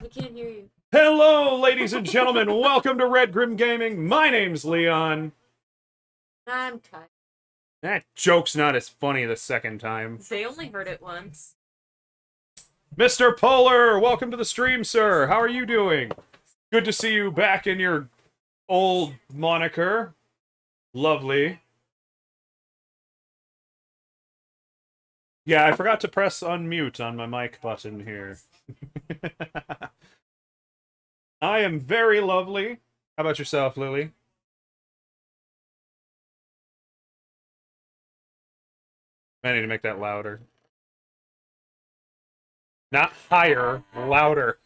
I can't hear you. Hello, ladies and gentlemen. Welcome to Redgrim Gaming. My name's Leon. I'm tired. That joke's not as funny the second time. They only heard it once. Mr. Polar, welcome to the stream, sir. How are you doing? Good to see you back in your old moniker. Lovely. Yeah, I forgot to press unmute on my mic button here. I am very lovely. How about yourself, Lily? I need to make that louder. Not higher, louder.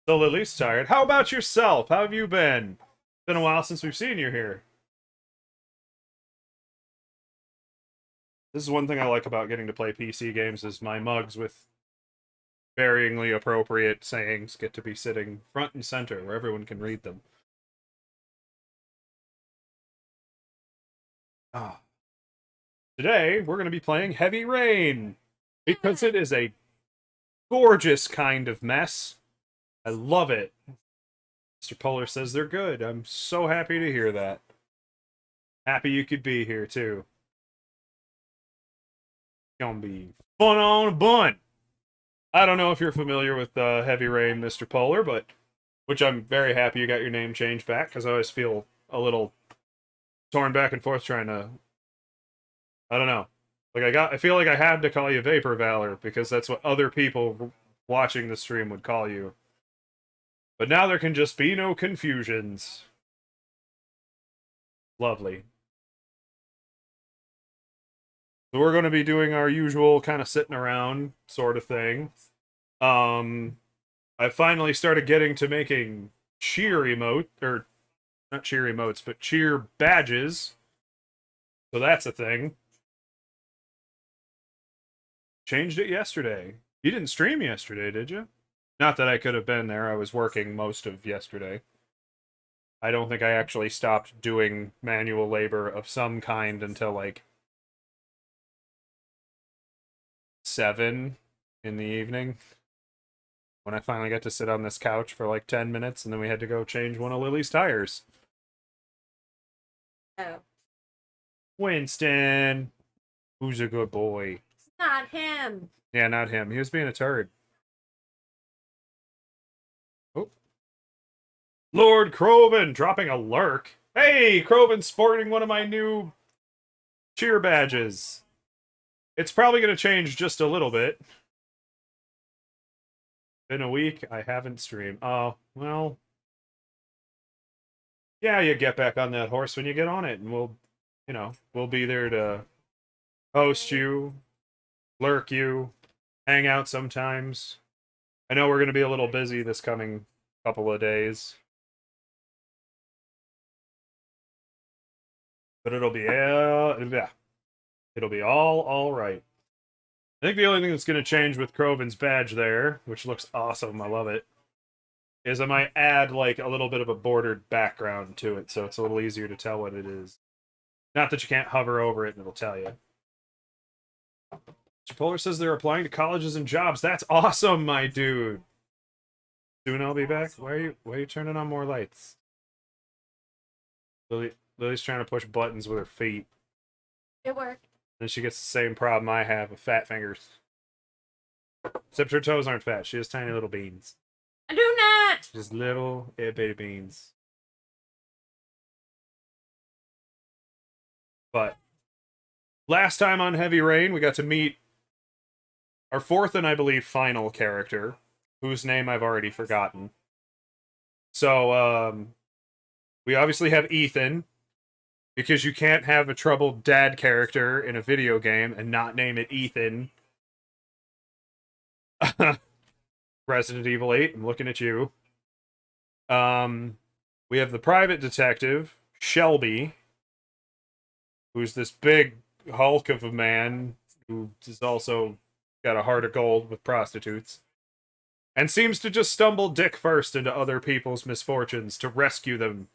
So Lily's tired. How about yourself? How have you been? It's been a while since we've seen you here. This is one thing I like about getting to play PC games is my mugs with varyingly appropriate sayings get to be sitting front and center where everyone can read them. Ah. Today, we're going to be playing Heavy Rain because it is a gorgeous kind of mess. I love it. Mr. Polar says they're good. I'm so happy to hear that. Happy you could be here, too. Gonna be fun on a bun. I don't know if you're familiar with Heavy Rain, Mr. Polar, but which I'm very happy you got your name changed back, because I always feel a little torn back and forth trying to... I don't know. I feel like I had to call you Vapor Valor, because that's what other people watching the stream would call you. But now there can just be no confusions. Lovely. So we're going to be doing our usual kind of sitting around sort of thing. I finally started getting to making cheer emote, or not cheer emotes, but cheer badges. So that's a thing. Changed it yesterday. You didn't stream yesterday, did you? Not that I could have been there. I was working most of yesterday. I don't think I actually stopped doing manual labor of some kind until like 7 in the evening. When I finally got to sit on this couch for like 10 minutes, and then we had to go change one of Lily's tires. Oh. Winston! Who's a good boy? It's not him. Yeah, not him. He was being a turd. Oh. Lord Croven dropping a lurk. Hey, Croven sporting one of my new cheer badges. It's probably going to change just a little bit. Been a week, I haven't streamed. Oh, well. Yeah, you get back on that horse when you get on it, and we'll be there to host you, lurk you, hang out sometimes. I know we're going to be a little busy this coming couple of days. But it'll be all right. I think the only thing that's going to change with Croven's badge there, which looks awesome, I love it, is I might add like a little bit of a bordered background to it, so it's a little easier to tell what it is. Not that you can't hover over it and it'll tell you. Mr. Polar says they're applying to colleges and jobs. That's awesome, my dude. Soon I'll be back. Why are you turning on more lights? Lily's trying to push buttons with her feet. It worked. Then she gets the same problem I have with fat fingers. Except her toes aren't fat. She has tiny little beans. I do not! Just little itty bitty beans. But last time on Heavy Rain, we got to meet our fourth and I believe final character, whose name I've already forgotten. So, we obviously have Ethan, because you can't have a troubled dad character in a video game and not name it Ethan. Resident Evil 8, I'm looking at you. We have the private detective, Shelby, who's this big hulk of a man who is also got a heart of gold with prostitutes, and seems to just stumble dick first into other people's misfortunes to rescue them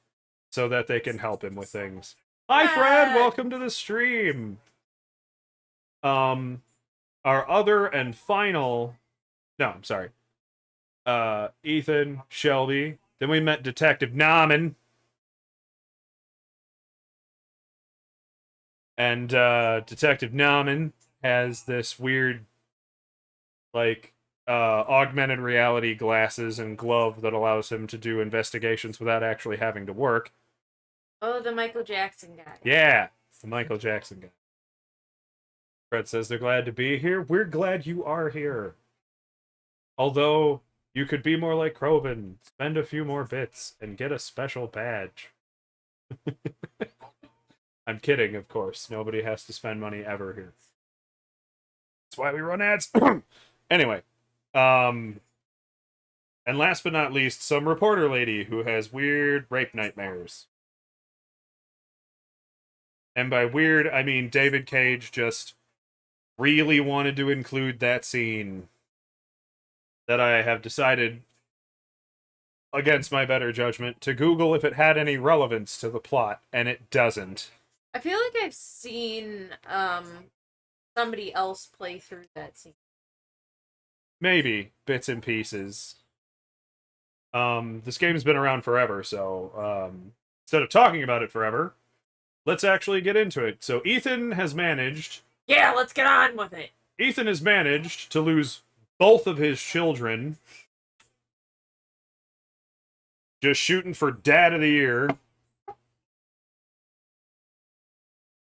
so that they can help him with things. Hi, Fred! Welcome to the stream! Our other and final... No, I'm sorry. Ethan, Shelby. Then we met Detective Nauman. And Detective Nauman has this weird, like, augmented reality glasses and glove that allows him to do investigations without actually having to work. Oh, the Michael Jackson guy. Yeah, the Michael Jackson guy. Fred says they're glad to be here. We're glad you are here. Although, you could be more like Kroven, spend a few more bits, and get a special badge. I'm kidding, of course. Nobody has to spend money ever here. That's why we run ads. Anyway, and last but not least, some reporter lady who has weird rape nightmares. And by weird, I mean David Cage just really wanted to include that scene that I have decided, against my better judgment, to Google if it had any relevance to the plot, and it doesn't. I feel like I've seen somebody else play through that scene. Maybe bits and pieces. This game's been around forever, so instead of talking about it forever, let's actually get into it. So Ethan has managed. Yeah, let's get on with it. Ethan has managed to lose both of his children. Just shooting for Dad of the Year.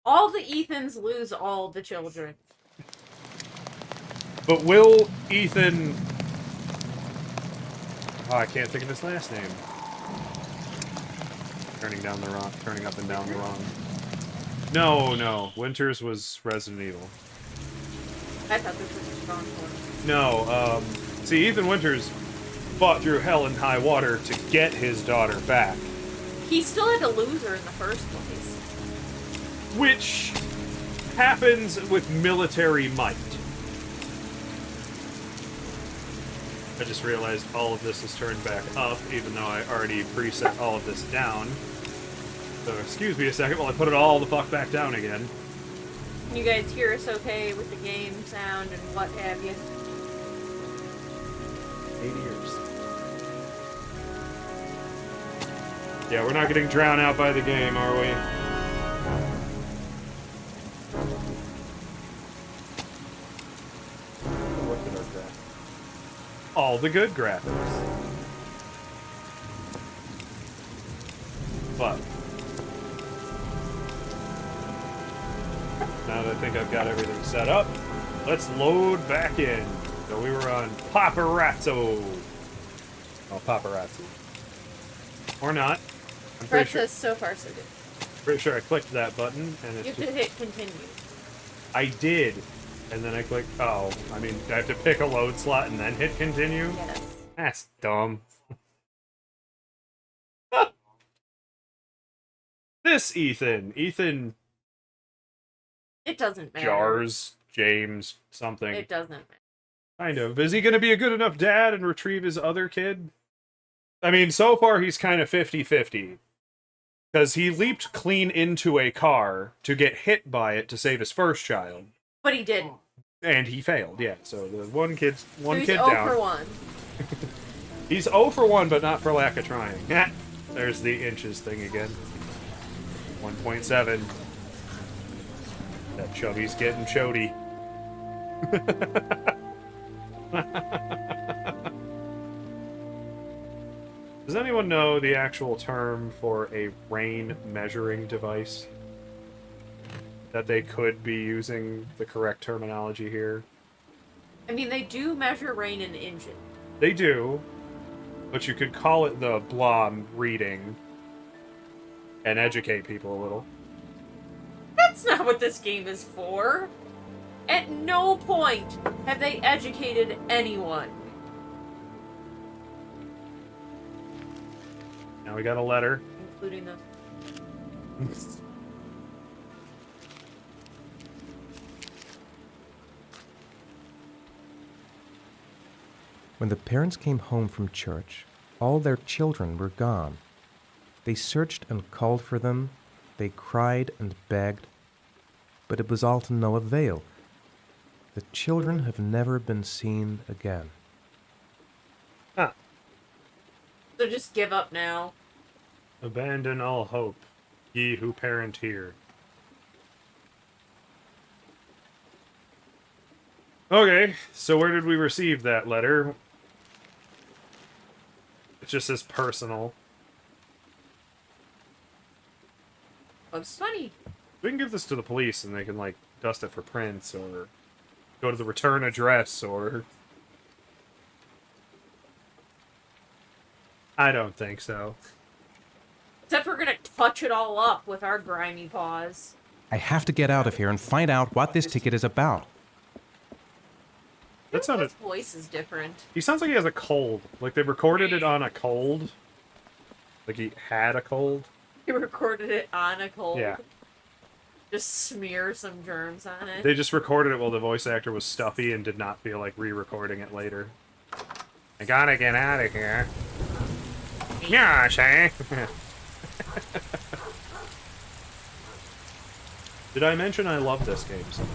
All the Ethans lose all the children. But will Ethan... Oh, I can't think of his last name. Turning up and down the wrong. No. Winters was Resident Evil. I thought this was a strong one. No, see, Ethan Winters fought through hell and high water to get his daughter back. He still had to lose her in the first place. Which happens with military might. I just realized all of this is turned back up, even though I already preset all of this down. So excuse me a second while I put it all the fuck back down again. Can you guys hear us okay with the game sound and what have you? 80 years. Yeah, we're not getting drowned out by the game, are we? What did our graphics? All the good graphics. But now that I think I've got everything set up, let's load back in. So we were on Paparazzo. Oh, Paparazzi. Or not. I'm Fred pretty sure, says so far so good. pretty sure I clicked that button and You it's have just... to hit continue. I did. And then I clicked... Oh, I mean, I have to pick a load slot and then hit continue? Yes. That's dumb. This Ethan. Ethan It doesn't matter. Jars. James. Something. It doesn't matter. Kind of. Is he going to be a good enough dad and retrieve his other kid? I mean, so far he's kind of 50-50. Because he leaped clean into a car to get hit by it to save his first child. But he didn't. And he failed, yeah. So the one kid So he's kid 0 down. for 1. He's 0 for 1, but not for lack of trying. Yeah. There's the inches thing again. 1.7. That chubby's getting chody. Does anyone know the actual term for a rain measuring device? That they could be using the correct terminology here? I mean, they do measure rain in inches. They do, but you could call it the blah reading and educate people a little. That's not what this game is for. At no point have they educated anyone. Now we got a letter. Including those. When the parents came home from church, all their children were gone. They searched and called for them. They cried and begged, but it was all to no avail. The children have never been seen again. Huh. So just give up now. Abandon all hope, ye who parent here. Okay, so where did we receive that letter? It just says personal. Bugs Bunny. We can give this to the police and they can, like, dust it for prints or go to the return address or... I don't think so. Except we're gonna touch it all up with our grimy paws. I have to get out of here and find out what this ticket is about. That sounded... His voice is different. He sounds like he has a cold. Like, they recorded it on a cold. Like, he had a cold. He recorded it on a cold. Yeah. Just smear some germs on it. They just recorded it while the voice actor was stuffy and did not feel like re-recording it later. I gotta get out of here. Gosh, eh? Did I mention I love this game so much?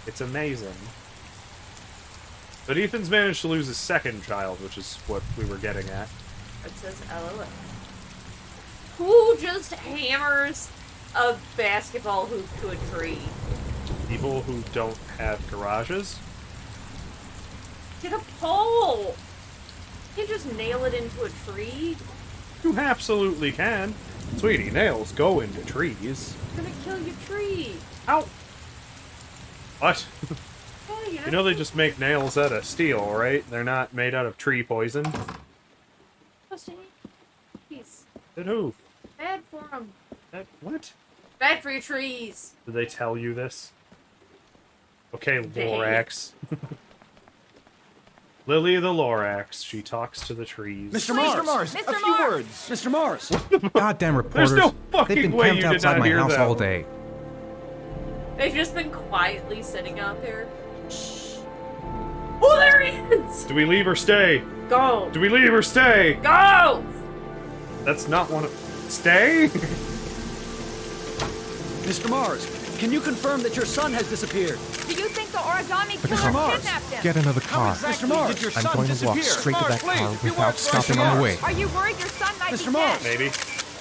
It's amazing. But Ethan's managed to lose his second child, which is what we were getting at. It says LOL. Who just hammers a basketball hoop to a tree? People who don't have garages? Get a pole! You can't just nail it into a tree. You absolutely can. Sweetie, nails go into trees. It's gonna kill your tree. Ow! What? Yeah, You know they just make nails out of steel, right? They're not made out of tree poison. Trees. Did who? Bad for them. What? Bad for your trees. Did they tell you this? Okay, They- Lorax. Lily the Lorax. She talks to the trees. Mr. Mars, Mr. a few Mars. words. Mr. Mars. Goddamn reporters. no fucking They've been way camped you did outside not my hear house that all one. day. They've just been quietly sitting out there. Shh. Oh, there he is! Do we leave or stay? Go! Do we leave or stay? Go! That's not one of... Stay? Mr. Mars, can you confirm that your son has disappeared? Do you think the origami Mr. killer Mars, kidnapped him? Get another car. Mr. Mars, did your I'm son going to walk disappear? straight to that Mars, car please, few without words, stopping Mr. on the Mars. way. Are you worried your son might Mr. be Mars. dead? Maybe.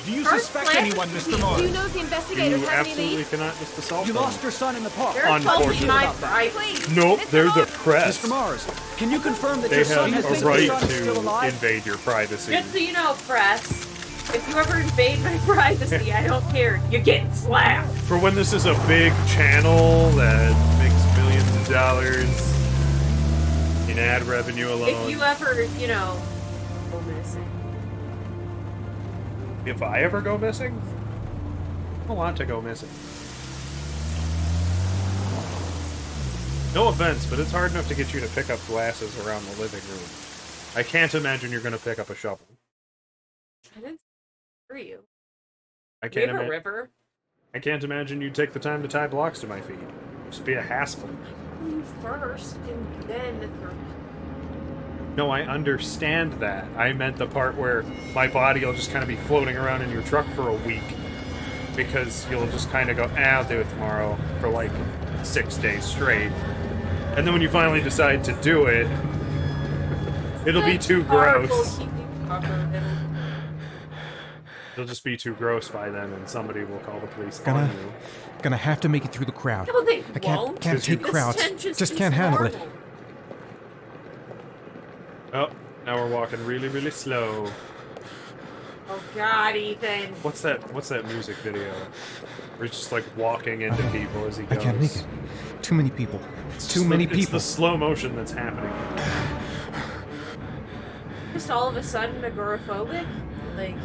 Do you First suspect plan. anyone, Mr. Do you Mars? know if the investigators You have any absolutely leads? cannot just assault You them. lost your son in the park. They're Unfortunate. assaulting my About that. pride. Please. Nope, Mr. they're the Mars. press. Mr. Mars, can you confirm that They your have son has a been right your son is still to alive? invade your privacy. Just so you know, press, if you ever invade my privacy, I don't care. You're getting slapped. For when this is a big channel that makes millions of dollars in ad revenue alone. If you ever, you know, go missing. If I ever go missing? I don't want to go missing. No offense, but it's hard enough to get you to pick up glasses around the living room. I can't imagine you're going to pick up a shovel. I didn't for you. I We can't have a imagine. river. I can't imagine you'd take the time to tie blocks to my feet. Just be a hassle. You first, and then through. No, I understand that. I meant the part where my body will just kind of be floating around in your truck for a week. Because you'll just kind of go, I'll do it tomorrow for like 6 days straight. And then when you finally decide to do it, it'll be too gross. It'll just be too gross by then, and somebody will call the police on you. Gonna have to make it through the crowd. No, they I can't won't. take This crowds. tent Just is can't handle it. normal. Oh, now we're walking really, really slow. Oh God, Ethan. What's that music video? Where he's just like walking into people as he I goes. can't make it. Too many people. Too It's many the, It's people. the slow motion that's happening. Just all of a sudden agoraphobic? Like,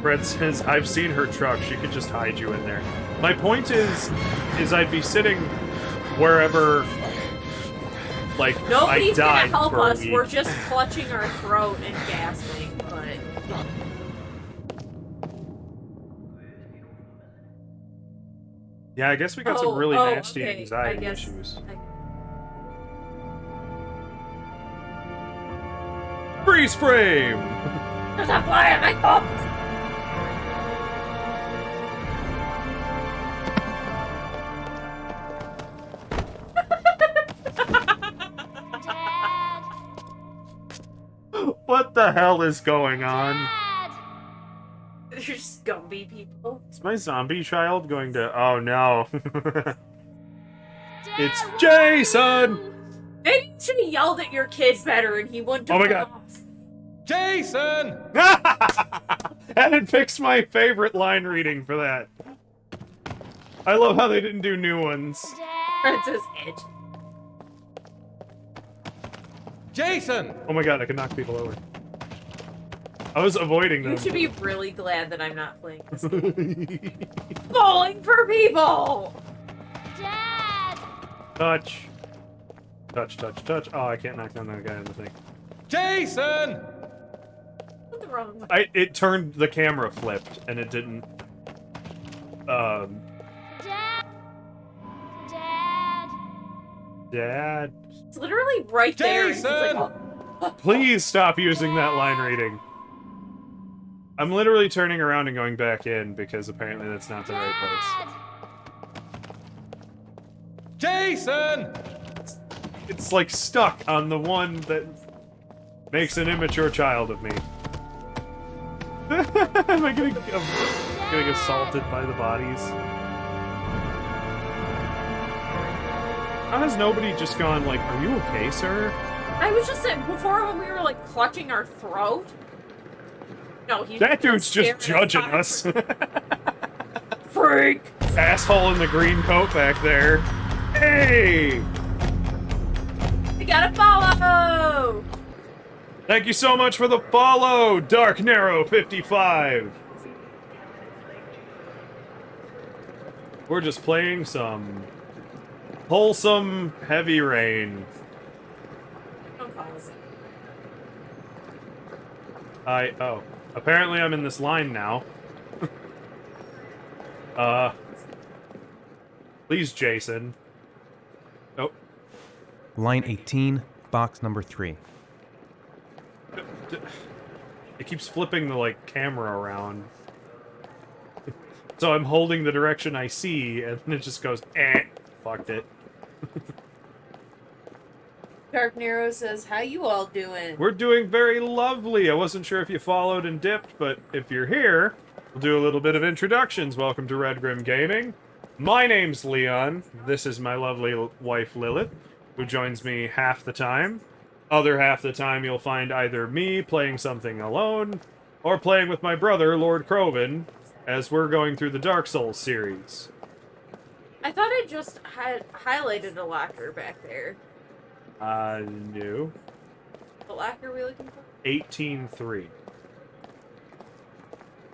Brett says, I've seen her truck. She could just hide you in there. My point is I'd be sitting wherever, like, nobody's I gonna died help for a us. week. We're just clutching our throat and gasping, but... Yeah, I guess we got some really nasty okay, anxiety I guess, issues. I- Freeze frame! There's a fly in my cup! What the hell is going on? Dad! They're just Gumby people. Is my zombie child going to... Oh, no. Dad, It's where are Jason! you? Maybe you should have yelled at your kid better and he wouldn't have Oh my gone God. off. Jason! And it picks my favorite line reading for that. I love how they didn't do new ones. Fred Dad! says it. Jason! Oh my god, I can knock people over. I was avoiding them. You should be really glad that I'm not playing this game. Bowling for people! Dad! Touch. Touch, touch, touch. Oh, I can't knock down that guy in the thing. Jason! What's wrong with It turned, the camera flipped, and it didn't... Dad! Dad! Dad. It's literally right there. And he's like, Jason! oh. Please stop using that line reading. I'm literally turning around and going back in, because apparently that's not the right place. Jason! It's like stuck on the one that makes an immature child of me. Am I getting assaulted by the bodies? How has nobody just gone like, are you okay, sir? I was just saying, before when we were like clutching our throat. No, he's That dude's just staring judging us. us. Freak! Asshole in the green coat back there. Hey! We gotta follow! Thank you so much for the follow, Dark Narrow 55. We're just playing some wholesome heavy rain. Don't call us. Oh. Apparently I'm in this line now. Please, Jason. Oh. Line 18, box number 3. It keeps flipping the, like, camera around. So I'm holding the direction I see, and it just goes, eh. Fucked it. Dark Narrow says, how you all doing? We're doing very lovely. I wasn't sure if you followed and dipped, but if you're here, we'll do a little bit of introductions. Welcome to Redgrim Gaming. My name's Leon. This is my lovely wife, Lilith, who joins me half the time. Other half the time, you'll find either me playing something alone, or playing with my brother, Lord Croven, as we're going through the Dark Souls series. I thought I just had highlighted a locker back there. No. What locker are we looking for? 18-3.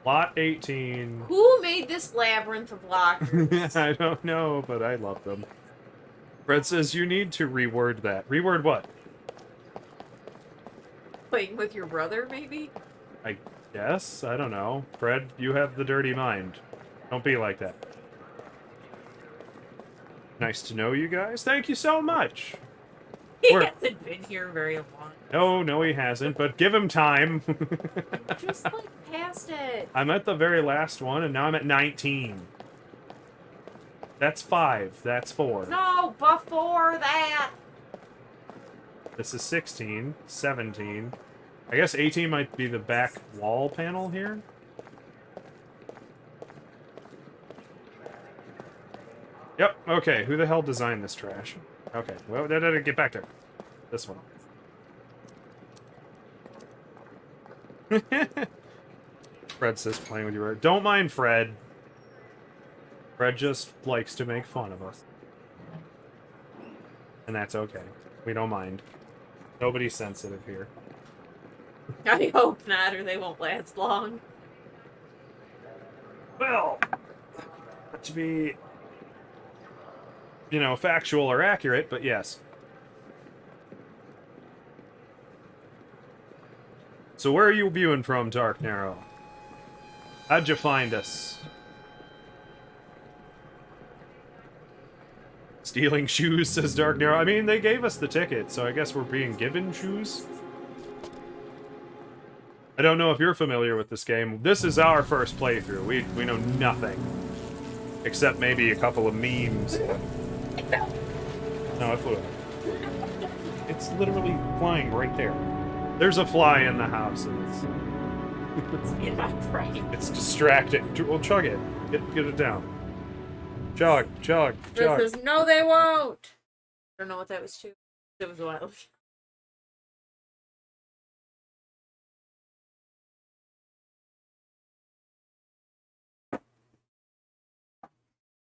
Lot 18. Who made this labyrinth of lockers? I don't know, but I love them. Fred says you need to reword that. Reword what? Playing with your brother, maybe? I guess? I don't know. Fred, you have the dirty mind. Don't be like that. Nice to know you guys. Thank you so much. He We're- hasn't been here very long. No, he hasn't, but give him time. Just like past it. I'm at the very last one, and now I'm at 19. That's 5. That's 4. No, before that. This is 16, 17. I guess 18 might be the back wall panel here. Yep, okay. Who the hell designed this trash? Okay, well, get back there. This one. Fred says playing with your... Don't mind Fred. Fred just likes to make fun of us. And that's okay. We don't mind. Nobody's sensitive here. I hope not, or they won't last long. Well, not to be, you know, factual or accurate, but yes. So where are you viewing from, Dark Narrow? How'd you find us? Stealing shoes, says Dark Narrow. I mean, they gave us the ticket, so I guess we're being given shoes? I don't know if you're familiar with this game. This is our first playthrough. We know nothing. Except maybe a couple of memes. No, it flew out. It's literally flying right there. There's a fly in the house, and Yeah, right. it's distracting. Well, chug it. Get it down. Chug. This is, no, they won't. I don't know what that was too. It was a while ago.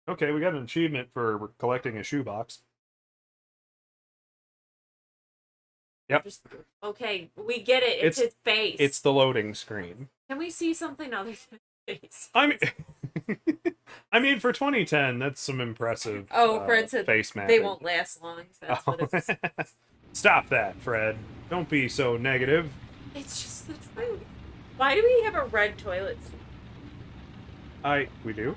Okay, we got an achievement for collecting a shoebox. Yep. Okay, we get it. It's his face. It's the loading screen. Can we see something other than his face? I mean, for 2010, that's some impressive Fred said face mapping. they won't last long. That's what it is. Stop that, Fred. Don't be so negative. It's just the truth. Why do we have a red toilet seat? We do?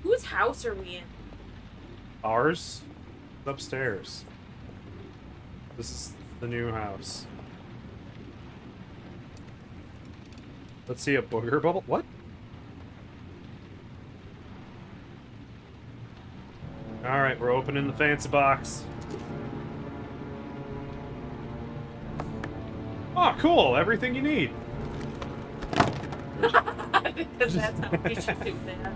Whose house are we in? Ours? It's upstairs. This is the new house. Let's see a booger bubble. What? Alright, we're opening the fancy box. Oh, cool! Everything you need. Because that's how we should do that.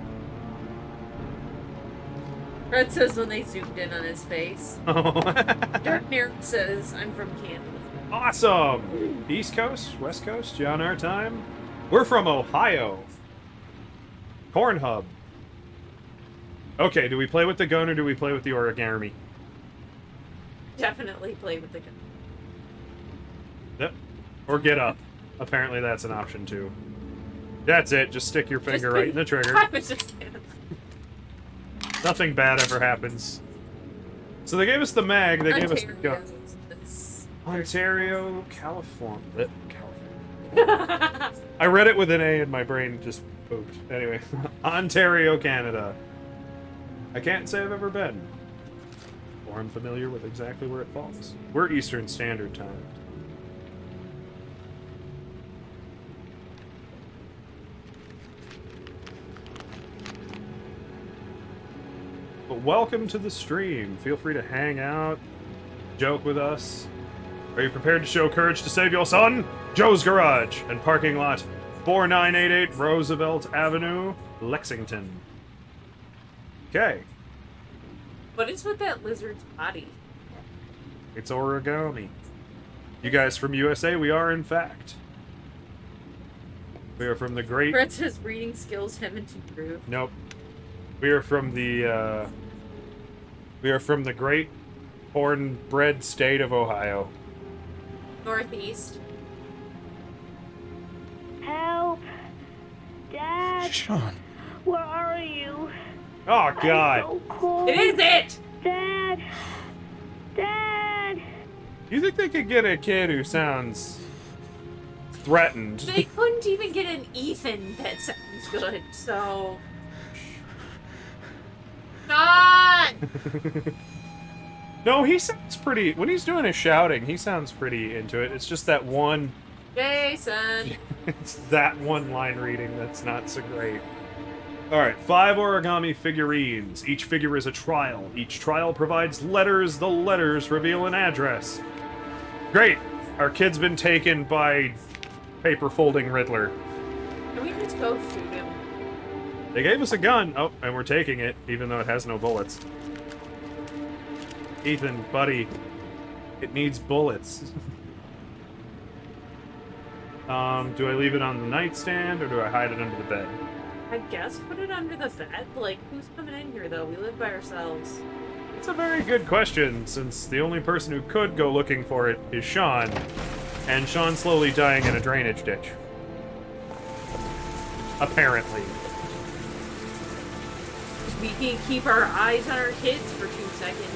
Fred says when they zoomed in on his face. Dark Mirror says, I'm from Canada. Awesome! East Coast? West Coast? You on our time? We're from Ohio. Corn Hub. Okay, do we play with the gun or do we play with the origami? Definitely play with the gun. Yep. Or get up. Apparently that's an option too. That's it, just stick your finger right in the trigger. I was just kidding. Nothing bad ever happens. So they gave us the mag, they gave us the gun. Ontario, California. I read it with an A and my brain just pooped. Anyway, Ontario, Canada. I can't say I've ever been. Or I'm familiar with exactly where it falls. We're Eastern Standard Time. But welcome to the stream. Feel free to hang out, joke with us. Are you prepared to show courage to save your son? Joe's Garage and Parking Lot, 4988 Roosevelt Avenue, Lexington. Okay. What is with that lizard's body? It's origami. You guys from USA? We are, in fact. We are from the great... Fred says reading skills haven't improved. Nope. We are from the, We are from the great cornbread state of Ohio. Northeast. Help! Dad, Sean. where are you? Oh, God. I'm so cold. It is it! Dad! Dad! You think they could get a kid who sounds threatened? They couldn't even get an Ethan that sounds good, so... Sean! No, he sounds pretty... When he's doing his shouting, he sounds pretty into it. It's just that one... Jason! It's that one line reading that's not so great. Alright, 5 origami figurines. Each figure is a trial. Each trial provides letters. The letters reveal an address. Great! Our kid's been taken by paper folding Riddler. Can we just go shoot him? They gave us a gun. Oh, and we're taking it, even though it has no bullets. Ethan, buddy, it needs bullets. Do I leave it on the nightstand, or do I hide it under the bed? I guess put it under the bed. Like, who's coming in here, though? We live by ourselves. It's a very good question, since the only person who could go looking for it is Sean, and Sean's slowly dying in a drainage ditch. Apparently. We can keep our eyes on our kids for 2 seconds.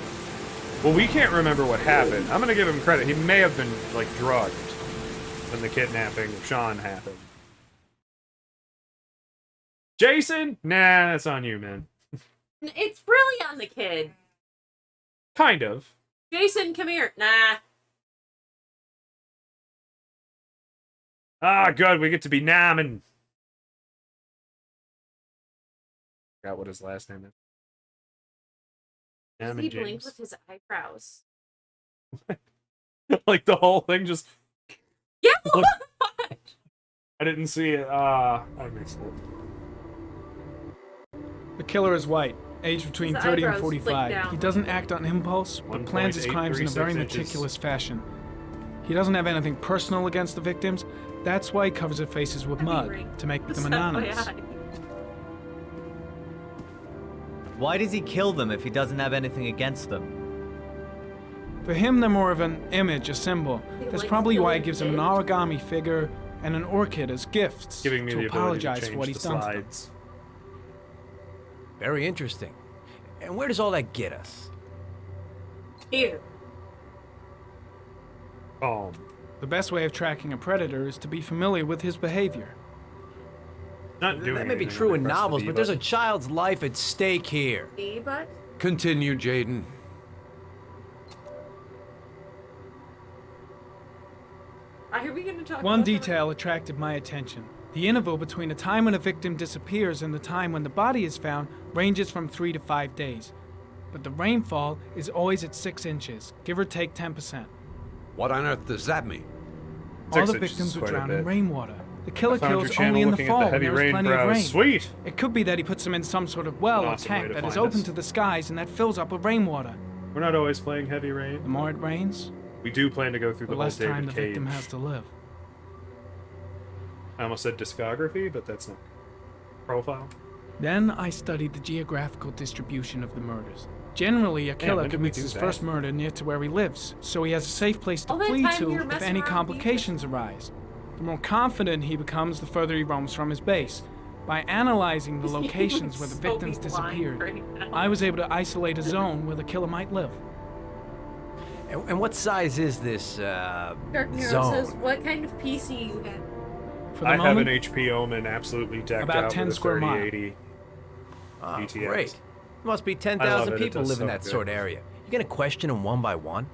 Well, we can't remember what happened. I'm gonna give him credit. He may have been, like, drugged when the kidnapping of Sean happened. Jason? Nah, that's on you, man. It's really on the kid. Kind of. Jason, come here. Nah. Ah, good. We get to be Naaman. Forgot what his last name is. He Naaman blinked James. with his eyebrows. Like the whole thing just. Yeah. Look, I didn't see it. I missed it. The killer is white, aged between His 30 and eyebrows flick 45. down. He doesn't act on impulse, but plans his crimes in a very 1.836 inches. meticulous fashion. He doesn't have anything personal against the victims. That's why he covers their faces with mud, to make them anonymous. Why does he kill them if he doesn't have anything against them? For him, they're more of an image, a symbol. That's likes probably why he killing gives them an kids. origami figure and an orchid as gifts Giving me to the ability to apologize change for what the he's done to them. slides. Very interesting. And where does all that get us? Here. Calm. The best way of tracking a predator is to be familiar with his behavior. Not doing That may be anything true when in I press the novels, B but there's a button. child's life at stake here. See, but Continue, Jaden. are we going to talk One about the- detail attracted my attention. The interval between the time when a victim disappears and the time when the body is found ranges from 3 to 5 days. But the rainfall is always at 6 inches, give or take 10%. What on earth does that mean? All 6 the inches victims is were quite a drowned in bit. rainwater. The killer Found your kills channel only in the looking at fall the when heavy there is rain plenty of brows. rain. Sweet. It could be that he puts them in some sort of well An or awesome way tank to that is find open us. to the skies and that fills up with rainwater. We're not always playing heavy The rain. more it rains, We do plan to go through the the whole less time David the Cage. victim has to live. I almost said discography, but that's not profile. Then I studied the geographical distribution of the murders. Generally, a killer when did we commits do his that? first murder near to where he lives, so he has a safe place to All that flee time to you were if messing any around complications arise. The more confident he becomes, the further he roams from his base. By analyzing the He locations was where the so victims blind disappeared, right now. I was able to isolate a zone where the killer might live. And what size is this, Dark Nero zone? says, what kind of PC you have? For the I have an moment, HP Omen absolutely decked About out 10 with a square mile. 3080. Oh, GTX. great. There must be I love 10,000 it. It people does live in so that good. sort of area. You gonna question them one by one?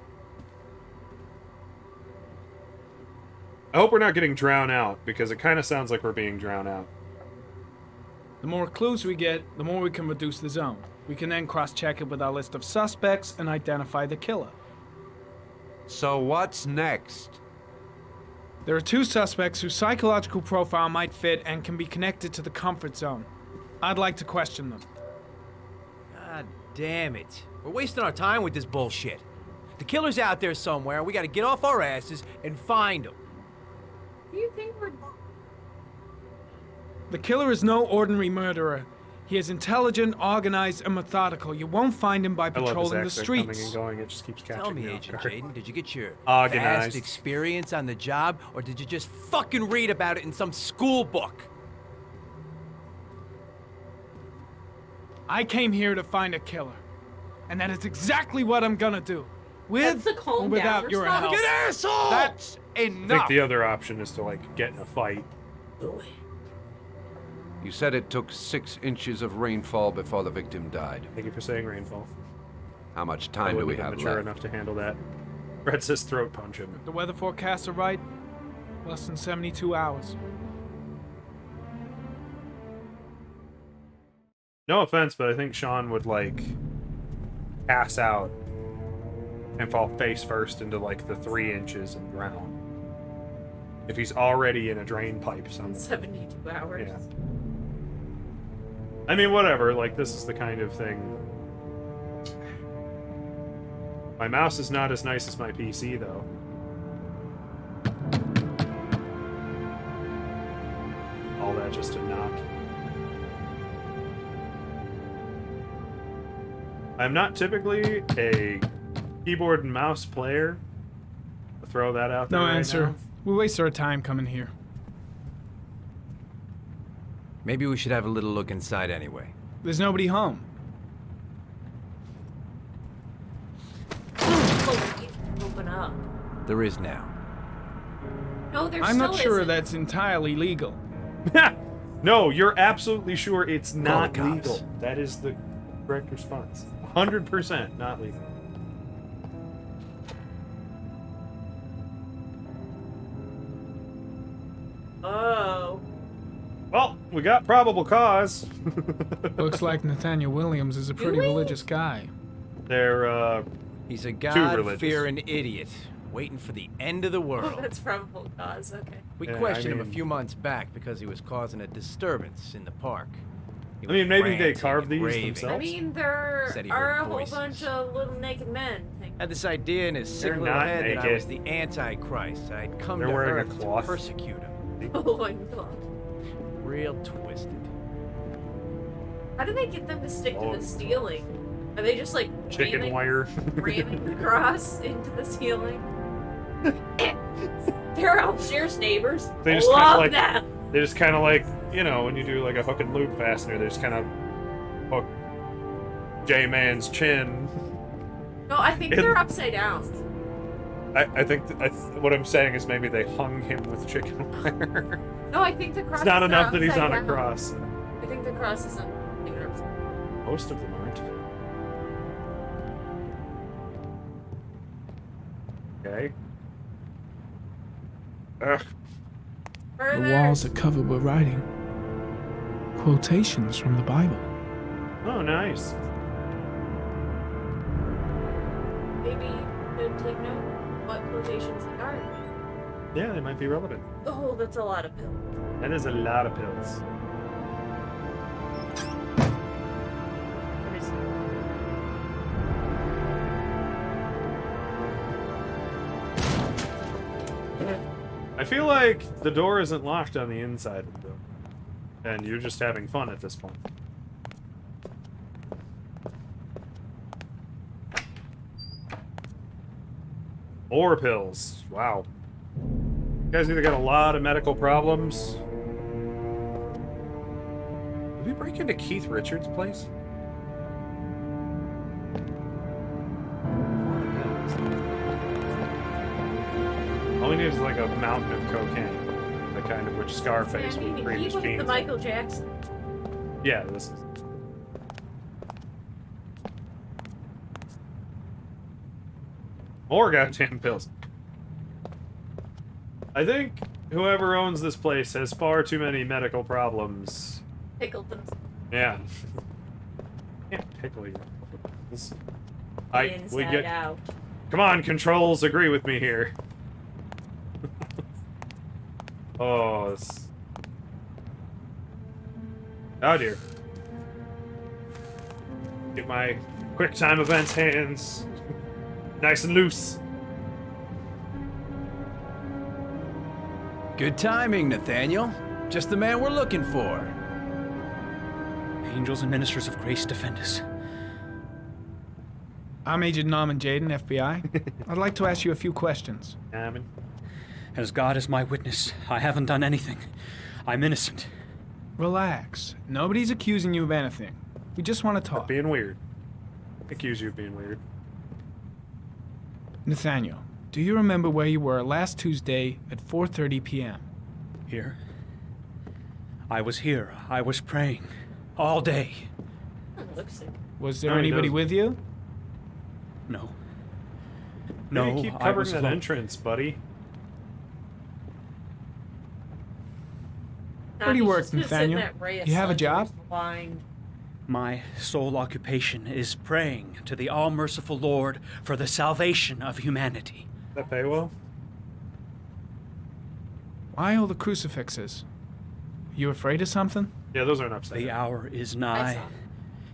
I hope we're not getting drowned out, because it kind of sounds like we're being drowned out. the more clues we get, the more we can reduce the zone. We can then cross-check it with our list of suspects and identify the killer. So what's next? There are 2 suspects whose psychological profile might fit and can be connected to the comfort zone. I'd like to question them. God damn it. We're wasting our time with this bullshit. The killer's out there somewhere, and we gotta get off our asses and find him. Do you think we're... The killer is no ordinary murderer. He is intelligent, organized, and methodical. You won't find him by I love this patrolling the accent coming and streets. going. It just keeps catching Tell me, off Agent guard. Jaden, did you get your Organized. vast experience on the job, or did you just fucking read about it in some school book? I came here to find a killer. And that is exactly what I'm gonna do. With That's the calm or without down your response. help. Fucking asshole! That's I think enough! the other option is to, like, get in a fight. You said it took 6 inches of rainfall before the victim died. Thank you for saying rainfall. How much I time do wouldn't we have have been mature left? enough to handle that. Red says throat punch him. The weather forecasts are right. Less than 72 hours. No offense, but I think Sean would, like, pass out and fall face first into, like, the 3 inches and drown. If he's already in a drain pipe somewhere. 72 hours. Yeah. I mean, whatever. Like, this is the kind of thing. My mouse is not as nice as my PC, though. All that just to knock. I'm not typically a keyboard and mouse player. I'll throw that out there. No right answer. now. We wasted our time coming here. Maybe we should have a little look inside anyway. There's nobody home. Open up. There is now. No, there's I'm not still sure isn't. that's entirely legal. No, you're absolutely sure it's not the cops. legal. That is the correct response. 100% not legal. Oh. Well, we got probable cause. Looks like Nathaniel Williams is a pretty we? religious guy. They're He's a religious. God-fearing idiot, waiting for the end of the Oh, world. that's probable cause. Okay. We Yeah, questioned I him a mean- few months back because he was causing a disturbance in the park. He I mean, was maybe they ranting carved and these raving. themselves. I mean, there Said he are heard a whole voices. bunch of little naked men. Had this idea in his sick They're little not head that I naked. was the Antichrist. I'd come They're to wearing a Earth to cloth. persecute him. Oh my god. Real twisted. How do they get them to stick Oh. to the ceiling? Are they just like Chicken ramming, wire. ramming the cross into the ceiling? Their upstairs neighbors They just kinda love like- that. They just kind of like, you know, when you do like a hook and loop fastener, they just kind of hook J-Man's chin. No, I think It- they're upside down. I think what I'm saying is maybe they hung him with chicken wire. No, I think the cross. It's not is enough that he's upside on a down. cross. I think the cross is on. Most of them aren't. Okay. Ugh. The walls are covered with writing. Quotations from the Bible. Oh, nice. Maybe you could take note what quotations they are. Yeah, they might be relevant. Oh, that's a lot of pills. That is a lot of pills. Let me see. I feel like the door isn't locked on the inside of the building. And you're just having fun at this point. More pills. Wow. You guys either got a lot of medical problems. Did we break into Keith Richards' place? All we need is like a mountain of cocaine. The kind of which Scarface Yeah, would he cream his was jeans. the in. Michael Jackson. Yeah, this is. More goddamn pills. I think whoever owns this place has far too many medical problems. Pickled them. Yeah. Can't pickle you. We Inside get. out. Come on, controls, agree with me here. Oh, this... Oh dear. Get my quick time events hands nice and loose. Good timing, Nathaniel. Just the man we're looking for. Angels and ministers of grace defend us. I'm Agent Norman Jaden, FBI. I'd like to ask you a few questions. Amen. As God is my witness, I haven't done anything. I'm innocent. Relax. Nobody's accusing you of anything. We just want to talk. Being weird. Accuse you of being weird. Nathaniel, do you remember where you were last Tuesday at 4:30 p.m.? Here? I was here. I was praying. All day. Looks like. Was there No, he anybody doesn't. with you? No. No, No, keep I covering was that alone. entrance, buddy. Where do you work, Nathaniel? You have a job? Blind. My sole occupation is praying to the all-merciful Lord for the salvation of humanity. That pay well? Why all the crucifixes? You afraid of something? Yeah, those aren't upside The down. hour is I nigh, saw.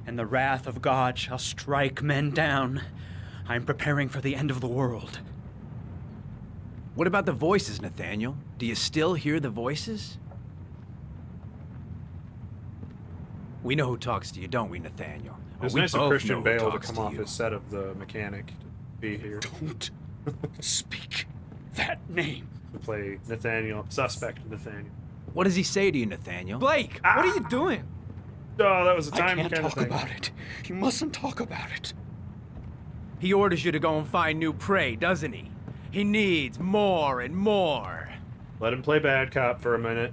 and the wrath of God shall strike men down. I'm preparing for the end of the world. What about the voices, Nathaniel? Do you still hear the voices? We know who talks to you, don't we, Nathaniel? It was we nice of both know Christian who Bale to talks come to off you. his set of The Mechanic to be here Don't speak that name. to play Nathaniel, suspect Nathaniel. What does he say to you, Nathaniel? Blake, what are you doing? Oh, that was a I time can't kind of talk thing. about it. You mustn't talk about it. He orders you to go and find new prey, doesn't he? He needs more and more. Let him play bad cop for a minute.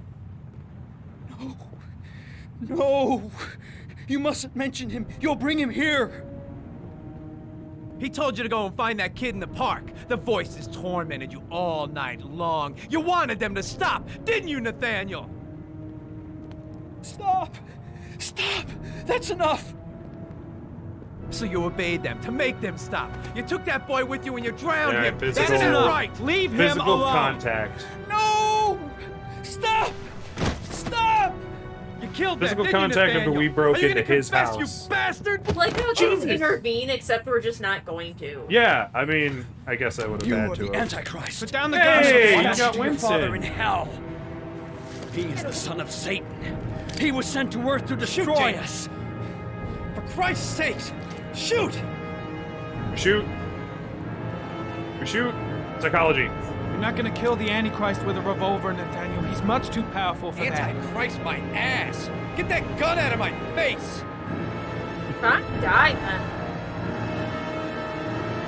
No! You mustn't mention him. You'll bring him here. He told you to go and find that kid in the park. The voices tormented you all night long. You wanted them to stop, didn't you, Nathaniel? Stop! Stop! That's enough! So you obeyed them to make them stop. You took that boy with you and you drowned Yeah, him. physical- That's not right. Leave him Physical alone. contact. No! Stop! Stop! You killed Physical them, didn't you, contact after Nathaniel? we broke Are you into gonna his confess, house. You bastard! Like how things Jesus. intervene, except we're just not going to. Yeah, I mean, I guess I would have You had are to. the have. Antichrist. Put down the Hey, gun. you Watch got to your father in Winston. hell. He is the son of Satan. He was sent to earth to destroy us. For Christ's sake, shoot! We shoot. We shoot. Psychology. You're not gonna kill the Antichrist with a revolver, Nathaniel. He's much too powerful for that. Antichrist, my ass! Get that gun out of my face! Not die, man.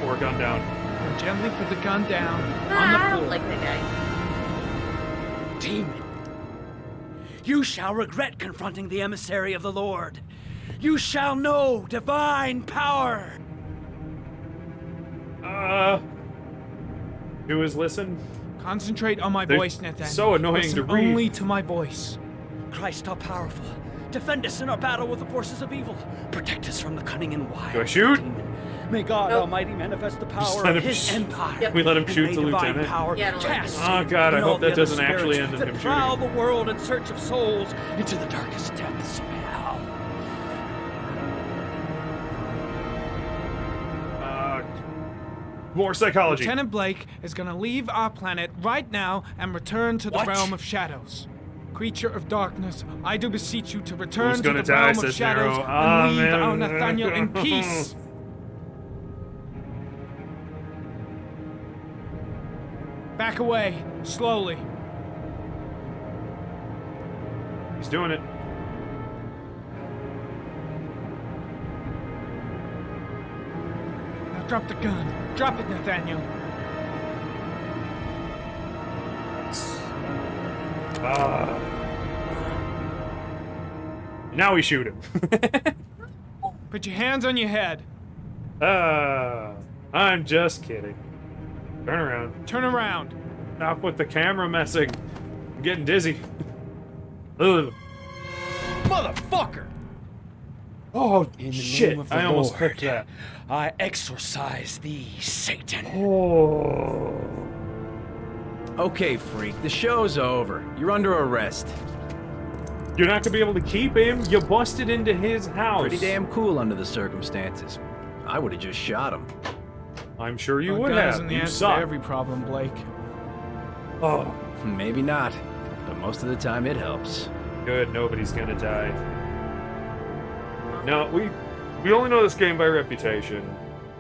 Or gun down. Gently put the gun down Nah, on the I floor. don't like that guy. Demon, you shall regret confronting the emissary of the Lord. You shall know divine power. Who is listen? Concentrate on my They're voice, Nathaniel. so annoying Listen to read. only to my voice. Christ, all powerful, defend us in our battle with the forces of evil. Protect us from the cunning and wild. Do I shoot? demon. May God Nope. Almighty manifest the Just power let of him His sh- empire. Yep. We let him And shoot may the divine lieutenant. Power Yeah, I don't like cast him. Oh, Satan God, I and hope all the that other doesn't actually spirits end in him that shooting. prowl the world in search of souls into the darkest depths of hell. More psychology. Lieutenant Blake is gonna leave our planet right now and return to the What? realm of shadows. Creature of darkness, I do beseech you to return Who's to gonna the die, realm of says shadows Nero? and leave our Amen. Nathaniel in peace. Back away, slowly. He's doing it. Now drop the gun. Drop it, Nathaniel. Now we shoot him. Put your hands on your head. I'm just kidding. Turn around. Turn around. Stop with the camera messing. I'm getting dizzy. Ugh. Motherfucker! Oh, In the shit. name of the I almost Lord, clipped that. I exorcise thee, Satan. Oh. Okay, freak, the show's over. You're under arrest. You're not gonna be able to keep him. You busted into his house. Pretty damn cool under the circumstances. I would have just shot him. I'm sure you A would gun have. isn't the You answer to suck. every problem, Blake. Oh, Maybe not, but most of the time it helps. good. Nobody's gonna die. No, we only know this game by reputation.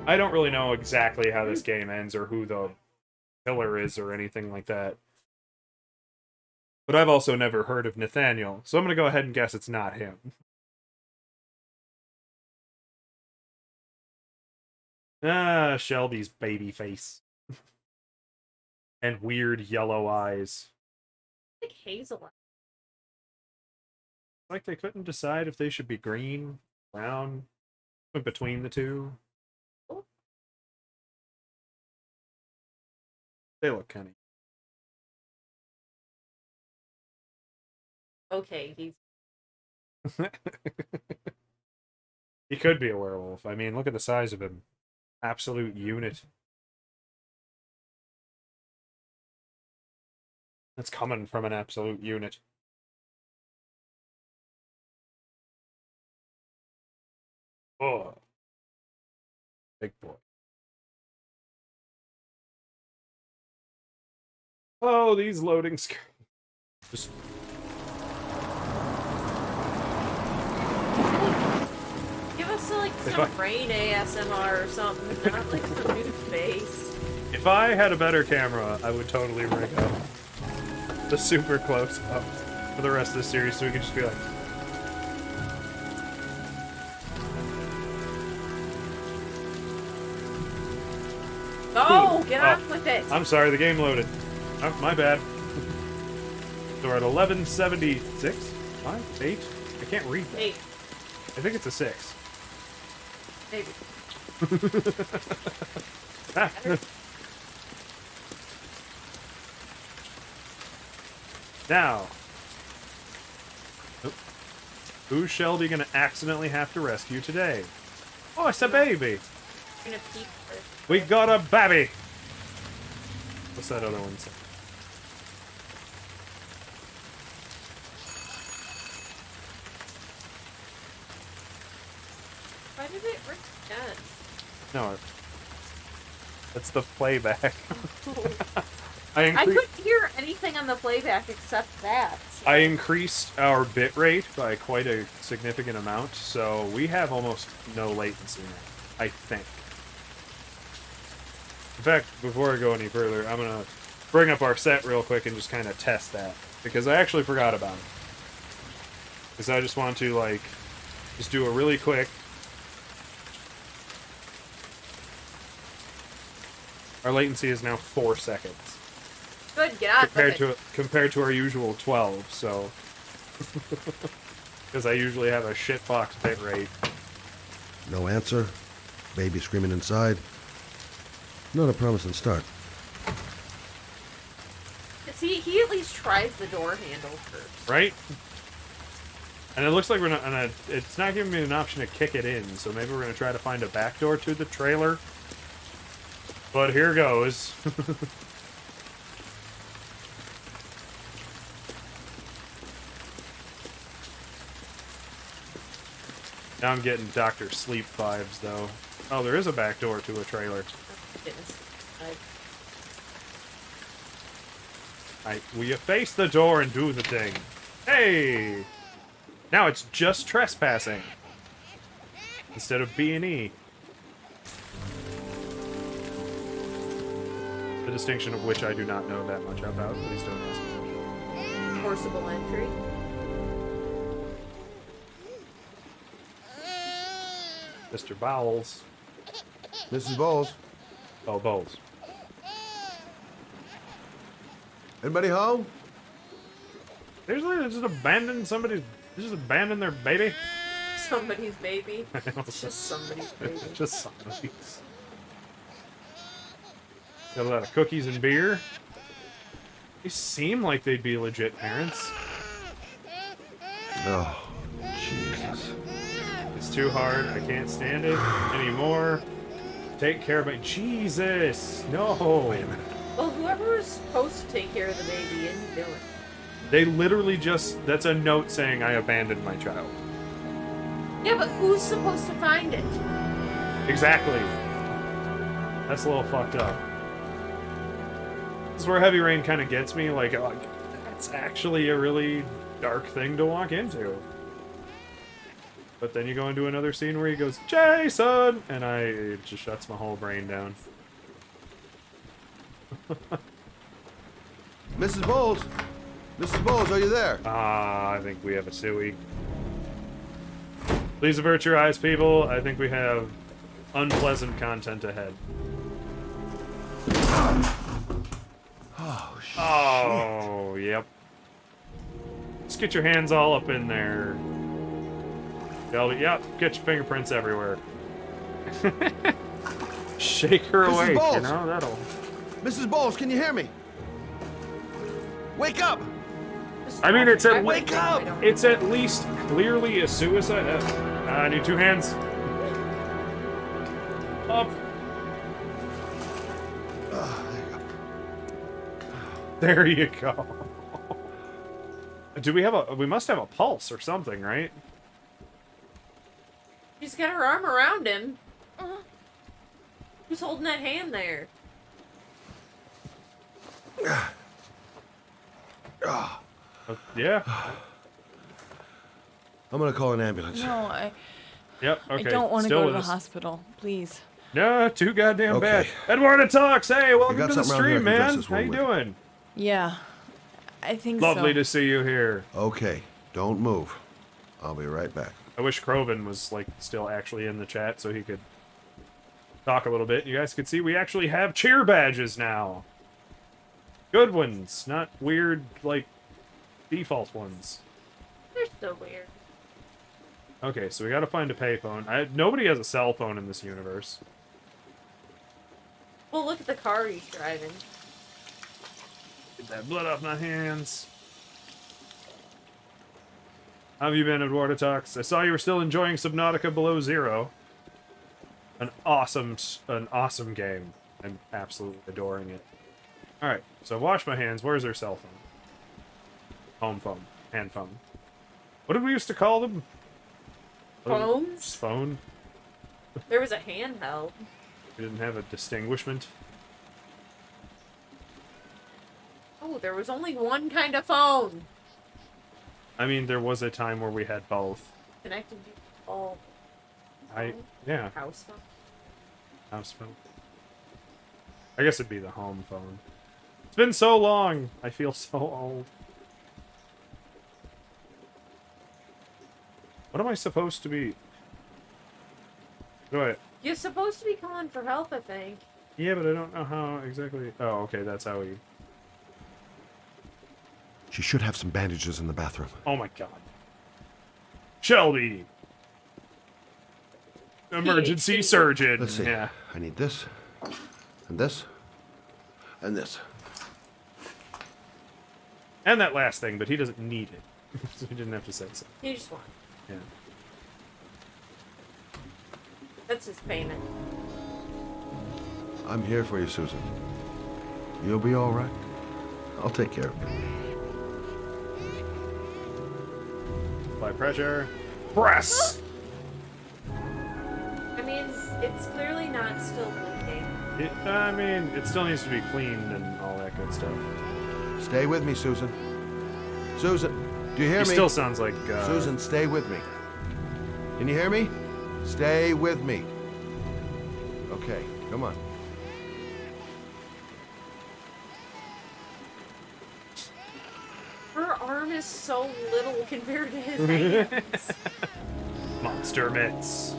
I don't really know exactly how this game ends or who the killer is or anything like that. But I've also never heard of Nathaniel, so I'm gonna go ahead and guess it's not him. Shelby's baby face. And weird yellow eyes. Like hazel. Like they couldn't decide if they should be green, brown, in between the two. They look kind Okay, he's of. He could be a werewolf. I mean, look at the size of him. Absolute unit. That's coming from an absolute unit. Oh. Big boy. Oh, these loading screens. Just give us like If some I- rain ASMR or something, not like some new face. if I had a better camera, I would totally rig up the super close up for the rest of the series so we could just be like, Oh, get Oh. off with it. I'm sorry, the game loaded. Oh, my bad. So we're at 1176? 5? 8? I can't read that. 8, I think it's a 6. maybe. Ah. Now, who's Shelby gonna accidentally have to rescue today? Oh, it's a baby. I'm gonna peek first. We got a baby. What's that other one say? Why did it ring again? No, that's the playback. I couldn't hear anything on the playback except that. So. I increased our bit rate by quite a significant amount, so we have almost no latency now, I think. In fact, before I go any further, I'm gonna bring up our set real quick and just kind of test that, because I actually forgot about it. Because I just want to, like, just do a really quick. Our latency is now 4 seconds. Good, get out of it. Compared to our usual 12, so. Because I usually have a shitbox bit rate. No answer. Baby screaming inside. Not a promising start. See, he at least tries the door handle first. Right? And it looks like we're not, it's not giving me an option to kick it in, so maybe we're gonna try to find a back door to the trailer. But here goes. Now I'm getting Dr. Sleep vibes, though. Oh, there is a back door to a trailer. We efface the door and do the thing. Hey! Now it's just trespassing. Instead of B&E. The distinction of which I do not know that much about. Please don't ask me. Forcible entry. Mr. Bowles. Mrs. Bowles. Oh, Bowles. Anybody home? Seriously, they just abandoned their baby? Somebody's baby. It's just somebody's baby. It's just somebody's. Got a lot of cookies and beer. They seem like they'd be legit parents. Oh, Jesus. It's too hard. I can't stand it anymore. Take care of my... Jesus! No! Wait a minute. Well, whoever was supposed to take care of the baby isn't doing it. They literally just... That's a note saying I abandoned my child. Yeah, but who's supposed to find it? Exactly. That's a little fucked up. This is where Heavy Rain kind of gets me. Like, that's actually a really dark thing to walk into. But then you go into another scene where he goes, Jason! And it just shuts my whole brain down. Mrs. Bowles? Mrs. Bowles, are you there? I think we have a suey. Please avert your eyes, people. I think we have unpleasant content ahead. Oh, shit. Oh, yep. Just get your hands all up in there. Yep, get your fingerprints everywhere. Shake her Mrs. awake, Bowles. you know, that'll... Mrs. Bowles, can you hear me? Wake up! I mean, it's at Wake up! It's at least clearly a suicide. I need 2 hands. Up. There you go. Do we have a... We must have a pulse or something, right? She's got her arm around him. Who's holding that hand there? Yeah. I'm gonna call an ambulance. No, Yep, okay. I don't want to Still go to with the us. hospital. Please. No, too goddamn Okay. bad. Eduarda Talks, hey, welcome got to the something around here stream, I can address man. this How one you with. doing? Yeah, I think so. Lovely to see you here. Okay, don't move. I'll be right back. I wish Kroven was, like, still actually in the chat so he could talk a little bit. You guys could see we actually have cheer badges now. Good ones, not weird, like, default ones. They're still weird. Okay, so we gotta find a payphone. Nobody has a cell phone in this universe. Well, look at the car he's driving. Get that blood off my hands. How have you been, Eduarda Talks? I saw you were still enjoying Subnautica Below Zero. an awesome game. I'm absolutely adoring it. Alright, so wash my hands. Where's their cell phone? Home phone. Hand phone. What did we used to call them? Phones? Phone? There was a handheld. We didn't have a distinguishment. Oh, there was only one kind of phone. I mean, there was a time where we had both. Connected to all. Yeah, House phone. house phone. I guess it'd be the home phone. It's been so long. I feel so old. What am I supposed to be? Go ahead. You're supposed to be calling for help, I think. Yeah, but I don't know how exactly. Oh, okay, that's how we. She should have some bandages in the bathroom. Oh my god. Shelby! Emergency surgeon! Let's see. Yeah. I need this, and this, and this. And that last thing, but he doesn't need it. So he didn't have to say so. You just want. Yeah. That's his payment. I'm here for you, Susan. You'll be all right. I'll take care of you. Apply pressure. Press! I mean, it's clearly not still bleeding. I mean, it still needs to be cleaned and all that good stuff. Stay with me, Susan. Susan, do you hear He me? still sounds like, Susan, stay with me. Can you hear me? Stay with me. Okay, come on. Her arm is so little compared to his hands. Monster mitts.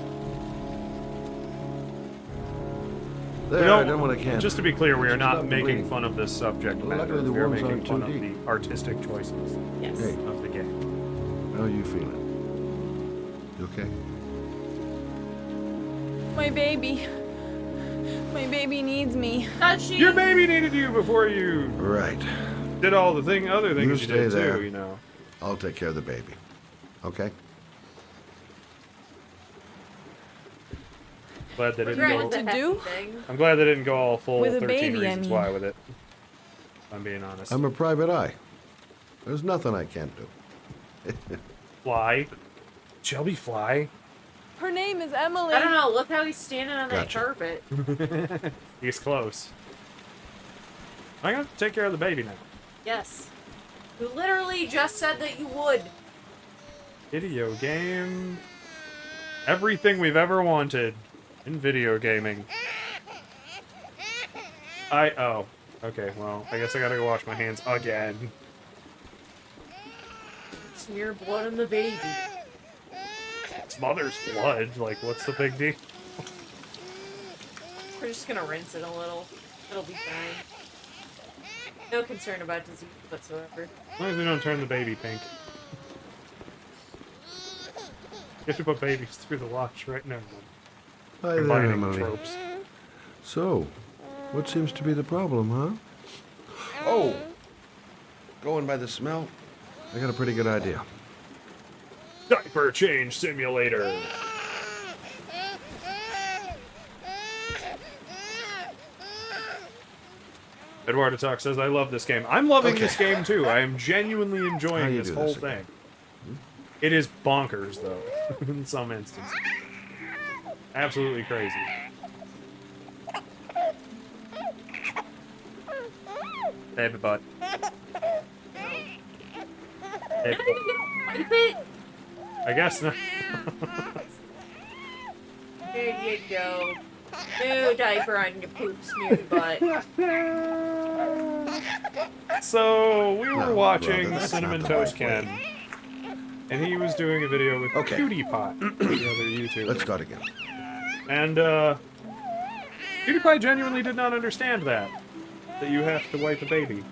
There, I done what I can. Just to be clear, we are Just not stop making bleeding. fun of this subject matter. Luckily, the We are wounds making aren't fun too of deep. the artistic choices Yes. Hey, of the game. how are you feeling? You okay? My baby. My baby needs me. Does she? Your baby needed you before you Right. did all the other things you stay did there. too, you know. I'll take care of the baby. Okay? Glad they We're didn't great go. with the to do? hefty thing. I'm glad they didn't go all full With a 13 baby, I reasons mean. why with it. If I'm being honest. I'm a private eye. There's nothing I can't do. Fly. Shelby fly. Her name is Emily. I don't know. Look how he's standing on that Gotcha. carpet. He's close. I got to take care of the baby now. Yes. You literally just said that you would. Video game. Everything we've ever wanted in video gaming. Oh. Okay, well, I guess I gotta go wash my hands again. Smear blood on the baby. It's mother's blood. Like, what's the big deal? We're just gonna rinse it a little. It'll be fine. No concern about disease whatsoever. As long as we don't turn the baby pink. You have to put babies through the wash right now. Hi there, Combining Emily. tropes. So, what seems to be the problem, huh? Oh! Going by the smell, I got a pretty good idea. Diaper change simulator. Eduardo Talk says, I love this game. I'm loving this game too. I am genuinely How enjoying you this do whole this thing. again? It is bonkers, though, in some instances. Absolutely crazy. Baby butt. Baby butt. Wipe it? I guess not. There you go. New diaper on your poop smeared butt. So, we were No, watching brother, that's Cinnamon not the Toast right way. Ken, and he was doing a video with Okay. PewDiePie, the other YouTuber. Let's start again. And, PewDiePie genuinely did not understand that you have to wipe a baby.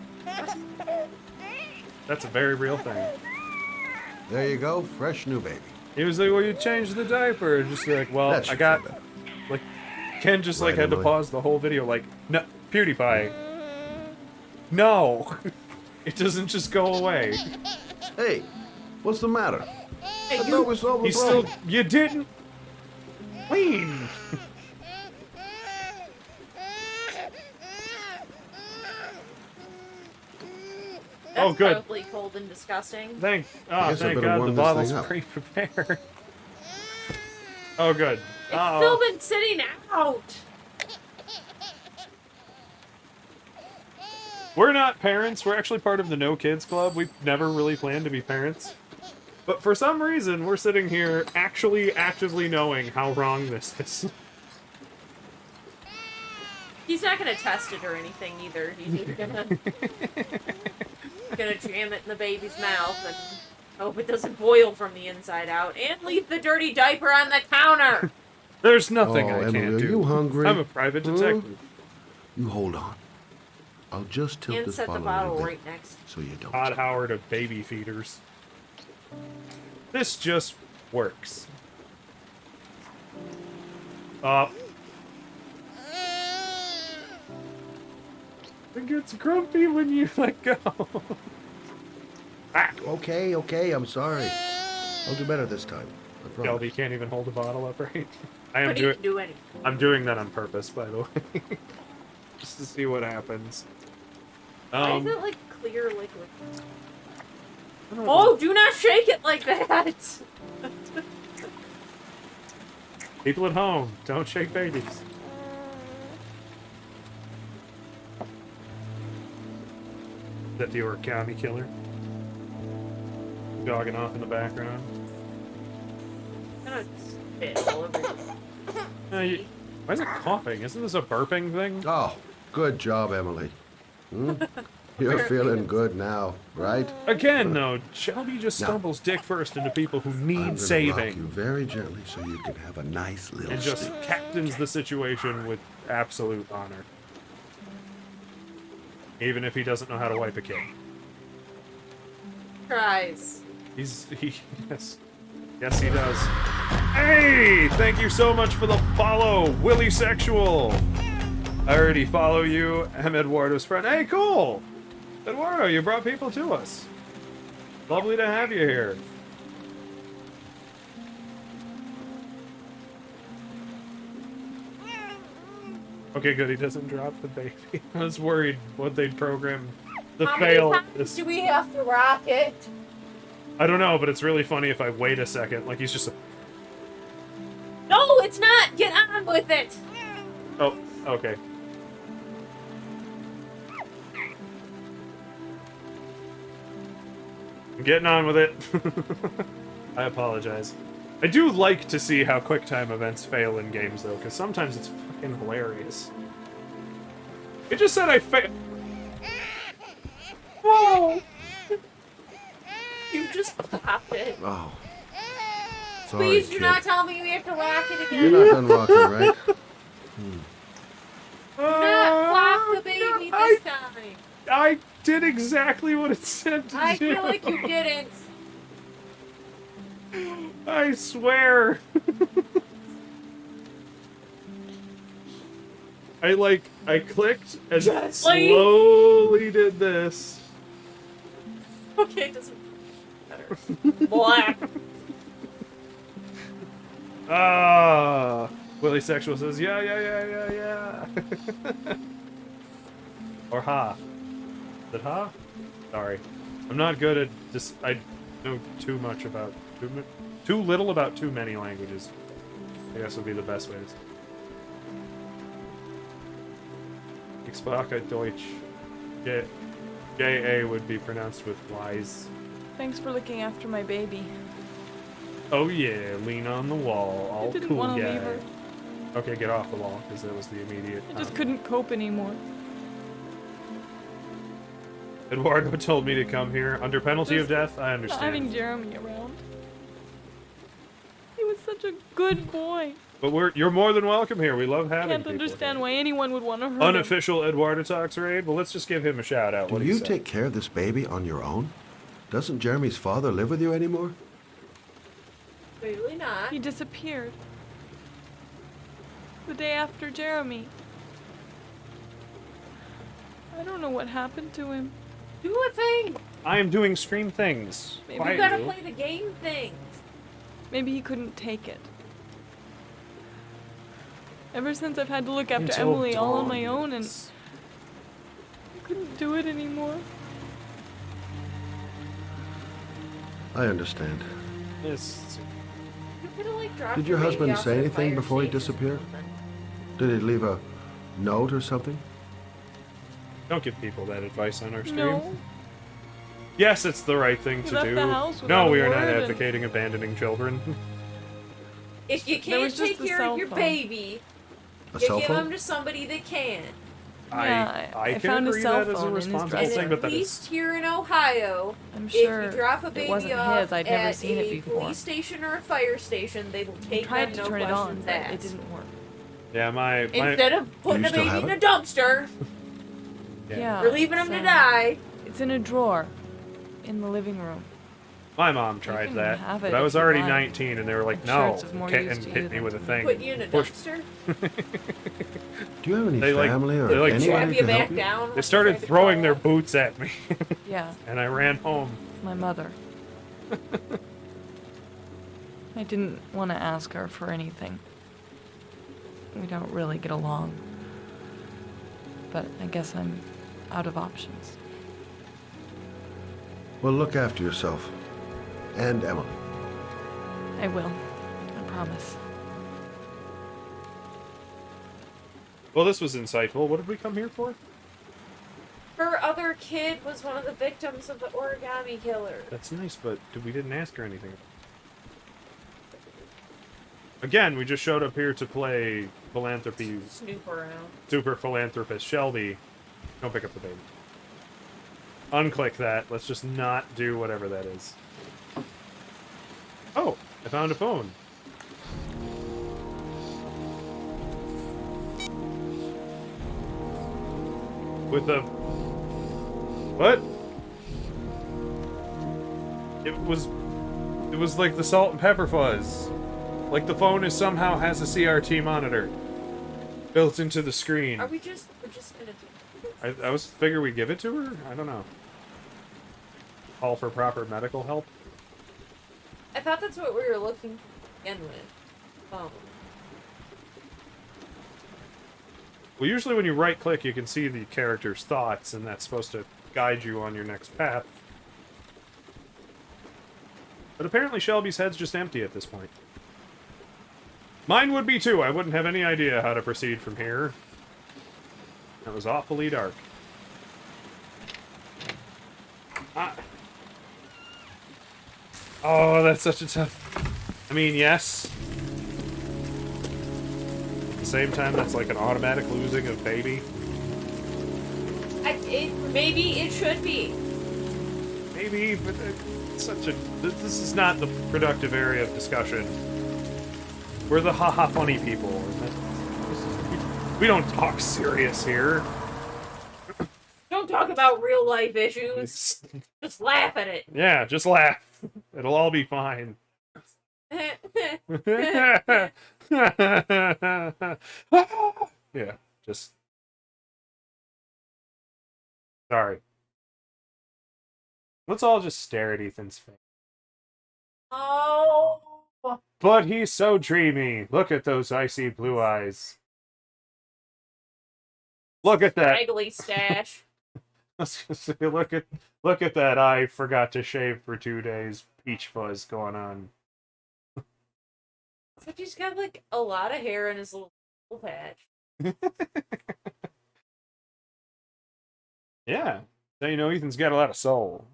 That's a very real thing. There you go, fresh new baby. He was like, well, you changed the diaper. Just like, well, That I should got, feel better. like, Ken just, like, Right, had to Emily? pause the whole video, like, no, PewDiePie. No. It doesn't just go away. Hey, what's the matter? Hey, I thought we solved the He's problem. still, you didn't clean. That's good. probably cold and disgusting. Thank guess I better God the warm this bottle's thing up. pre-prepared. Oh, good. It's still been sitting out. We're not parents. We're actually part of the No Kids Club. We've never really planned to be parents. But for some reason, we're sitting here actually actively knowing how wrong this is. He's not gonna test it or anything either. He's just gonna jam it in the baby's mouth and hope it doesn't boil from the inside out, and leave the dirty diaper on the counter. There's nothing I Emily, can't are do. you hungry? I'm a private detective. You hold on. I'll just tilt And this set the bottle a bottle little bit right next. so you don't. Todd Howard of baby feeders. This just works. It gets grumpy when you let go. Back. Okay, I'm sorry. I'll do better this time. I promise. Shelby can't even hold a bottle upright. I am But he doing. can do anything. I'm doing that on purpose, by the way, just to see what happens. Why is it like clear liquid? I don't Oh, do not shake it like that! People at home, don't shake babies. Is that the origami killer? Dogging off in the background. I'm gonna spit all over you. Why is it coughing? Isn't this a burping thing? Oh, good job, Emily. You're feeling good now, right? Again, though, Shelby just Now, stumbles dick first into people who I'm need gonna rock saving. you very gently so you can have a nice little And just sleep. captains the situation with absolute honor. Even if he doesn't know how to wipe a kid. Tries. Yes, he does. Hey, thank you so much for the follow, Willy Sexual. I already follow you. I'm Eduardo's friend. Hey, cool. Eduardo, you brought people to us. Lovely to have you here. Okay, good. He doesn't drop the baby. I was worried what they'd program the How fail. many times do we have to rock it? I don't know, but it's really funny if I wait a second. Like he's just. No, it's not! Get on with it! Oh, okay. I'm getting on with it. I apologize. I do like to see how QuickTime events fail in games, though, because sometimes it's fucking hilarious. It just said I failed. Whoa! You just popped it. Oh. Sorry, Please do kid. not tell me we have to rock it again. You're not done rocking, right? Do not flop the baby this time. I did exactly what it said to I do. feel like you didn't. I swear. I clicked and slowly did this. Okay, it doesn't matter. Black. Willy Sexual says, yeah. Or ha. Is it ha? Sorry. I'm not good at this. I know too little about too many languages. I guess would be the best way to say it. Ich spreche Deutsch. J-A would be pronounced with Y's. Thanks for looking after my baby. Oh yeah, lean on the wall. All I didn't cool want to guy. leave her. Okay, get off the wall, because that was the immediate. I just couldn't cope anymore. Eduardo told me to come here under penalty of death. I Not understand. having Jeremy around. He was such a good boy. But you're more than welcome here. We love having Can't people understand here. why anyone would want to hurt him. Unofficial Eduardo Talks raid. Well, let's just give him a shout out. Do What do you say? take care of this baby on your own? Doesn't Jeremy's father live with you anymore? Clearly not. He disappeared. The day after Jeremy. I don't know what happened to him. Do a thing. I am doing stream things. Maybe You Quiet gotta you. play the game things. Maybe he couldn't take it. Ever since I've had to look after Until Emily all on my dawn. own and I couldn't do it anymore. I understand. It's, You could have like dropped Did your baby husband off say at a anything fire before he station or disappeared? something. Did he leave a note or something? don't give people that advice on our stream. No. Yes, it's the right thing He to left do. the house No, without we a are not word and- advocating abandoning children. If you There was can't just take the care cell of your phone. baby, A you cell give phone? them to somebody that can. Yeah, I can found his agree cell that is a phone in his responsible dresser. thing, And but at that is least here in Ohio, I'm if sure you drop a it baby wasn't off his. I'd never at seen it a before. police station or a fire station, they will I take tried them, to no turn it on, questions but asked. it didn't work. yeah. My Instead of putting you a still baby have in a it? dumpster Yeah. or leaving them to so- die. It's in a drawer in the living room. My mom tried can that, have but it I if was you already like. 19, and they were like, I'm sure it's "No," of more and use to hit you me than with a to me. thing. Put you in a Push- dumpster. Do you have any They, like- family or they, like, anybody Strap you to help back you? down. when They you started try to throwing call. their boots at me, Yeah, and I ran home. my mother. I didn't want to ask her for anything. We don't really get along. But I guess I'm out of options. Well, look after yourself. And Emily. I will. I promise. Well, this was insightful. What did we come here for? Her other kid was one of the victims of the origami killer. That's nice, but we didn't ask her anything. Again, we just showed up here to play philanthropy, Snoop around. super philanthropist Shelby. Don't pick up the baby. Unclick that. Let's just not do whatever that is. Oh, I found a phone. With a... What? It was like the salt and pepper fuzz. Like the phone is somehow has a CRT monitor built into the screen. We're just gonna do I was figure we give it to her? I don't know. Call for proper medical help? I thought that's what we were looking for to begin with. Well, usually when you right-click, you can see the character's thoughts, and that's supposed to guide you on your next path. But apparently Shelby's head's just empty at this point. Mine would be too. I wouldn't have any idea how to proceed from here. That was awfully dark. Oh, that's such a tough... I mean, yes. At the same time, that's like an automatic losing of baby. Maybe it should be. Maybe, but it's such a... This is not the productive area of discussion. We're the haha funny people. We don't talk serious here. Don't talk about real life issues. Just laugh at it. Yeah, just laugh. It'll all be fine. Yeah, just... Sorry. Let's all just stare at Ethan's face. Oh. But he's so dreamy. Look at those icy blue eyes. Look at that. Scraggly stash. look at that. I forgot to shave for 2 days. Peach fuzz going on. But he's got like a lot of hair in his little patch. Yeah. Now you know Ethan's got a lot of soul.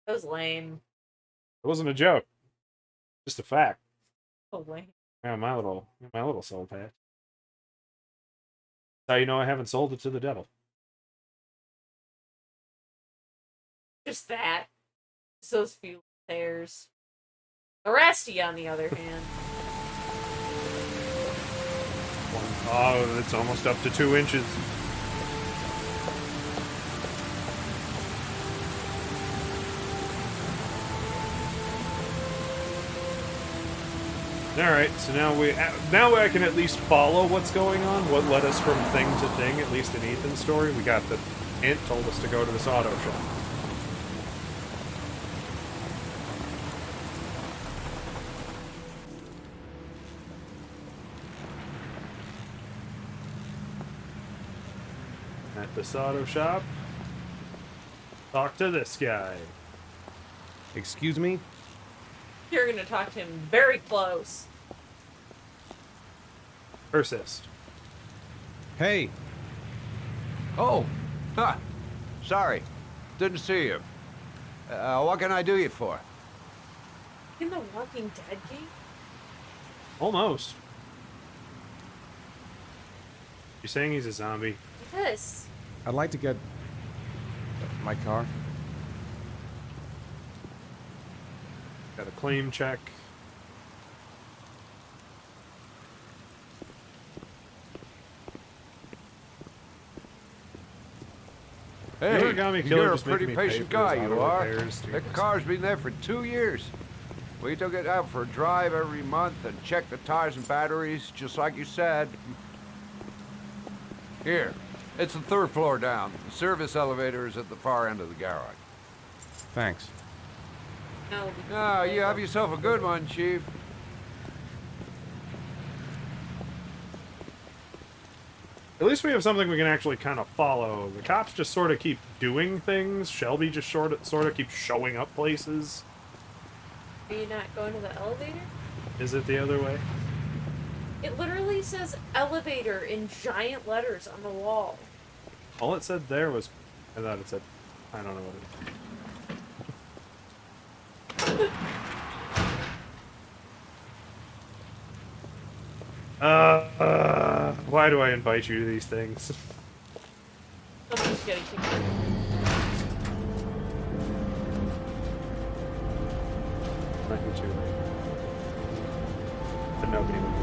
That was lame. It wasn't a joke. Just a fact. Oh, lame. Yeah, my little soul patch. That's how you know I haven't sold it to the devil. Just that. Just those few hairs. The rest of you, on the other hand. Oh, it's almost up to 2 inches. Alright, so now I can at least follow what's going on, what led us from thing to thing, at least in Ethan's story. We got the hint, told us to go to this auto shop. At this auto shop. Talk to this guy. Excuse me? You're gonna talk to him very close. Persist. Hey! Oh, huh. Sorry. Didn't see you. What can I do you for? In the Walking Dead game? Almost. You're saying he's a zombie? Yes. I'd like to get my car. Got a claim check. Hey, The origami killer you're a just making pretty me pay patient for his guy, you auto are. repairs, dude. That car's been there for 2 years. We took it out for a drive every month and checked the tires and batteries, just like you said. Here, it's the 3rd floor down. The service elevator is at the far end of the garage. Thanks. No. Ah, you have yourself a good one, Chief. At least we have something we can actually kind of follow. The cops just sort of keep doing things. Shelby just sort of keeps showing up places. Are you not going to the elevator? Is it the other way? It literally says elevator in giant letters on the wall. All it said there was... I thought it said... I don't know what it... Why do I invite you to these things? Somebody's getting kicked out. Might be too late. But nobody will.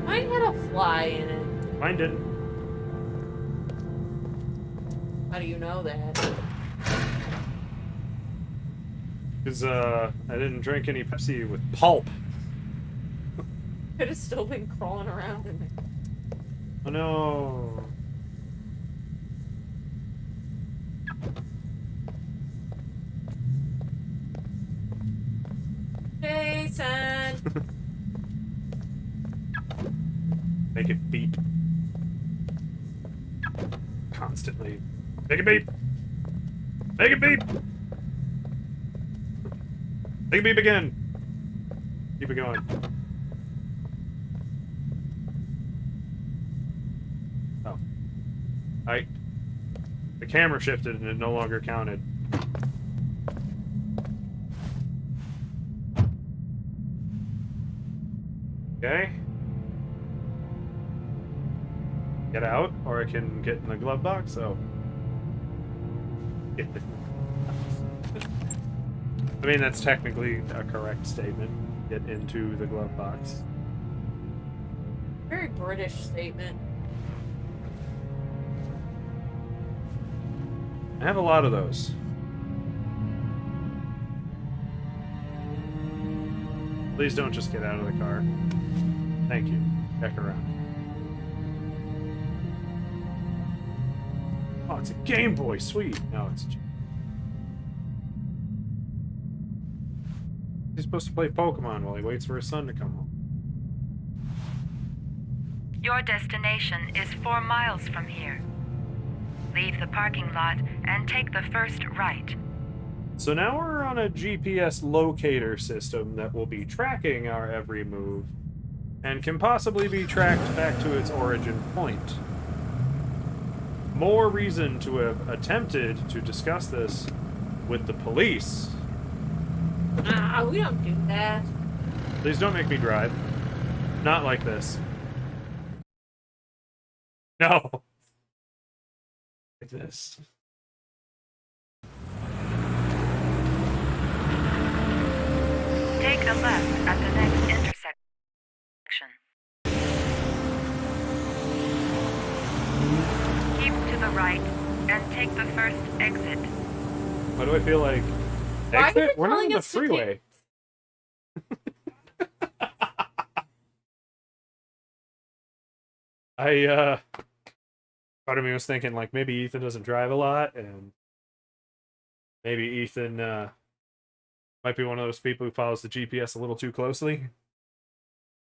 Mine had a fly in it. Mine didn't. How do you know that? Because, I didn't drink any Pepsi with pulp. Could have still been crawling around in there. Oh no. Jason! Make it beep. Constantly. Make it beep! Make it beep! Make it beep again! Keep it going. Oh. The camera shifted and it no longer counted. Okay. Get out, or I can get in the glove box, so... I mean, that's technically a correct statement. Get into the glove box. Very British statement. I have a lot of those. Please don't just get out of the car. Thank you. Check around. Oh, it's a Game Boy. Sweet. No, it's... He's supposed to play Pokemon while he waits for his son to come home. Your destination is 4 miles from here. Leave the parking lot and take the first right. So now we're on a GPS locator system that will be tracking our every move and can possibly be tracked back to its origin point. More reason to have attempted to discuss this with the police. Ah, we don't do that. Please don't make me drive. Not like this. No. Like this. Take a left at the next intersection. Keep to the right and take the first exit. Why do I feel like... Why are Exit? you We're not on telling the us to freeway. Part of me was thinking, like, maybe Ethan doesn't drive a lot, and maybe Ethan, might be one of those people who follows the GPS a little too closely.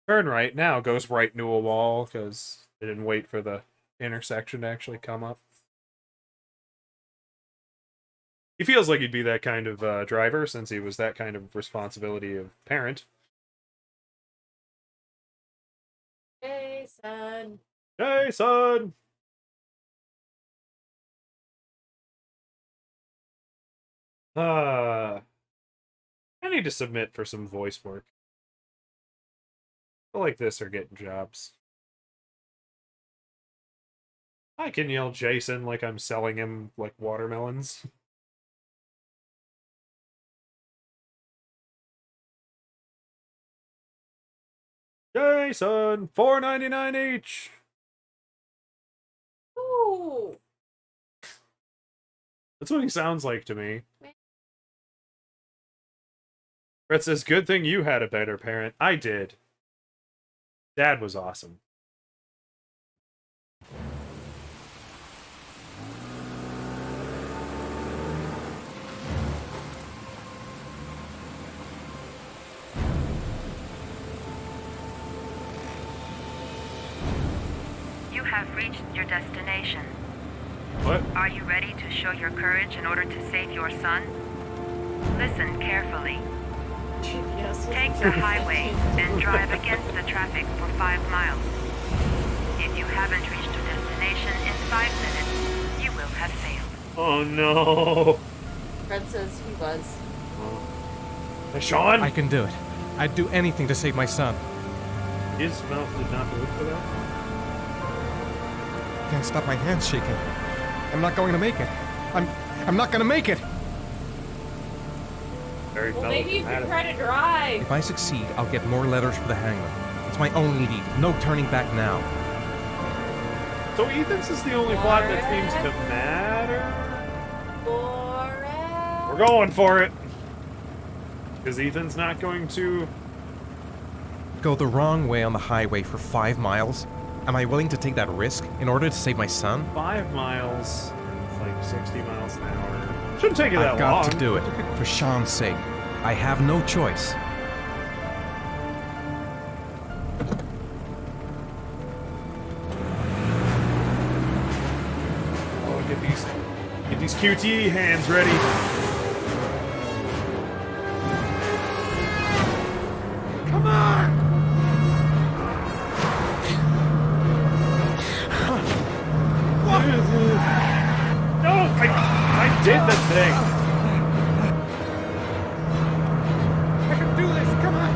Turn right now, goes right into a wall, because they didn't wait for the intersection to actually come up. He feels like he'd be that kind of driver, since he was that kind of responsibility of parent. Jason. Jason! I need to submit for some voice work. People like this are getting jobs. I can yell Jason like I'm selling him, like, watermelons. Jason! $4.99 each! Ooh. That's what he sounds like to me. Brett says, good thing you had a better parent. I did. Dad was awesome. You have reached your destination. What? Are you ready to show your courage in order to save your son? Listen carefully. Take the highway and drive against the traffic for 5 miles. If you haven't reached your destination in 5 minutes, you will have failed. Oh no! Fred says he was. Hey, Sean? I can do it. I'd do anything to save my son. His mouth did not move for that? Can't stop my hands shaking. I'm not going to make it. I'm not going to make it. Very Well, maybe you can try to drive. If I succeed, I'll get more letters for the hangman. It's my only lead. No turning back now. So Ethan's is the only plot that seems to matter? We're going for it. Because Ethan's not going to... Go the wrong way on the highway for 5 miles? Am I willing to take that risk in order to save my son? 5 miles, it's like 60 miles an hour. Shouldn't take you that I've got long. to do it. For Sean's sake. I have no choice. Oh, get these QTE hands ready. Come on! No, I did the thing. I can do this, come on!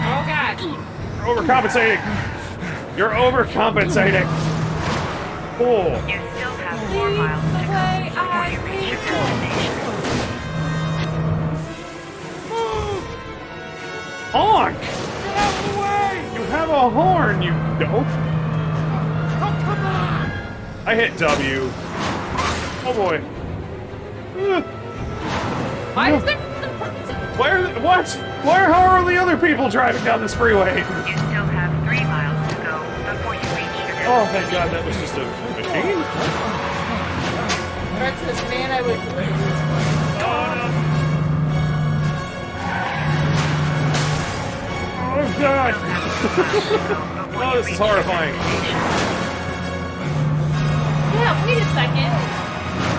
Oh god. You're overcompensating. You're overcompensating. Oh. You still have 4 miles to go before you reach your destination. Honk! Get out of the way! You have a horn, you dope! Oh, come on! I hit W. Oh boy. Why is there... What? How are the other people driving down this freeway? You still have 3 miles to go before you reach your destination. Oh, thank God, that was just a machine. Fred says, man, I would... Oh God! Oh, this is horrifying. Yeah, wait a second.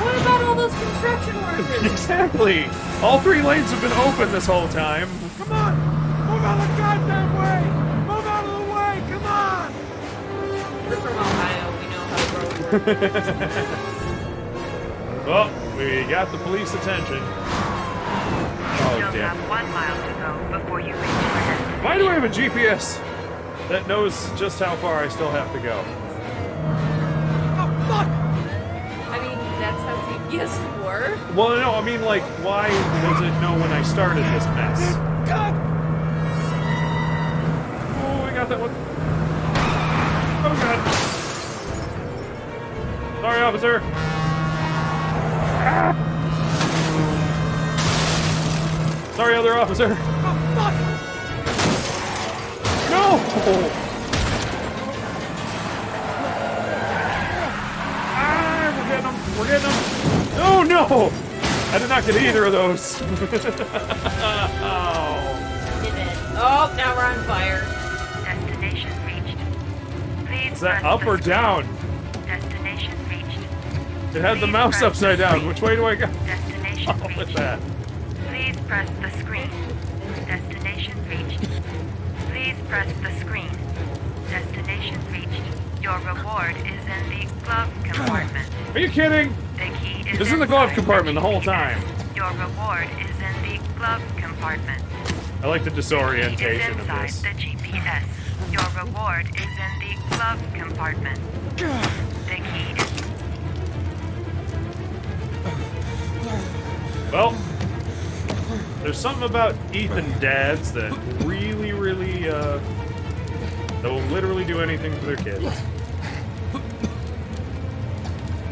What about all those construction workers? Exactly! All 3 lanes have been open this whole time. Come on! Move out of the goddamn way! Move out of the way! Come on! We're from Ohio. We know how roads work. Well, we got the police attention. You Oh, still damn. have 1 mile to go before you reach your destination. Why do I have a GPS that knows just how far I still have to go? Oh, fuck! I mean, that's how GPS work. Well, no, I mean, like, why does it know when I started this mess? God! Oh, I got that one. Oh, God. Sorry, officer. Ah! Sorry, other officer. Oh, fuck! No! Ah, we're getting him. We're getting him. Oh, no! I did not get either of those. Oh. Did it. Oh, now we're on fire. Destination reached. Please Is that press up the or screen. down? Destination reached. It had the Please mouse press upside the down. screen. Which way do I go? Destination Oh, look at reached. that. Please press the screen. Destination reached. Please press the screen. Destination reached. Your reward is in the glove compartment. Are you kidding? The key is It's in the glove inside compartment the whole GPS. time. Your reward is in the glove compartment. I like the The key is disorientation of inside this. the GPS. Your reward is in the glove compartment. The key is... Well, there's something about Ethan dads that really, that will literally do anything for their kids.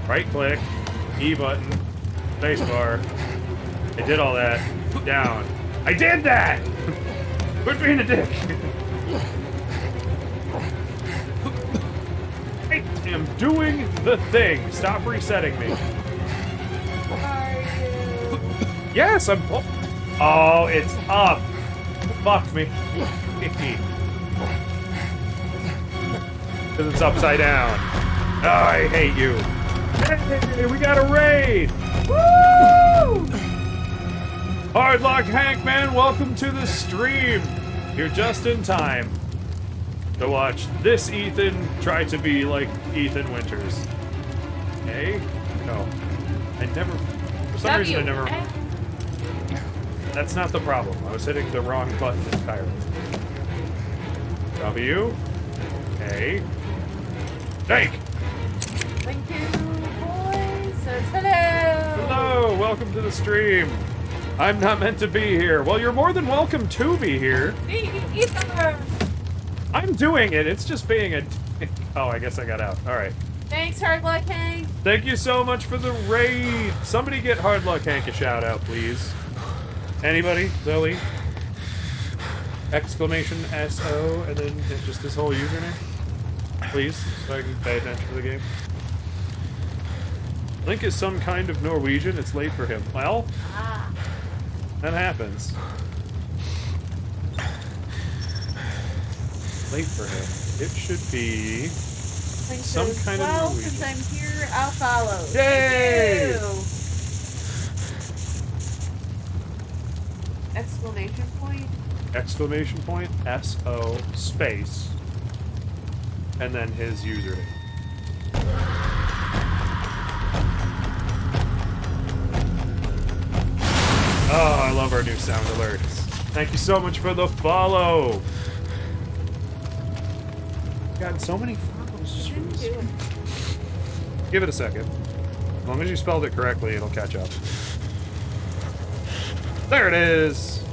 Right click, E button, space bar. I did all that. Down. I did that! Quit being a dick. I am doing the thing. Stop resetting me. Yes, I'm... Oh, it's up. Fuck me. Because it's upside down. Oh, I hate you. Hey, we got a raid! Woo! Hardlock Hank, man, welcome to the stream. You're just in time to watch this Ethan try to be like Ethan Winters. Hey? No. I never... For some reason, I never... That's not the problem. I was hitting the wrong button entirely. W. A. Snake! Thank you, boys. Says hello. Hello, welcome to the stream. I'm not meant to be here. Well, you're more than welcome to be here. Ethan. I'm doing it. It's just being a... Oh, I guess I got out. All right. Thanks, Hard Luck Hank. Thank you so much for the raid. Somebody get Hard Luck Hank a shout out, please. Anybody? Lily? Exclamation SO and then just his whole username? Please, so I can pay attention to the game. Link is some kind of Norwegian. It's late for him. Well, that happens. Late for him. It should be some kind of Norwegian. Since I'm here, I'll follow. Yay! Thank you. Exclamation point. Exclamation point, SO, space, and then his username. Oh, I love our new sound alerts. Thank you so much for the follow. Got so many follows. Give it a second. As long as you spelled it correctly, it'll catch up. There it is!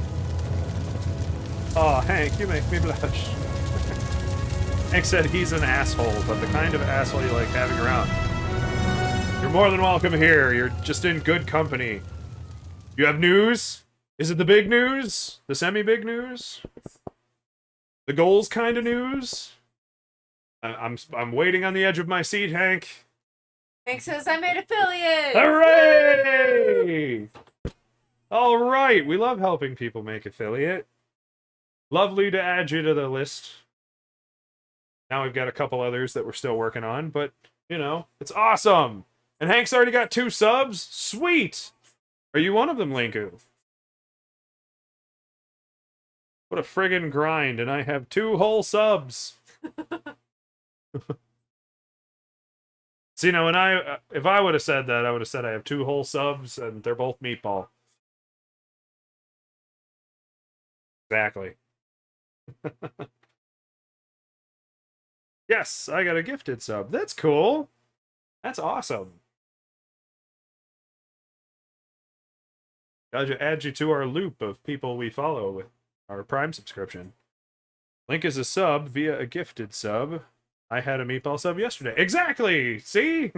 Oh, Hank, you make me blush. Hank said he's an asshole, but the kind of asshole you like having around. You're more than welcome here. You're just in good company. You have news? Is it the big news? The semi-big news? The goals kind of news? I'm waiting on the edge of my seat, Hank. Hank says I made affiliate. Hooray! All right, we love helping people make affiliate. Lovely to add you to the list. Now we've got a couple others that we're still working on, but, you know, it's awesome! And Hank's already got 2 subs? Sweet! Are you one of them, Linku? What a friggin' grind, and I have 2 whole subs! See, now, when if I would have said that, I would have said I have 2 whole subs, and they're both meatball. Exactly. Yes, I got a gifted sub. That's cool. That's awesome. Gotta add you to our loop of people we follow with our Prime subscription. Link is a sub via a gifted sub. I had a meatball sub yesterday. Exactly! See?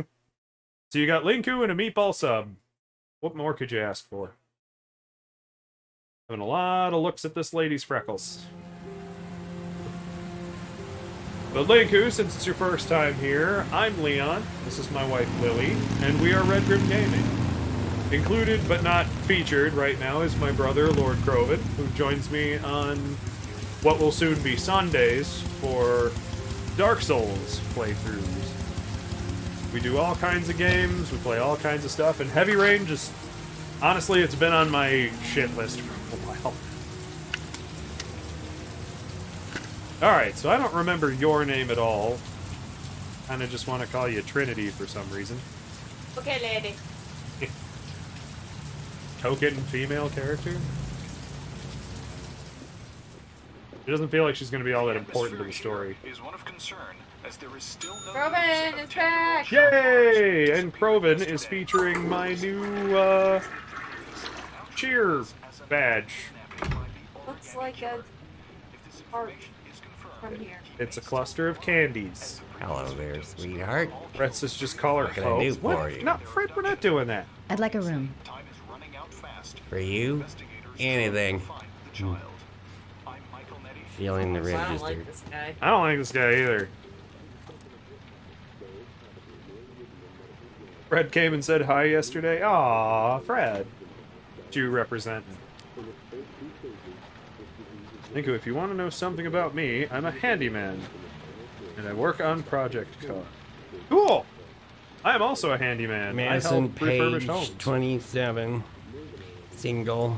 So you got Linku and a meatball sub. What more could you ask for? Having a lot of looks at this lady's freckles. But Linku, since it's your first time here, I'm Leon, this is my wife Lily, and we are Redgrim Gaming. Included but not featured right now is my brother, Lord Croven, who joins me on what will soon be Sundays for Dark Souls playthroughs. We do all kinds of games, we play all kinds of stuff, and Heavy Rain just... Honestly, it's been on my shit list for a while. Alright, so I don't remember your name at all. Kinda just want to call you Trinity for some reason. Okay, lady. Token female character? She doesn't feel like she's going to be all that important to the story. Is one of concern, as there is still no Croven is back! Yay! And Croven is featuring my new, cheer badge. Looks like a heart from here. It's a cluster of candies. Hello there, sweetheart. Let's just call her What can I do for you? No, Fred, we're not doing that. I'd like a room. For you? Anything. Feeling the I don't register. like this guy. I don't like this guy either. Fred came and said hi yesterday. Aw, Fred. You represent. Thank you. If you want to know something about me, I'm a handyman. And I work on Project Car. Cool! I am also a handyman. Madison I help refurbish Page, homes. 27. Single.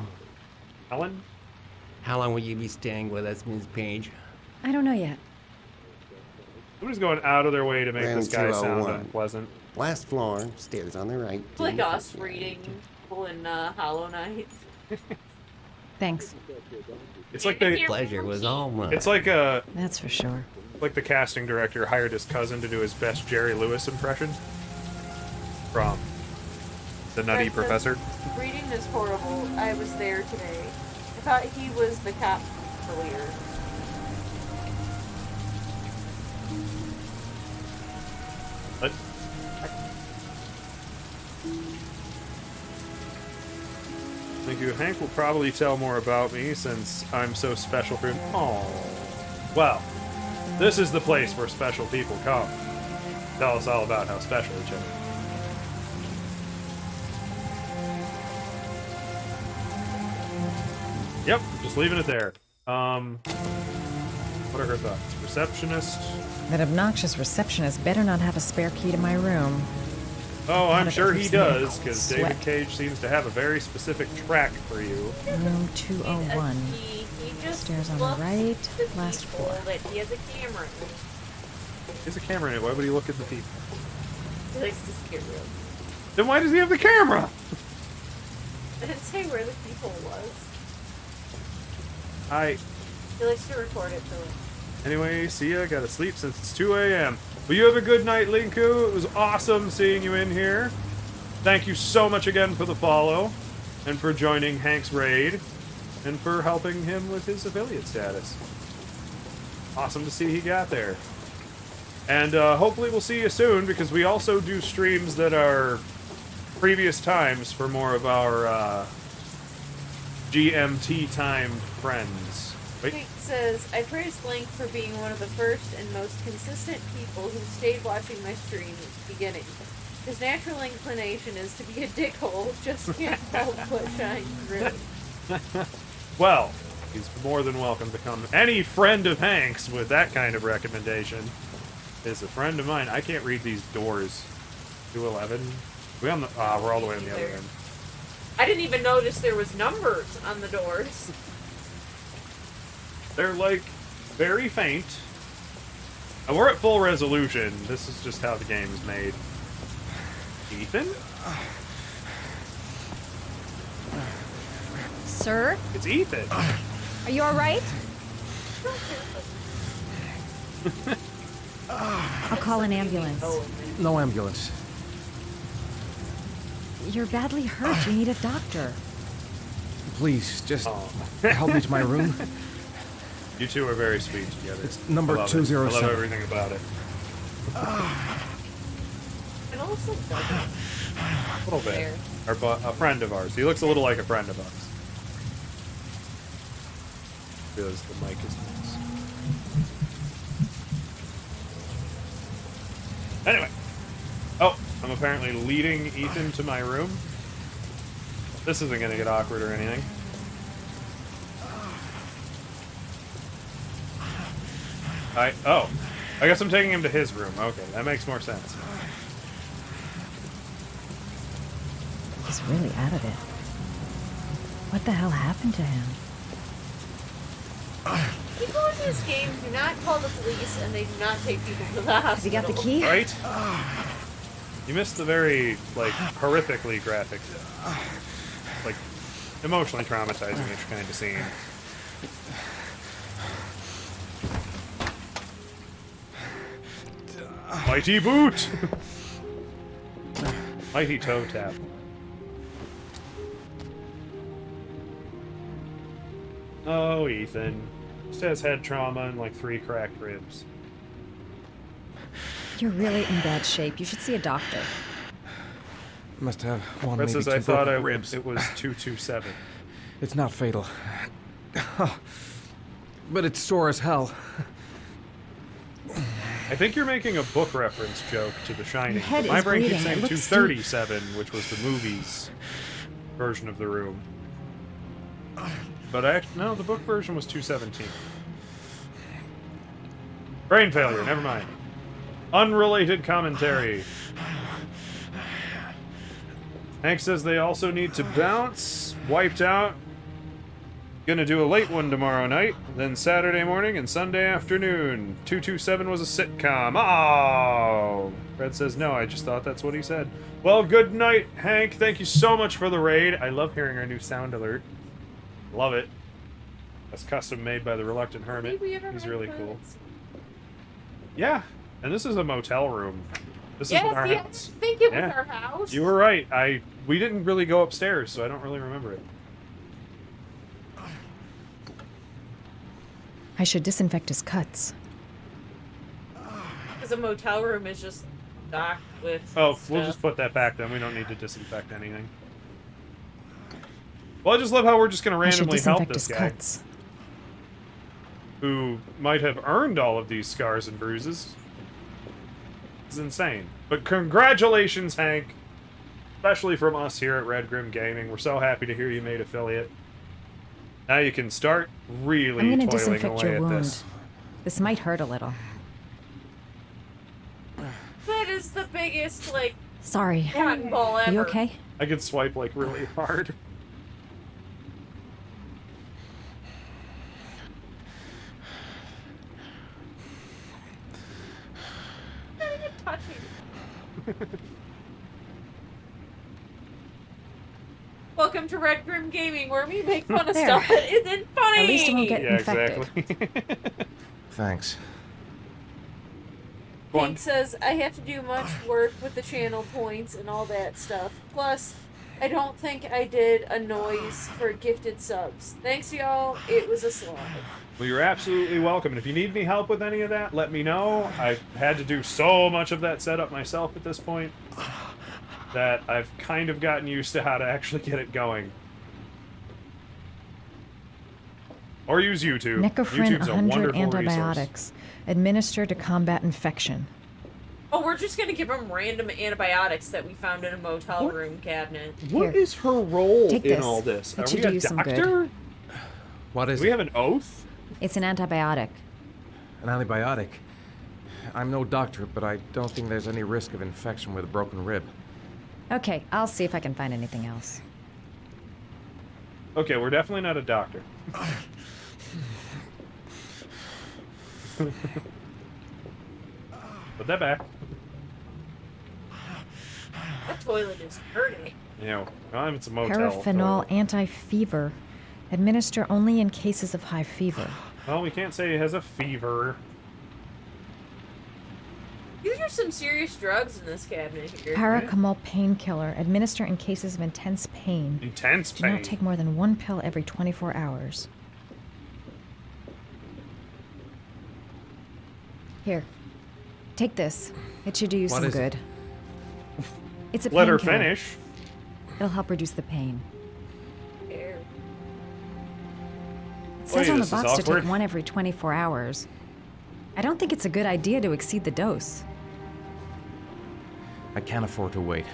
Helen? How long will you be staying with us, Ms. Page? I don't know yet. Somebody's going out of their way to make Room this guy sound 201. unpleasant. Last floor, stairs on the right. It's like us reading people in Hollow Knight. Thanks. It's like the pleasure was all mine. It's like a. That's for sure. Like the casting director hired his cousin to do his best Jerry Lewis impression from The Nutty Fred Professor. says, reading is horrible. I was there today. I thought he was the cop earlier. What? Thank you. Hank will probably tell more about me since I'm so special for him. Oh, well, this is the place where special people come. Tell us all about how special each other. Yep, just leaving it there. What are her thoughts? Receptionist. That obnoxious receptionist better not have a spare key to my room. Oh, I'm sure he Sweat. does, because David Cage seems to have a very specific track for you. Room 201. He just Stairs on the looks right, to last people floor. that he has a camera in. There's a camera in it. Why would he look at the people? He likes to scare you. Then why does he have the camera? I didn't say where the people was. He likes to record it, so. Anyway, see ya. Gotta sleep since it's 2 a.m. Well, you have a good night, Linku. It was awesome seeing you in here. Thank you so much again for the follow, and for joining Hank's raid, and for helping him with his affiliate status. Awesome to see he got there. And hopefully we'll see you soon, because we also do streams that are previous times for more of our GMT timed friends. Wait. Pink says, I praise Link for being one of the first and most consistent people who stayed watching my stream at the beginning. His natural inclination is to be a dickhole, just can't help but shine through. Well, he's more than welcome to come. Any friend of Hank's with that kind of recommendation is a friend of mine. I can't read these doors. 211. We on the? We're all the way on the other end. I didn't even notice there was numbers on the doors. They're like very faint. And we're at full resolution. This is just how the game is made. Ethan? Sir? It's Ethan. Are you alright? I'll call an ambulance. No ambulance. You're badly hurt. You need a doctor. Please, just help me to my room. You two are very sweet together. It's number I love it. 207. I love everything about it. It almost looks like A little bit. A friend of ours. He looks a little like a friend of ours. Because the mic is nice. Anyway. Oh, I'm apparently leading Ethan to my room. This isn't gonna get awkward or anything. Oh. I guess I'm taking him to his room. Okay, that makes more sense. He's really out of it. What the hell happened to him? People in this game do not call the police and they do not take people to the hospital. Has he got the key? Right? You missed the very, like, horrifically graphic, like, emotionally traumatizing-ish kind of scene. Mighty boot! Mighty toe tap. Oh, Ethan. Just has head trauma and like 3 cracked ribs. You're really in bad shape. You should see a doctor. Must have one, Fred maybe says two I thought broken ribs. it was 227. It's not fatal. But it's sore as hell. I think you're making a book reference joke to The Shining. Your head My is brain bleeding. keeps saying It looks 237, which was the movie's version of The Room. But no, the book version was 217. Brain failure, never mind. Unrelated commentary. Hank says they also need to bounce. Wiped out. Gonna do a late one tomorrow night, then Saturday morning and Sunday afternoon. 227 was a sitcom. Oh! Fred says no, I just thought that's what he said. Well, good night, Hank. Thank you so much for the raid. I love hearing our new sound alert. Love it. That's custom made by the Reluctant Hermit. He's really cool. Yeah, and this is a motel room. This isn't our house. I think it was Yeah. our house. You were right. We didn't really go upstairs, so I don't really remember it. I should disinfect his cuts. Because a motel room is just stocked with Oh, stuff. we'll just put that back then. We don't need to disinfect anything. Well, I just love how we're just going to I should randomly help disinfect this his guy. cuts. Who might have earned all of these scars and bruises. It's insane. But congratulations, Hank. Especially from us here at Redgrim Gaming. We're so happy to hear you made affiliate. Now you can start really I'm gonna toiling disinfect away your at wound. this. This might hurt a little. That is the biggest, like, Sorry. cotton ball ever. You okay? I could swipe, like, really hard. Not even touching. Welcome to Red Grim Gaming, where we make fun of There. stuff that isn't funny. At least it won't get Yeah, infected. exactly. Thanks. Hank says, I have to do much work with the channel points and all that stuff. Plus, I don't think I did a noise for gifted subs. Thanks, y'all. It was a slog. Well, you're absolutely welcome. And if you need any help with any of that, let me know. I've had to do so much of that setup myself at this point that I've kind of gotten used to how to actually get it going. Or use YouTube. Necrophren YouTube's a 100 wonderful antibiotics. Administer to combat infection. Oh, we're just gonna give him random antibiotics that we found in a motel room cabinet. What is her role Take in this. all this? It Are should we do a you some good. doctor? What is Do we it? have an oath? It's an antibiotic. An antibiotic. I'm no doctor, but I don't think there's any risk of infection with a broken rib. Okay, I'll see if I can find anything else. Okay, we're definitely not a doctor. Put that back. That toilet is hurting. You know, well, it's a motel. Paraffenol anti-fever. Administer only in cases of high fever. Well, we can't say he has a fever. These are some serious drugs in this cabinet here. Paracetamol painkiller. Administer in cases of intense pain. Intense Do pain. not take more than 1 pill every 24 hours. Here. Take this. It should do you What some is it? good. It's a Let her painkiller. finish. It'll help reduce the pain. Here. It says Oy, on the this is box to awkward. take 1 every 24 hours. I don't think it's a good idea to exceed the dose. I can't afford to wait.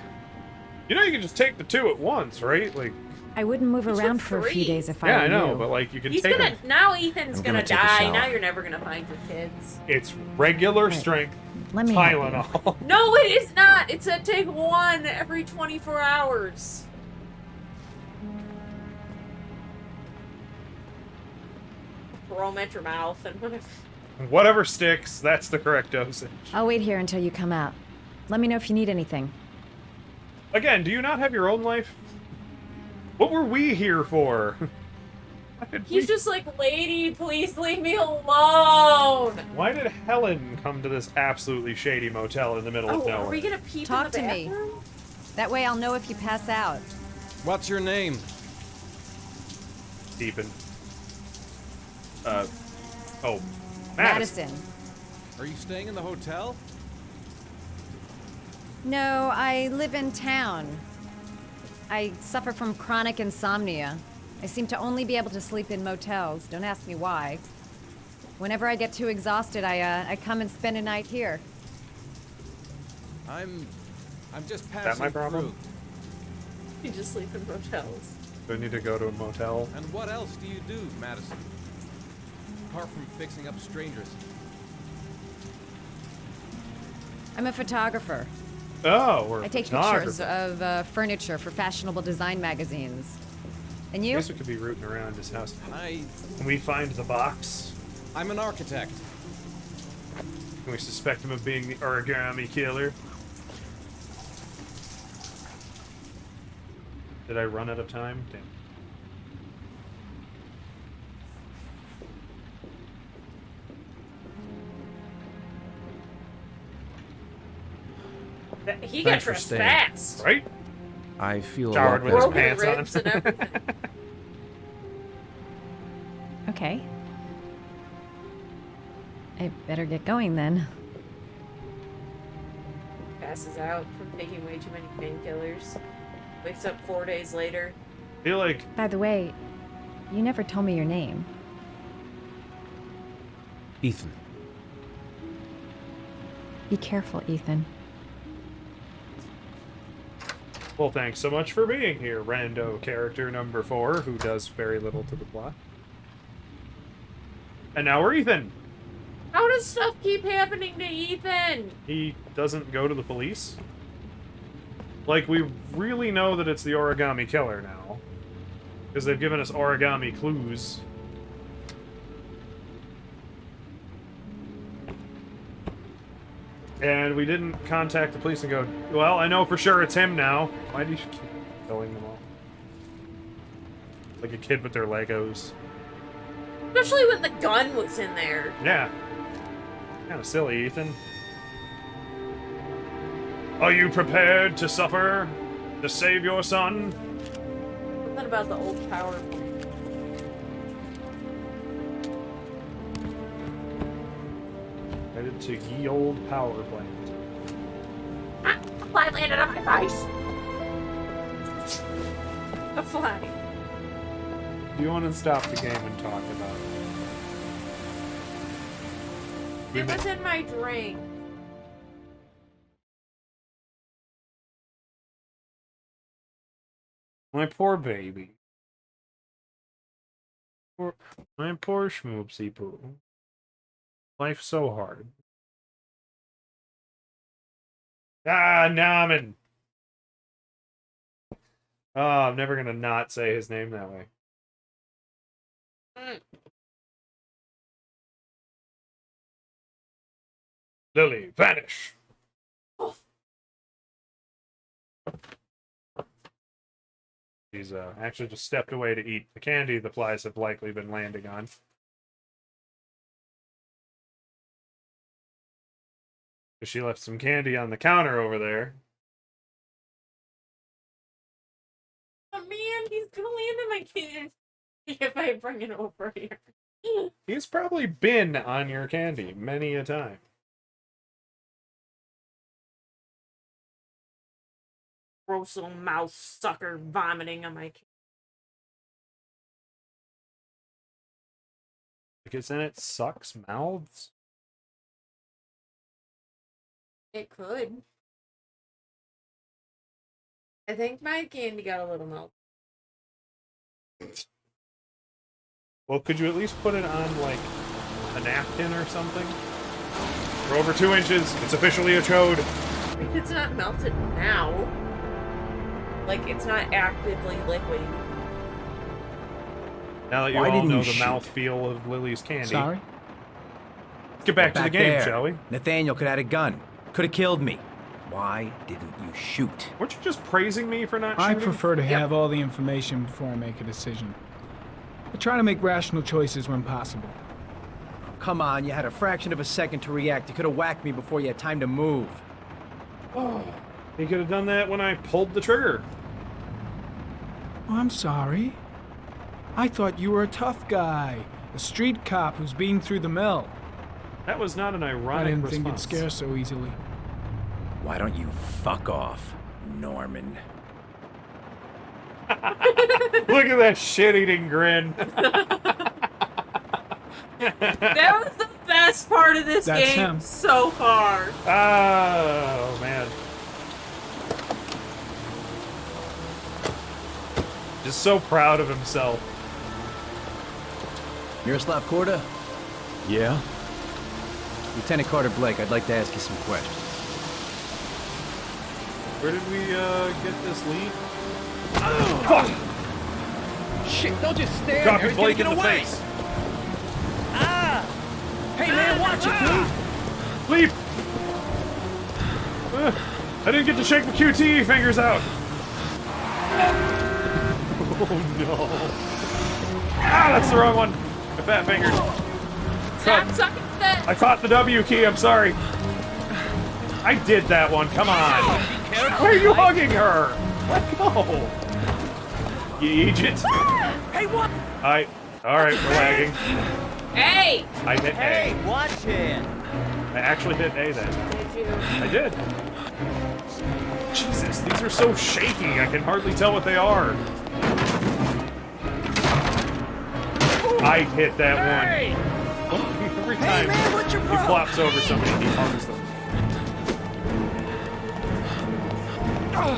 You know you can just take the 2 at once, right? Like, I wouldn't move He took around for a few 3. days if I Yeah, were I know, you. but like you can He's take gonna them. now. Ethan's I'm gonna gonna take a die. shower. Now you're never gonna find your kids. It's regular Right. strength Let me help you. Tylenol. No, it is not. It's a take 1 every 24 hours. Throw them at your mouth and whatever. Whatever sticks, that's the correct dosage. I'll wait here until you come out. Let me know if you need anything. Again, do you not have your own life? What were we here for? He's just like, lady, please leave me alone. Why did Helen come to this absolutely shady motel in the middle of Oh, nowhere? are we gonna peep Talk in the to me. bathroom? That way I'll know if you pass out. What's your name? Deepen. Oh, Madison. Are you staying in the hotel? No, I live in town. I suffer from chronic insomnia. I seem to only be able to sleep in motels. Don't ask me why. Whenever I get too exhausted, I come and spend a night here. I'm just that passing my problem? You just sleep in motels. Do I need to go to a motel? through. And what else do you do, Madison? Apart from fixing up strangers. I'm a photographer. Oh, we're I take photographers. pictures of furniture for fashionable design magazines. And I you? guess we could be rooting around his house. I Can we find the box? I'm an architect. Can we suspect him of being the origami killer? Did I run out of time? Damn. He got Thanks for dressed staying. fast. Right? I feel Showered a with lot his better. Broken pants ribs and on. everything. Okay. I better get going then. Passes out from taking way too many painkillers. Wakes up 4 days later. I feel like By the way, you never told me your name. Ethan. Be careful, Ethan. well, thanks so much for being here, rando character number 4, who does very little to the plot. And now we're Ethan. How does stuff keep happening to Ethan? He doesn't go to the police. Like, we really know that it's the origami killer now. Because they've given us origami clues. And we didn't contact the police and go, well, I know for sure it's him now. Why do you keep killing them all? Like a kid with their Legos. Especially when the gun was in there. Yeah. Kind of silly, Ethan. Are you prepared to suffer to save your son? Something about the old power plant. Headed to ye old power plant. A fly landed on my face. A fly. Do you want to stop the game and talk about it? It was in my drink. My poor baby. My poor schmoopsy poo. Life's so hard. Ah, Namen! Oh, I'm never gonna not say his name that way. Lily, vanish! She's actually just stepped away to eat the candy the flies have likely been landing on. She left some candy on the counter over there. Oh man, he's gonna land in my candy if I bring it over here. He's probably been on your candy many a time. Gross little mouse sucker vomiting on my candy. Because then it sucks mouths. It could. I think my candy got a little melted. Well, could you at least put it on, like, a napkin or something? We're over 2 inches. It's officially a chode. It's not melted now. Like, it's not actively liquid. Now that you Why all didn't know you the shoot? mouthfeel of Lily's candy. Sorry? Let's get back to the game, there. shall we? Nathaniel could have had a gun. Could have killed me. Why didn't you shoot? Weren't you just praising me for not I shooting? prefer to have all the information before I make a decision. I try to make rational choices when possible. Come on, you had a fraction of a second to react. You could have whacked me before you had time to move. Oh, you could have done that when I pulled the trigger. Oh, I'm sorry. I thought you were a tough guy. A street cop who's been through the mill. That was not an ironic I didn't response. think you'd scare so easily. Why don't you fuck off, Norman? Look at that shit-eating grin. That was the best part of this That's game him. so far. Oh, man. Just so proud of himself. Miroslav Korda? Yeah? Lieutenant Carter Blake, I'd like to ask you some questions. Where did we get this lead? Fuck! Shit, don't just stand Drop there. your He's gonna Blake get in the away! face. Hey man, watch it, dude! Leap! I didn't get to shake my QTE fingers out. Oh no. Ah, that's the wrong one. My fat fingers. Stop sucking that. I caught the W key, I'm sorry. I did that one, come on. Why are you hugging her? Let go. You Egypt. Hey, what? Alright, we're lagging. Hey! I hit A. Watch it! I actually hit A then. Did you? I did. Jesus, these are so shaky, I can hardly tell what they are. I hit that one. Every time he flops over somebody, he hugs them.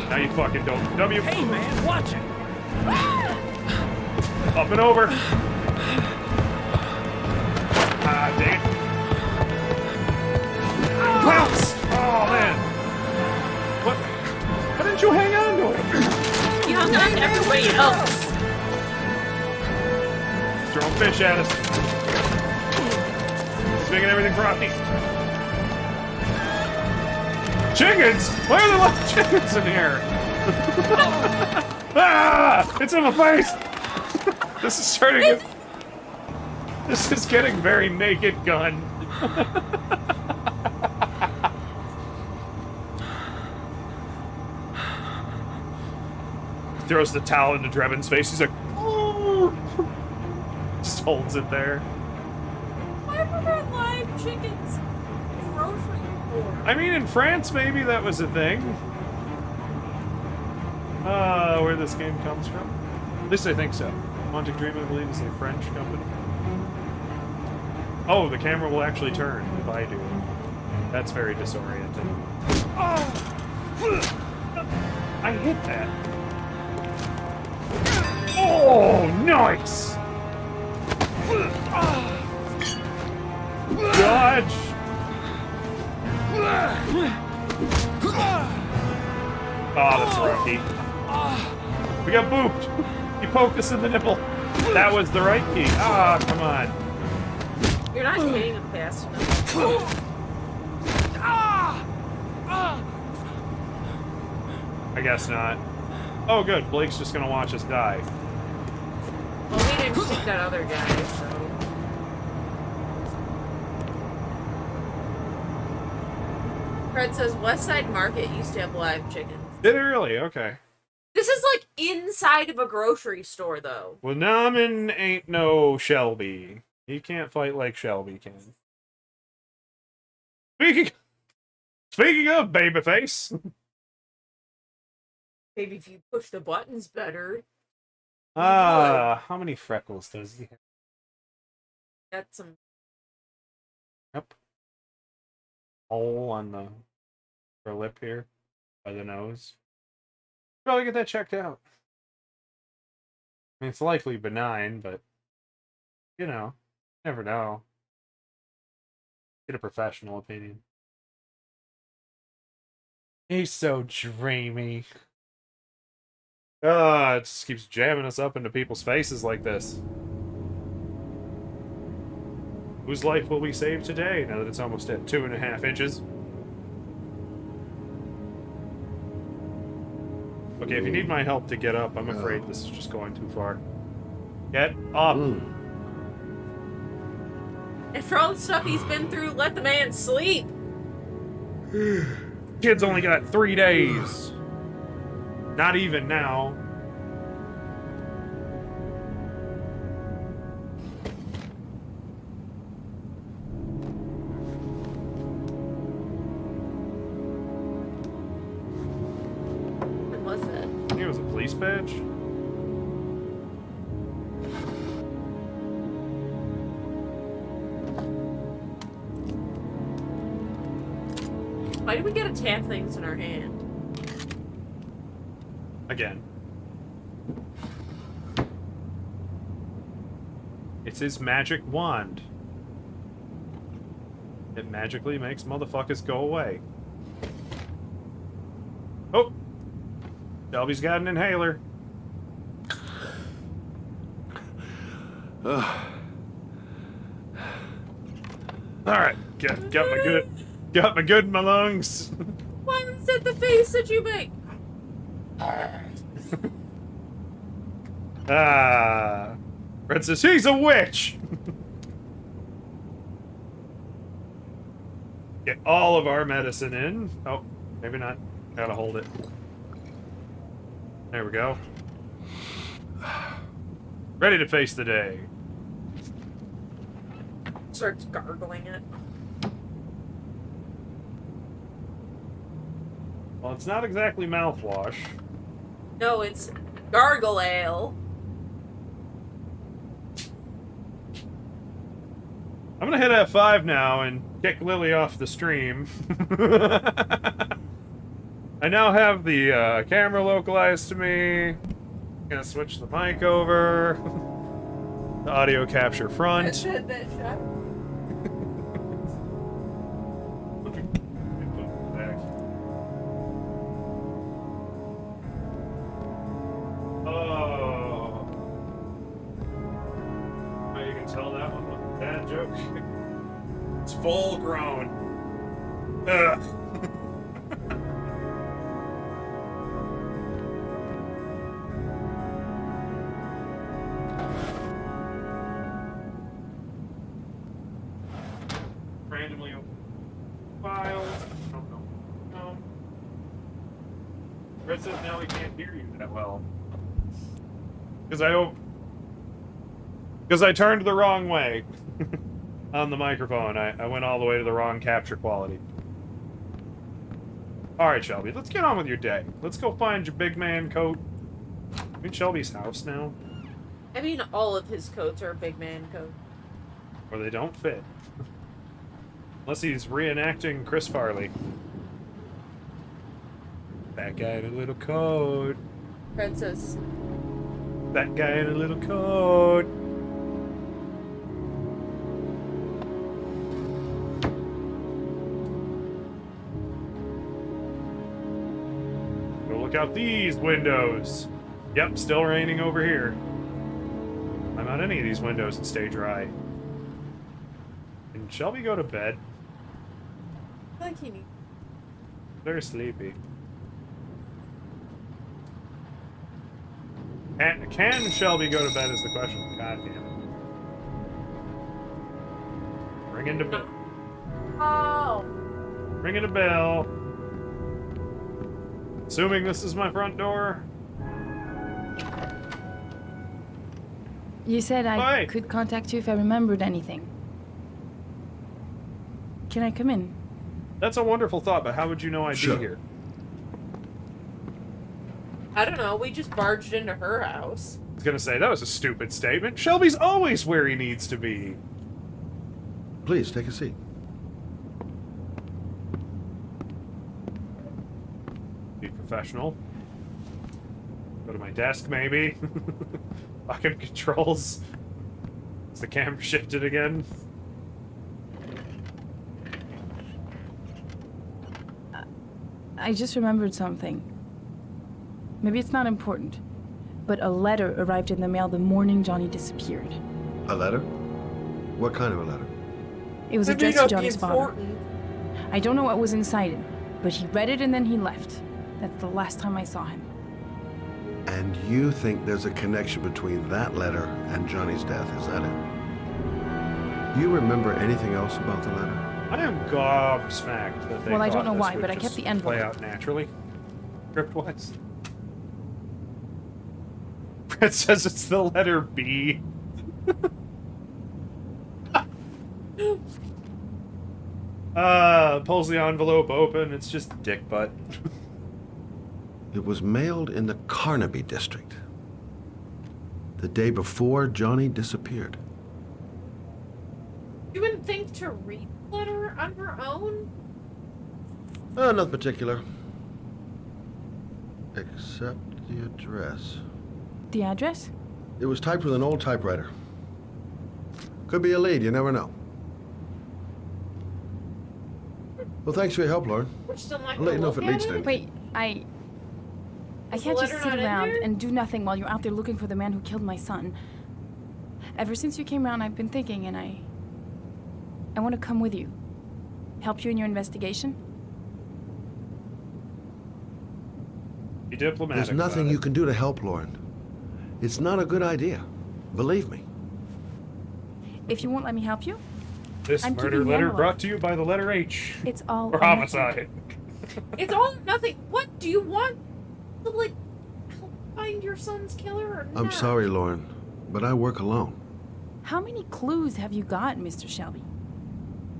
Now you fucking don't. W. Hey man, watch it! Up and over. Ah, dang it. Pounce! Oh, man. What? Why didn't you hang on to it? You hung on to everybody else. Throwing fish at us. He's making everything frothy. Chickens? Why are there a lot of chickens in here? Ah! It's in my face! This is starting to... This is getting very Naked Gun. Throws the towel into Drebin's face. He's like, "Ooh." Just holds it there. Why were there live chickens in grocery store? I mean, in France, maybe that was a thing. Where this game comes from. At least I think so. Monte Dream, I believe, is a French company. Oh, the camera will actually turn if I do. That's very disorienting. Oh! I hit that. Oh, nice! Dodge! Oh, that's rocky. We got booped! He poked us in the nipple. That was the right key. Ah, come on. You're not hitting them fast enough. I guess not. Oh, good. Blake's just gonna watch us die. Well, we didn't shoot that other guy, so... Fred says Westside Market used to have live chickens. Did it really? Okay. This is like inside of a grocery store, though. Well, Naman ain't no Shelby. He can't fight like Shelby can. Speaking of babyface. Maybe if you push the buttons better. How many freckles does he have? Got some. Yep. Hole on the her lip here by the nose. Probably get that checked out. mean, it's likely benign, but, you know, never know. Get a professional opinion. He's so dreamy. It just keeps jamming us up into people's faces like this. Whose life will we save today, now that it's almost at 2.5 inches? Okay, if you need my help to get up, I'm afraid this is just going too far. Get up! And for all the stuff he's been through, let the man sleep. Kid's only got 3 days. Not even now. What was that? I think it was a police badge. Why do we gotta tap things in our hand? Again. It's his magic wand. It magically makes motherfuckers go away. Oh! Shelby's got an inhaler. Alright, got my good in my lungs. Why is that the face that you make? Princess, he's a witch! Get all of our medicine in. Oh, maybe not. Gotta hold it. There we go. Ready to face the day. Starts gargling it. Well, it's not exactly mouthwash. No, it's gargle ale. I'm gonna hit F5 now and kick Lily off the stream. I now have the camera localized to me. Gonna switch the mic over. The audio capture front. That shot. Oh. Oh, you can tell that one was a bad joke. It's full grown. Ugh. Randomly open files. No. Red says now he can't hear you that well. Because I turned the wrong way on the microphone. I went all the way to the wrong capture quality. Alright, Shelby, let's get on with your day. Let's go find your big man coat. I'm in Shelby's house now. I mean, all of his coats are big man coat. Or they don't fit. Unless he's reenacting Chris Farley. That guy in a little coat. Princess. That guy in a little coat. Go look out these windows. Yep, still raining over here. Climb out any of these windows and stay dry. And shall we go to bed? I think he needs. Very sleepy. Can Shelby go to bed is the question. God damn it. Ringing the bell. Oh. Ringing the bell. Assuming this is my front door. You said I could contact you if I remembered anything. Can I come in? That's a wonderful thought, but how would you know I'd be here? I don't know, we just barged into her house. I was gonna say, that was a stupid statement. Shelby's always where he needs to be. Please, take a seat. Be professional. Go to my desk, maybe. Fucking controls. Is the camera shifted again? I just remembered something. Maybe it's not important, but a letter arrived in the mail the morning Johnny disappeared. A letter? What kind of a letter? It was addressed to Johnny's father. I don't know what was inside it, but he read it and then he left. That's the last time I saw him. And you think there's a connection between that letter and Johnny's death, is that it? You remember anything else about the letter? I am gobsmacked that they Well, I don't thought know this why, would but I kept just the envelope. play out naturally. Script-wise. It says it's the letter B. Pulls the envelope open. It's just dick butt. It was mailed in the Carnaby district. The day before Johnny disappeared. You wouldn't think to read the letter on her own? Nothing particular. Except the address. The address? It was typed with an old typewriter. Could be a lead, you never know. Well, thanks for your help, Lauren. We're still not I'll let you know if it gonna leads look to at anything. Wait, I Is the can't just letter sit not in around there? and do nothing while you're out there looking for the man who killed my son. Ever since you came around, I've been thinking, and I want to come with you. Help you in your investigation. Be diplomatic. There's nothing you can do to help, Lauren. It's not a good idea. Believe me. If you won't let me help you, This I'm murder keeping the letter envelope. brought to you by the letter H. It's all or or nothing. homicide. It's all or nothing. What do you want to, like, help find your son's killer or not? I'm sorry, Lauren, but I work alone. How many clues have you got, Mr. Shelby?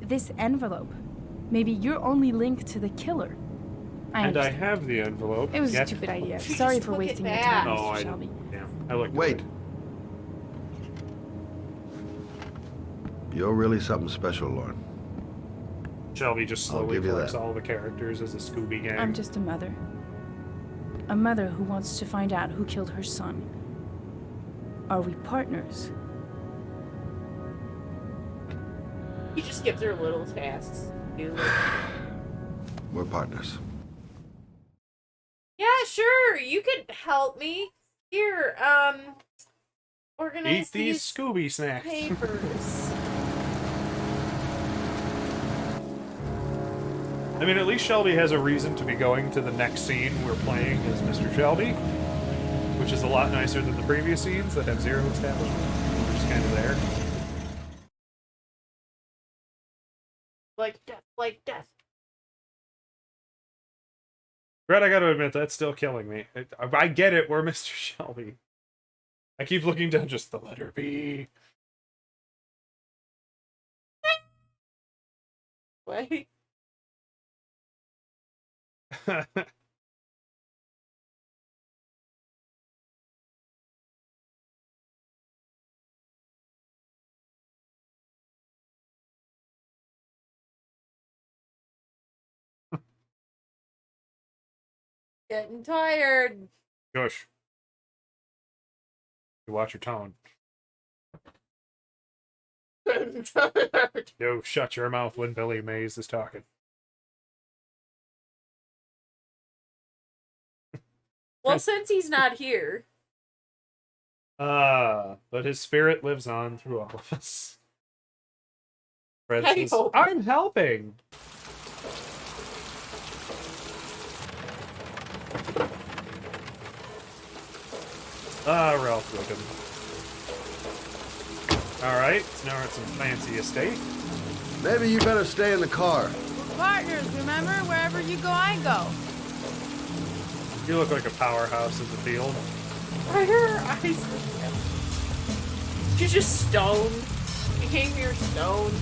This envelope. Maybe your only link to the killer. I And I understand. have the envelope. It was a Yet- stupid idea. You Sorry just for look at wasting your that. time, No, Mr. I Shelby. didn't. Damn. I looked. Wait. You're really something special, Lauren. Shelby just I'll slowly give you collects that. all the characters as a Scooby gang. I'm just a mother. A mother who wants to find out who killed her son. Are we partners? He just gives her little tasks. to do. We're partners. Yeah, sure. You could help me. Here, organize Eat these Scooby snacks. papers. I mean, at least Shelby has a reason to be going to the next scene we're playing as Mr. Shelby, which is a lot nicer than the previous scenes that have zero establishment. We're just kind of there. Like death, like death. Brett, I gotta admit, that's still killing me. I get it, we're Mr. Shelby. I keep looking down just the letter B. Wait. Getting tired. Gosh. You watch your tone. Getting tired. Yo, shut your mouth when Billy Mays is talking. Well, since he's not here. But his spirit lives on through all of us. Fred I says, hope. I'm helping. Ralph Wiggum. Alright, so now we're at some fancy estate. Maybe you better stay in the car. Partners, remember? Wherever you go, I go. You look like a powerhouse in the field. Why are her eyes? She's just stoned. You came here stoned.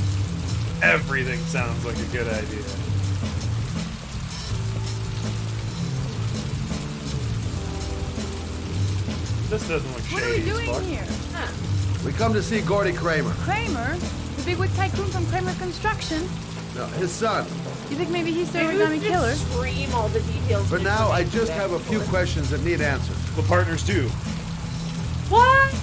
Everything sounds like a good idea. This doesn't look What are we shady as doing fuck. here? Huh. We come to see Gordy Kramer. Kramer? The bigwig tycoon from Kramer Construction? No, his son. You think maybe he's the Maybe origami we killer? just scream all the details. For now, I just have a few questions that need answers. What partners do. What?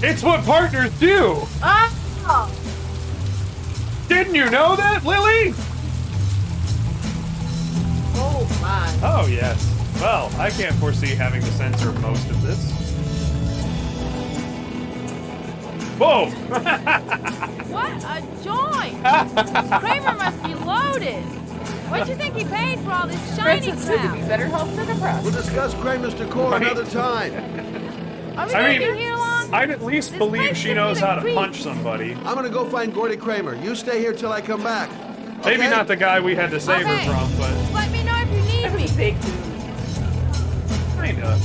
It's what partners do! Oh! Didn't you know that, Lily? Oh my. Oh, yes. Well, I can't foresee having to censor most of this. Whoa! What a joint! Kramer must be loaded. What do you think he paid for all this shiny Princess would crap? be better help for the press. We'll discuss Kramer's decor another time. Are we I gonna mean, be here long? I'd at least believe she knows how to punch somebody. I'm gonna go find Gordy Kramer. You stay here till I come back. Maybe Okay? not the guy we had to save her from, but Let me know if you need me. Big kinda.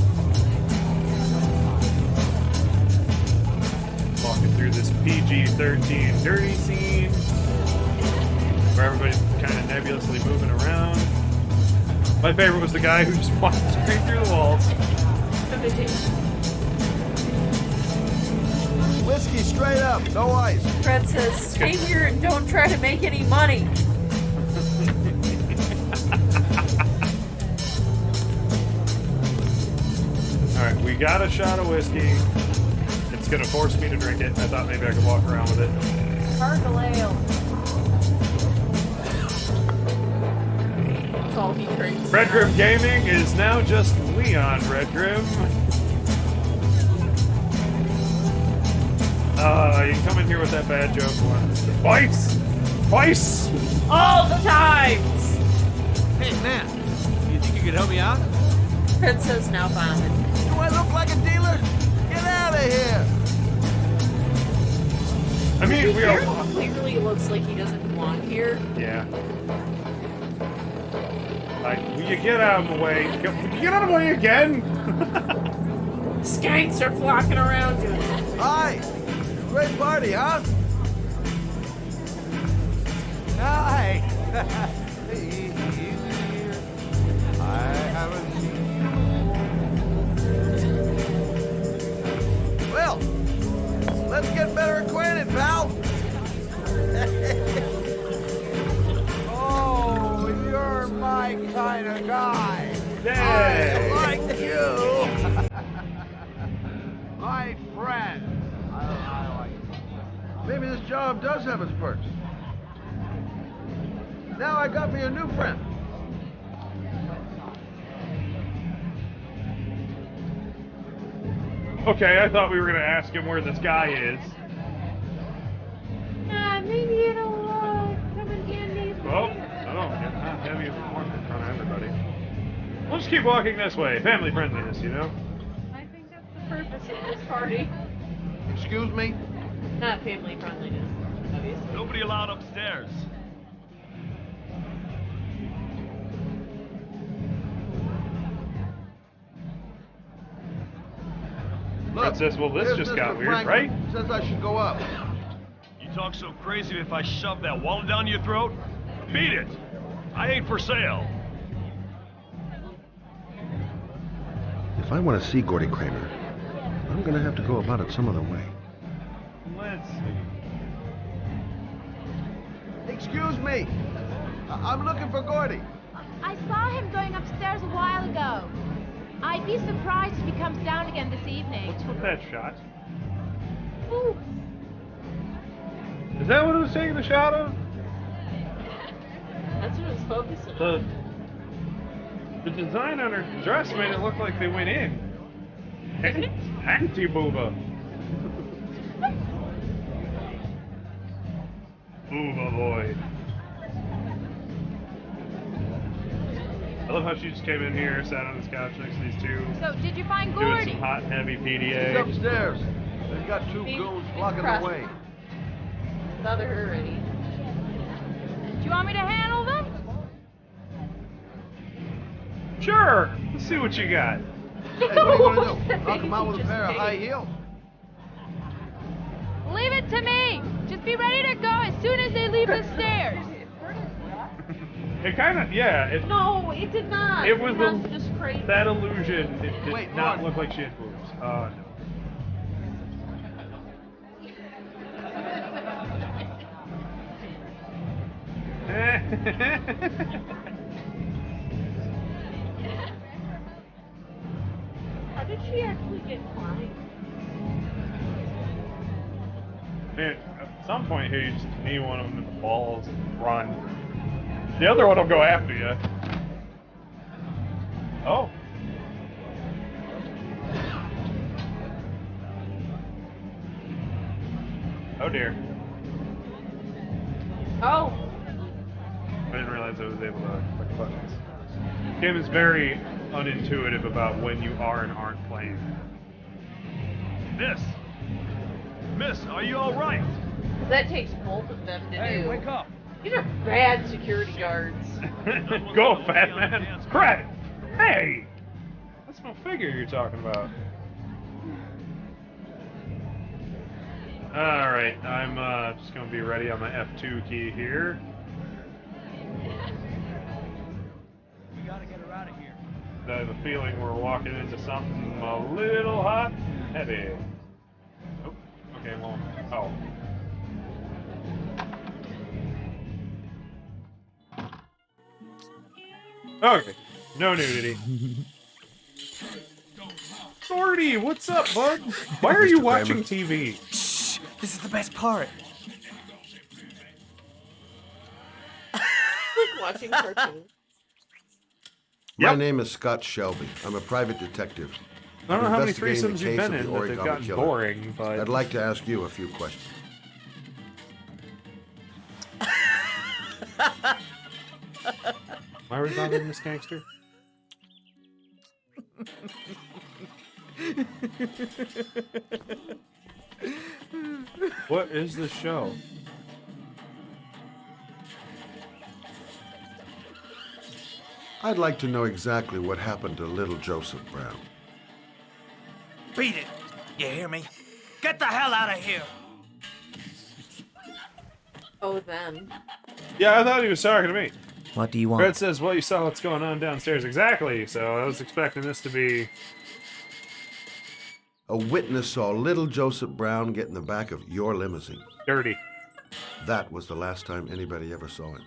Walking through this PG-13 dirty scene where everybody's kind of nebulously moving around. My favorite was the guy who just walked straight through the walls. Whiskey straight up, no ice. Fred says, stay here and don't try to make any money. Alright, we got a shot of whiskey. It's gonna force me to drink it. I thought maybe I could walk around with it. Cardinal ale. That's all he drinks. Redgrim Gaming is now just Leon Redgrim. You can come in here with that bad joke once. Twice! Twice! All the times! Hey, man, you think you could help me out? Fred says now vomit. Do I look like a dealer? Get out of here! I mean, we are. Clearly looks like he doesn't belong here. Yeah. Like, will you get out of the way? Will you get out of the way again? Skanks are flocking around you. Hi! Great party, huh? Hi! I haven't seen you. Well, let's get better acquainted, pal. Oh, you're my kind of guy. Yay. I like you. My friend. I like you. Maybe this job does have its perks. Now I got me a new friend. Okay, I thought we were gonna ask him where this guy is. Maybe it'll come in handy. Well, I don't get not heavy as a corner in front of everybody. We'll just keep walking this way. Family friendliness, you know? I think that's the purpose of this party. Excuse me? Not family friendliness, obviously. Nobody allowed upstairs. Look, Princess, well, this here's just Mr. got weird, Franklin. right? Says I should go up. You talk so crazy if I shove that wallet down your throat? Beat it! I ain't for sale. If I want to see Gordy Kramer, I'm gonna have to go about it some other way. Let's see. Excuse me. I'm looking for Gordy. I saw him going upstairs a while ago. I'd be surprised if he comes down again this evening. What's with that shot? Ooh. Is that what it was taking the shot of? That's what it was focusing on. The design on her dress made it look like they went in. Anti-booba. Booba boy. I love how she just came in here, sat on this couch next to these two. So, did you find Doing Gordy? some hot and heavy He's PDA. upstairs. They've got two goons blocking the way. Bother her already. Do you want me to handle them? Sure. Let's see what you got. Hey, what are you gonna do? Knock him out with a pair of high heels? Leave it to me. Just be ready to go as soon as they leave the stairs. It kind of, yeah. No, it did not. It was just crazy. that illusion. It did Wait, not Lord. look like she had boobs. Oh, no. How did she actually get flying? Man, at some point here, you just knee one of them in the balls and run. The other one will go after you. Oh. Oh dear. Oh. I didn't realize I was able to click buttons. This game is very unintuitive about when you are and aren't playing. Miss, are you all right? That takes both of them to Hey, do. wake up. These are bad security guards. Go, fat man. Crack. Hey. That's no figure you're talking about. Alright, I'm just going to be ready on my F2 key here. We gotta get her out of here. I have a feeling we're walking into something a little hot and heavy. Oh, okay, well, oh. Okay, no nudity. Sorty, what's up, bud? Why are you watching TV? Shh, this is the best part. Like watching cartoons. My name is Scott Shelby. I'm a private detective. I don't know I'm how many investigating threesomes the you've case been of in the that they've origami gotten killer. boring, but... I'd like to ask you a few questions. Why are we bothering this gangster? What is this show? I'd like to know exactly what happened to little Joseph Brown. Beat it. You hear me? Get the hell out of here. Oh, them. Yeah, I thought he was talking to me. What do you want? Fred says, well, you saw what's going on downstairs. Exactly, so I was expecting this to be... A witness saw little Joseph Brown get in the back of your limousine. Dirty. That was the last time anybody ever saw him.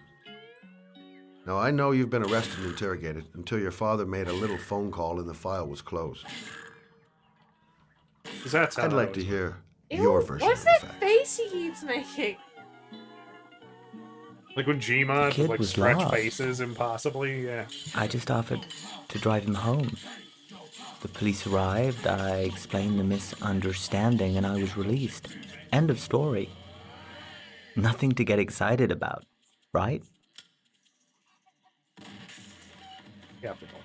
Now, I know you've been arrested and interrogated until your father made a little phone call and the file was closed. That's how I'd like to hear your version What's of the that facts. face he keeps making? Like when Gmod kid would like was stretch lost. faces impossibly, yeah. I just offered to drive him home. The police arrived, I explained the misunderstanding, and I was released. End of story. Nothing to get excited about, right? Skeptical.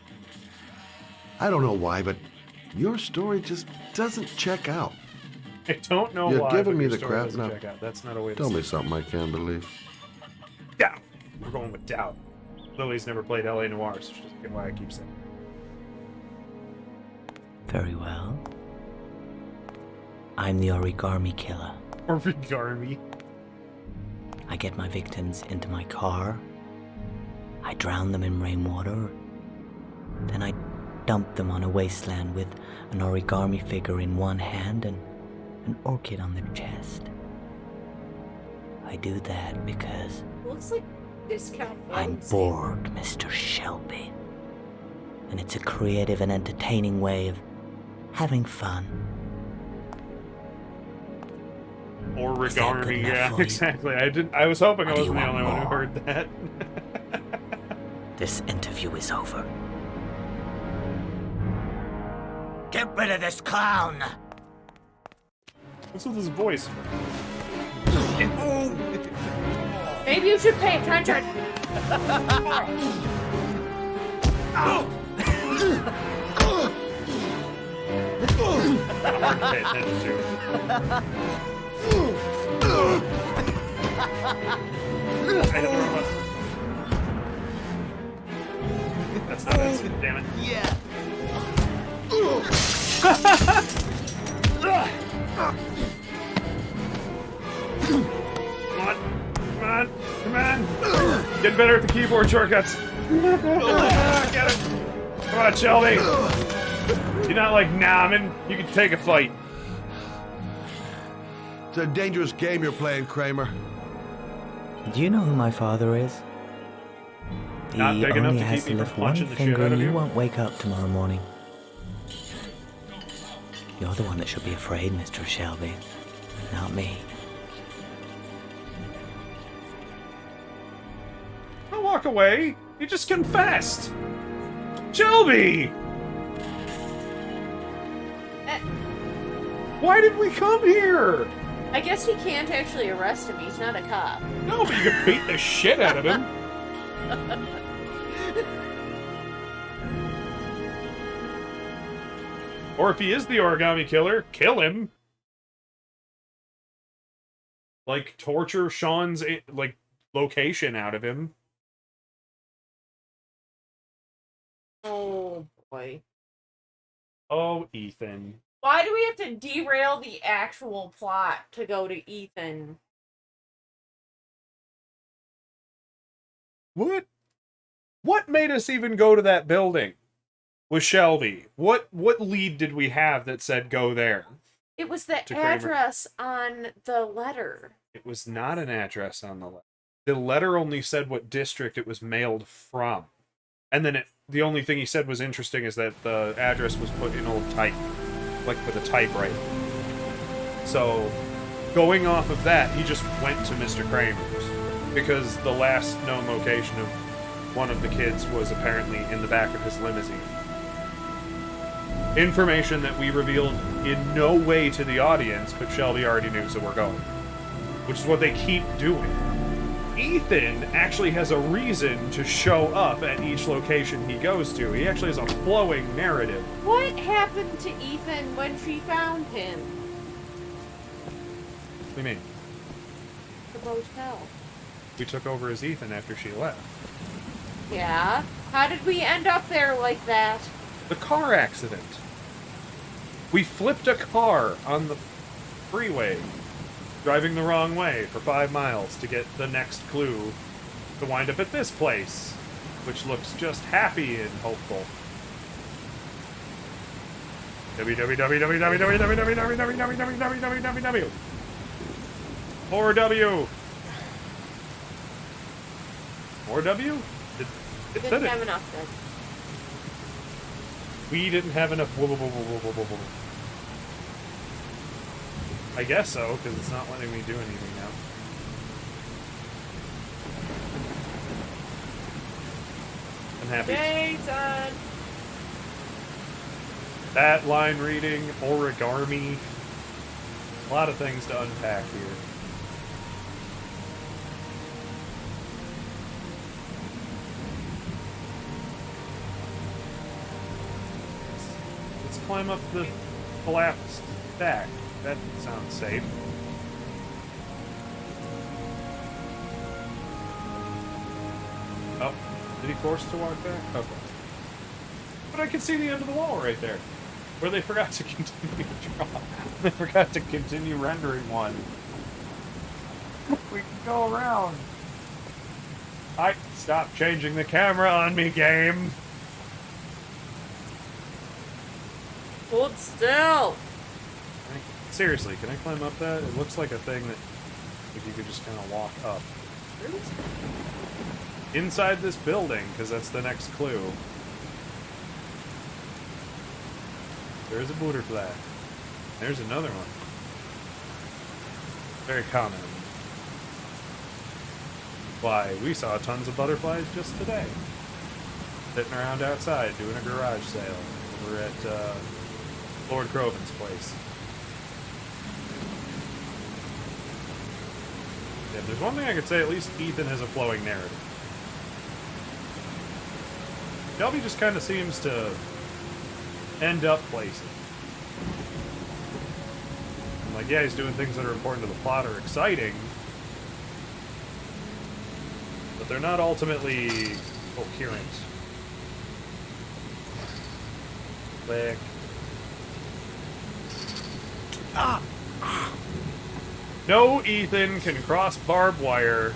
I don't know why, but your story just doesn't check out. I don't know You're why. giving but me your the story crap doesn't now. check out. That's not a way to Tell say me it. something I can't believe. Doubt. We're going with doubt. Lily's never played LA Noire, so she doesn't get why I keep saying it. Very well. I'm the origami killer. Origami? I get my victims into my car. I drown them in rainwater. Then I dump them on a wasteland with an origami figure in one hand and an orchid on their chest. I do that because Looks like discount I'm phones. bored, Mr. Shelby. And it's a creative and entertaining way of having fun. Origami, enough yeah, for you? exactly. I was hoping I Or do you wasn't the want only one who more? heard that. This interview is over. Get rid of this clown! What's with his voice? Maybe you should pay attention. Hard to pay attention to. I hit the wrong button. That's not it. Damn it. Yeah. Come on. Come on. Come on. Get better at the keyboard shortcuts. Get it. Come on, Shelby. You're not like Naaman. You can take a fight. It's a dangerous game you're playing, Kramer. Do you know who my father is? He Not big enough only to has keep to me from lift one punching the shit finger out and of you you? won't wake up tomorrow morning. You're the one that should be afraid, Mr. Shelby, not me. away. He just confessed. Shelby! Why did we come here? I guess he can't actually arrest him. He's not a cop. No, but you can beat the shit out of him. Or if he is the origami killer, kill him. Like, torture Sean's, like, location out of him. Oh, boy. Oh, Ethan. Why do we have to derail the actual plot to go to Ethan? What made us even go to that building with Shelby? What lead did we have that said go there? It was the To Kramer. address on the letter. It was not an address on the letter. The letter only said what district it was mailed from. And then the only thing he said was interesting is that the address was put in old type. Like with a typewriter. So, going off of that, he just went to Mr. Kramer's. Because the last known location of one of the kids was apparently in the back of his limousine. Information that we revealed in no way to the audience, but Shelby already knew, so we're going. Which is what they keep doing. Ethan actually has a reason to show up at each location he goes to. He actually has a flowing narrative. What happened to Ethan when she found him? What do you mean? The motel. We took over as Ethan after she left. Yeah? How did we end up there like that? The car accident. We flipped a car on the freeway, driving the wrong way for 5 miles to get the next clue to wind up at this place, which looks just happy and hopeful. www. More W. More W? It Didn't said have it. enough then. We didn't have enough. I guess so, because it's not letting me do anything now. I'm happy. Jason! That line reading, origami. A lot of things to unpack here. Let's climb up the collapsed stack. That sounds safe. Oh, did he force us to walk back? Okay. But I can see the end of the wall right there. Where they forgot to continue to draw. They forgot to continue rendering one. We can go around. Stop changing the camera on me, game. Hold still. Seriously, can I climb up that? It looks like a thing that if you could just kind of walk up. Inside this building, because that's the next clue. There's a butterfly. There's another one. Very common. Why, we saw tons of butterflies just today. Sitting around outside doing a garage sale over at Lord Croven's place. Yeah, if there's one thing I could say, at least Ethan has a flowing narrative. Shelby just kind of seems to end up places. And like, yeah, he's doing things that are important to the plot or exciting, but they're not ultimately coherent. Click. Ah! No Ethan can cross barbed wire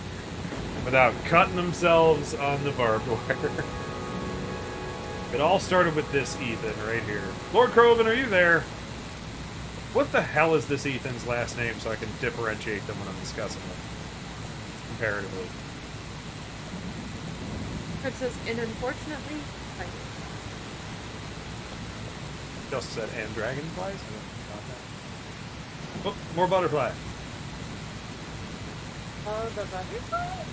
without cutting themselves on the barbed wire. It all started with this Ethan right here. Lord Croven, are you there? What the hell is this Ethan's last name so I can differentiate them when I'm discussing them? Comparatively. It says, and unfortunately, I Just said, and dragonflies? Oh, more butterfly. Oh, the butterfly?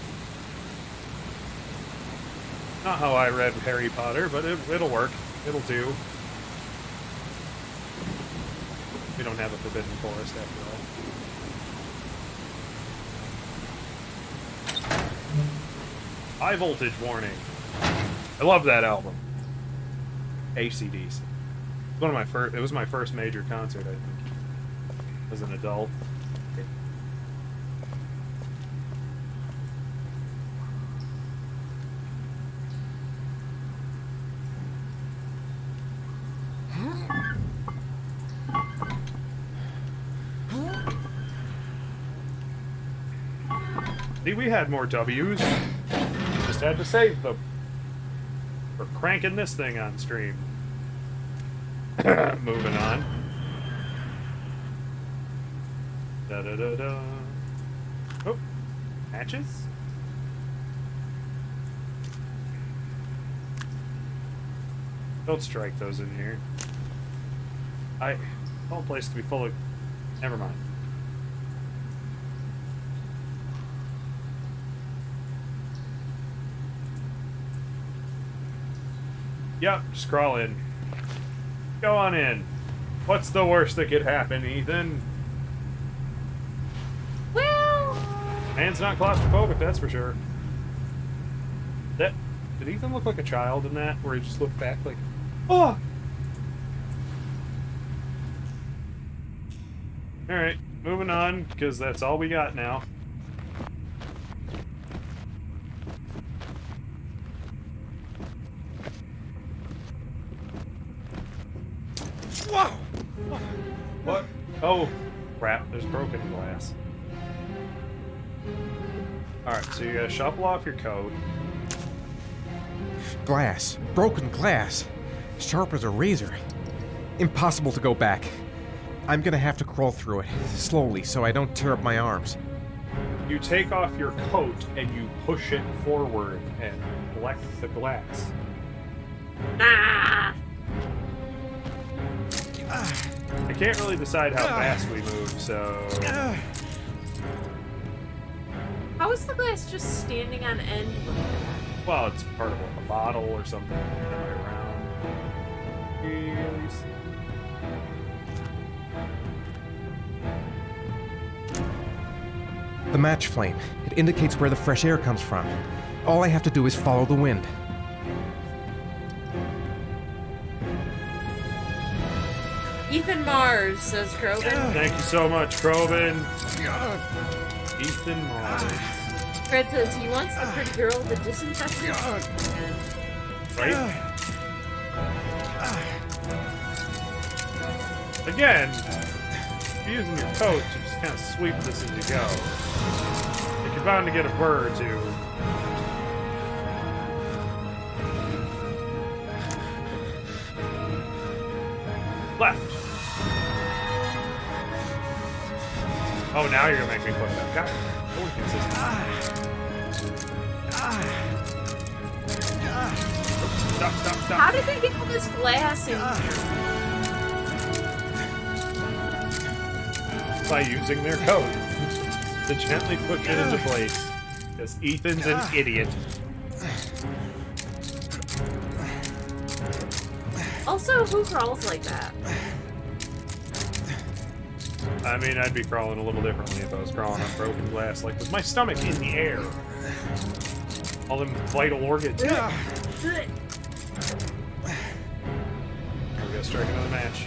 Not how I read Harry Potter, but it'll work. It'll do. We don't have a forbidden forest after all. High voltage warning. I love that album. AC/DC. One of my first. It was my first major concert, I think, as an adult. See, we had more W's. Just had to save them. We're cranking this thing on stream. Moving on. Da-da-da-da. Oh, hatches? Don't strike those in here. The whole place to be full of... Never mind. Yep, just crawl in. Go on in. What's the worst that could happen, Ethan? Well... Man's not claustrophobic, that's for sure. Did Ethan look like a child in that? Where he just looked back like, oh! Alright, moving on, because that's all we got now. Whoa! What? Oh, crap, there's broken glass. Alright, so you gotta shuffle off your coat. Glass. Broken glass. Sharp as a razor. Impossible to go back. I'm gonna have to crawl through it, slowly, so I don't tear up my arms. You take off your coat and you push it forward and collect the glass. Ah! I can't really decide how fast we move, so... How is the glass just standing on end like that? Well, it's part of a bottle or something. Am I around? Please. The match flame. It indicates where the fresh air comes from. All I have to do is follow the wind. Ethan Mars, says Crobin. Thank you so much, Crobin. Ethan Mars. Fred says he wants the pretty girl, the disinfectant. Right? Again, if you're using your coat, you just kind of sweep this as you go. If you're bound to get a burr or two. Left. Oh, now you're gonna make me put that. God, so inconsistent. Stop, stop, stop. How did they get all this glass in here? By using their coat to gently push it into place. Because Ethan's an idiot. Also, who crawls like that? I mean, I'd be crawling a little differently if I was crawling on broken glass, like with my stomach in the air. All them vital organs. We gotta strike another match.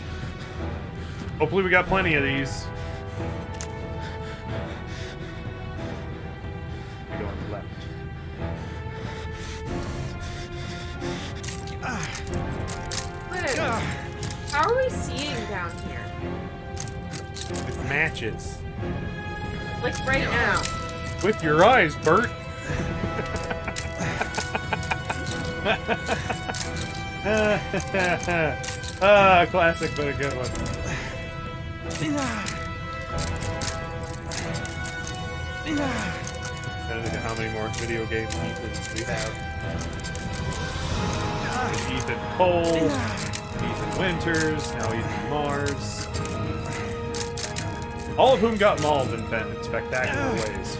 Hopefully we got plenty of these. We go on the left. Wait, how are we seeing down here? With matches. Like right now. With your eyes, Bert. Classic, but a good one. Trying to think of how many more video game Ethans we have. Ethan Cole, Ethan Winters, now Ethan Mars. All of whom got mauled in spectacular ways.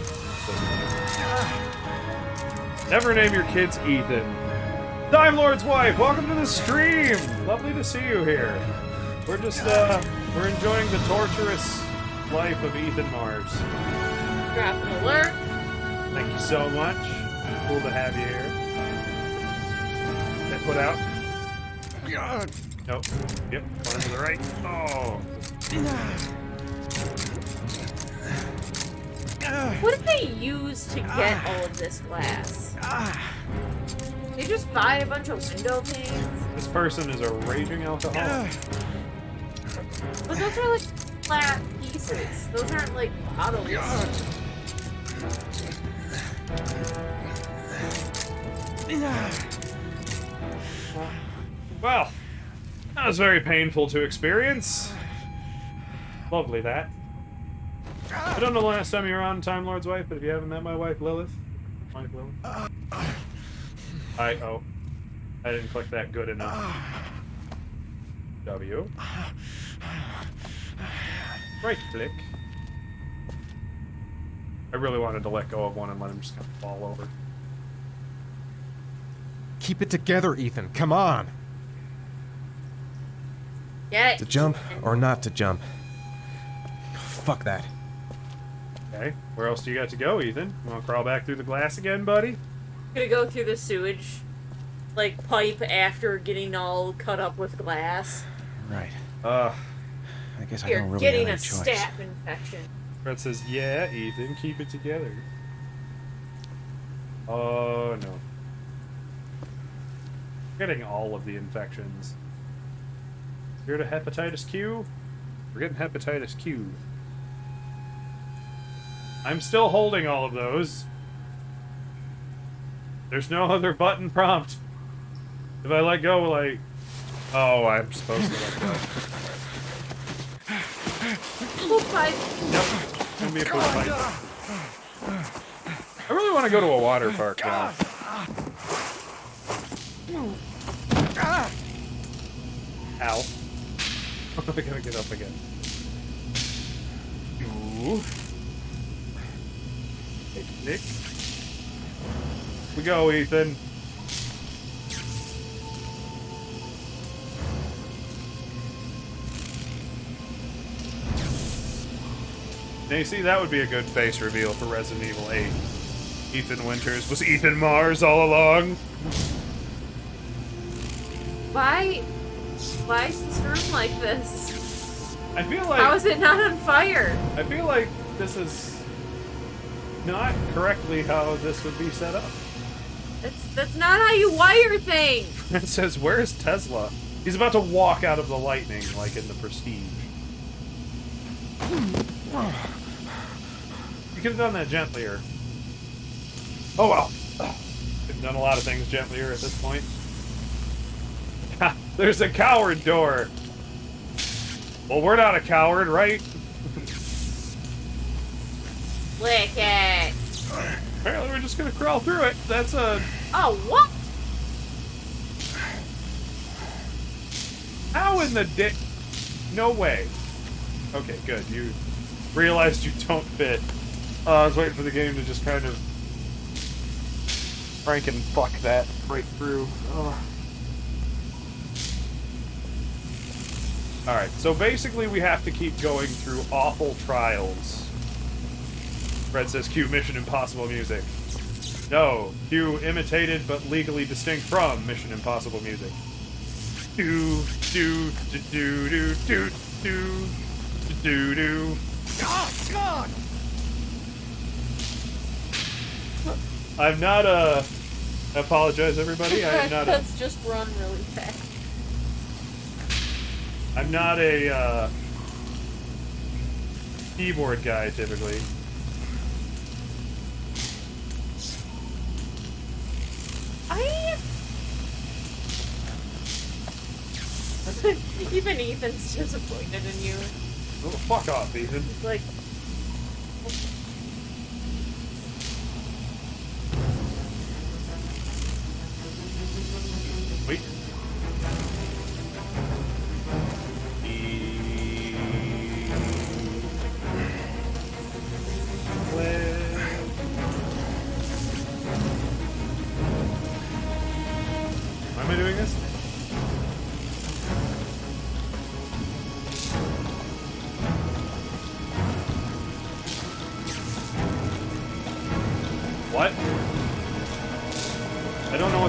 Never name your kids Ethan. Time Lord's wife, welcome to the stream. Lovely to see you here. We're just we're enjoying the torturous life of Ethan Mars. Drop an alert. Thank you so much. Cool to have you here. That put out. Nope. Yep. One to the right. Oh. What did they use to get all of this glass? They just buy a bunch of window panes? This person is a raging alcoholic. But those are like flat pieces. Those aren't like bottles. Well, that was very painful to experience. Lovely that. I don't know the last time you were on Time Lord's wife, but if you haven't met my wife Lilith, I didn't click that good enough. W. Right click. I really wanted to let go of one and let him just kind of fall over. Keep it together, Ethan. Come on. Get it. To jump or not to jump? Fuck that. Okay, where else do you got to go, Ethan? You want to crawl back through the glass again, buddy? Gonna go through the sewage, like, pipe after getting all cut up with glass. Right. I guess You're I don't really getting have a any choice. staph infection. Brett says, yeah, Ethan, keep it together. Oh, no. We're getting all of the infections. Here to hepatitis Q? We're getting hepatitis Q. I'm still holding all of those. There's no other button prompt. If I let go, will I... Oh, I'm supposed to let go. Poop pipe. Yep. It's gonna be a poop pipe. I really want to go to a water park now. Ow. I gotta get up again. Ooh. Nick. We go, Ethan. Now you see, that would be a good face reveal for Resident Evil 8. Ethan Winters was Ethan Mars all along. Why is this room like this? I feel like... How is it not on fire? I feel like this is not correctly how this would be set up. That's not how you wire things! It says, where's Tesla? He's about to walk out of the lightning, like in the Prestige. You could have done that gentlier. Oh well. Could have done a lot of things gentlier at this point. Ha! There's a coward door! Well, we're not a coward, right? Lick it! Apparently we're just gonna crawl through it. That's a... Oh, what? How in the dick? No way. Okay, good. You realized you don't fit. I was waiting for the game to just kind of fuck that right through. Alright, so basically we have to keep going through awful trials. Fred says, cue Mission Impossible music. No, cue imitated but legally distinct from Mission Impossible music. Do do do do do do do do do. God! I'm not a... I apologize, everybody. I am not a... Let's just run really fast. I'm not a, keyboard guy, typically. Even Ethan's disappointed in you. Oh, fuck off, Ethan. He's like... Wait.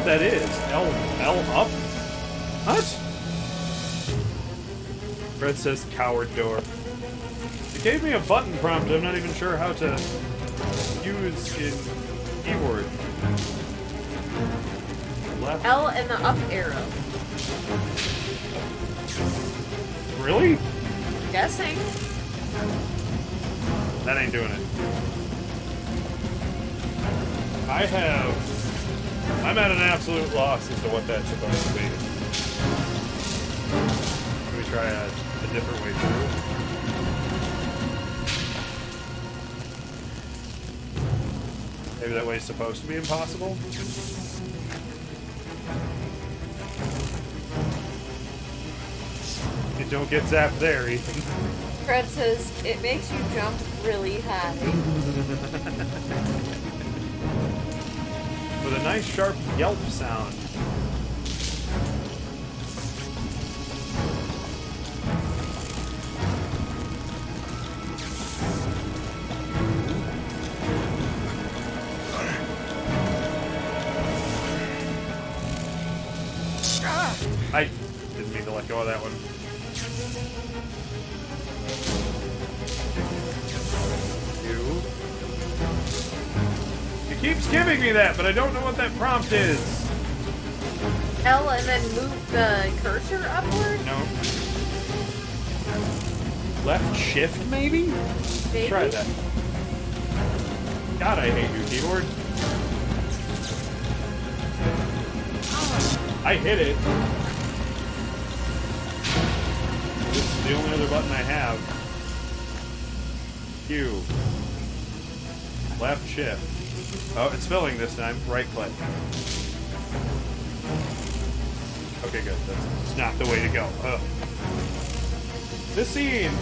what that is. L up? What? Fred says coward door. It gave me a button prompt I'm not even sure how to use in keyboard. Left. L and the up arrow. Really? Guessing. That ain't doing it. I'm at an absolute loss as to what that's supposed to be. Can we try a different way through? Maybe that way's supposed to be impossible? You don't get zapped there, Ethan. Fred says, it makes you jump really high. With a nice sharp yelp sound. I didn't mean to let go of that one. It keeps giving me that, but I don't know what that prompt is. L and then move the cursor upward? No. Left shift, maybe? Maybe? Try that. God, I hate your keyboard. I hit it. This is the only other button I have. Q. Left shift. Oh, it's filling this time. Right click. Okay, good. That's not the way to go. Ugh. This scene.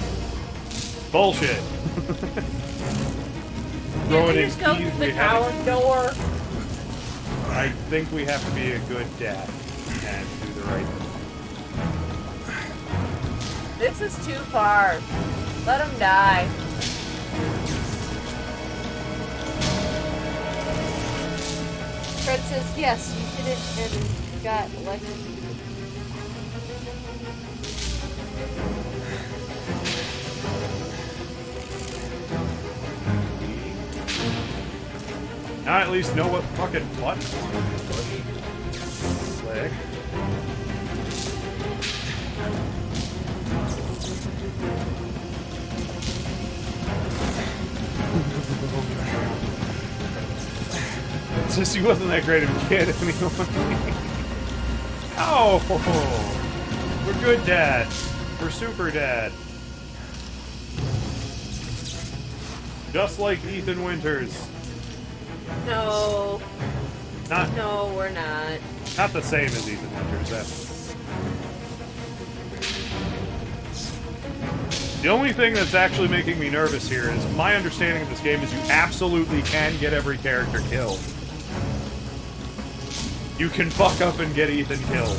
Bullshit. Throwing in Just go keys through the we haven't- tower door. I think we have to be a good dad and do the right thing. This is too far. Let him die. Fred says, yes, you did it and got elected. Now I at least know what fucking button I want to push. Click. Sissy wasn't that great of a kid anymore. Oh! We're good dad. We're super dad. Just like Ethan Winters. No. Not. No, we're not. Not the same as Ethan Winters. That's... The only thing that's actually making me nervous here is my understanding of this game is you absolutely can get every character killed. You can fuck up and get Ethan killed.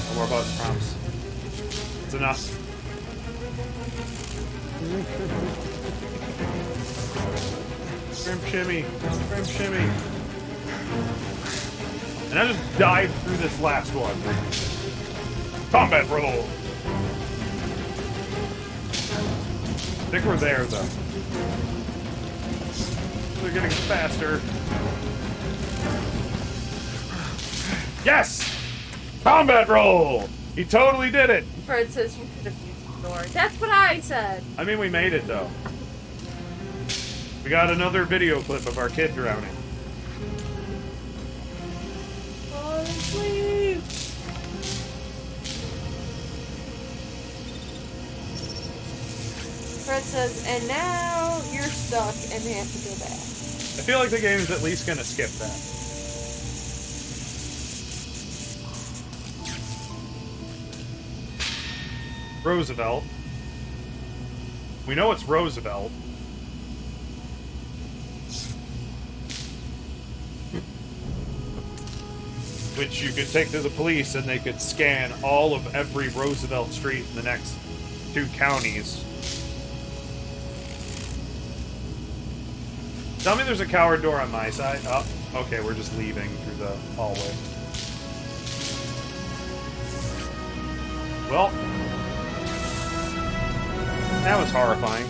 No more button prompts. It's enough. Scrimp shimmy. Scrimp shimmy. And I just dived through this last one. Combat roll. I think we're there, though. They're getting faster. Yes! Combat roll! He totally did it! Fred says you could have used the door. That's what I said. I mean, we made it, though. We got another video clip of our kid drowning. Fall asleep. Fred says, and now you're stuck and they have to go back. I feel like the game is at least gonna skip that. Roosevelt. We know it's Roosevelt. which you could take to the police and they could scan all of every Roosevelt Street in the next 2 counties. Tell me there's a coward door on my side. Oh, okay, we're just leaving through the hallway. Well, that was horrifying.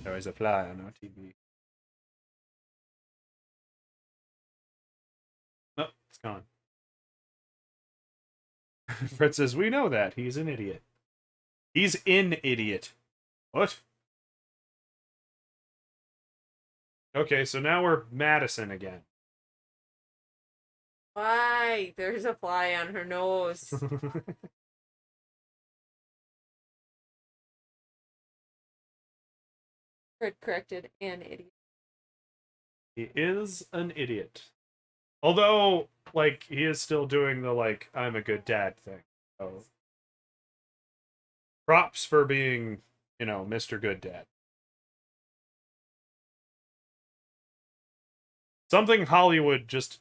There is a fly on our TV. Oh, it's gone. Fred says, we know that. He's an idiot. He's an idiot. What? Okay, so now we're Madison again. Why? There's a fly on her nose. Fred corrected, an idiot. He is an idiot. Although, like, he is still doing the, like, I'm a good dad thing. So, props for being, you know, Mr. Good Dad. Something Hollywood just...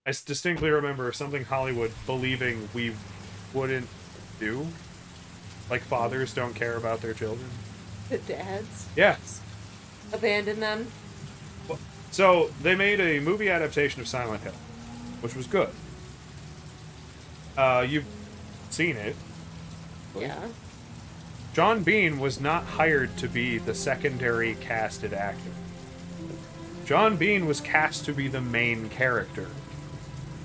I distinctly remember something Hollywood believing we wouldn't do. Like, fathers don't care about their children. The dads? Yes. Abandon them? So, they made a movie adaptation of Silent Hill, which was good. You've seen it. Yeah. John Bean was not hired to be the secondary casted actor. John Bean was cast to be the main character.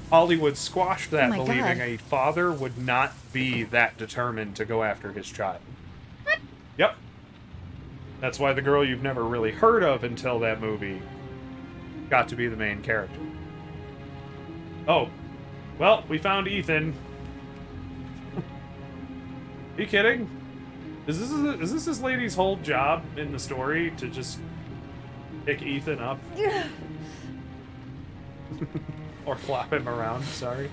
Hollywood squashed that, believing a father would not be that determined to go after his child. What? Yep. That's why the girl you've never really heard of until that movie got to be the main character. Oh. Well, we found Ethan. Are you kidding? Is this this lady's whole job in the story, to just pick Ethan up? Or flop him around, sorry.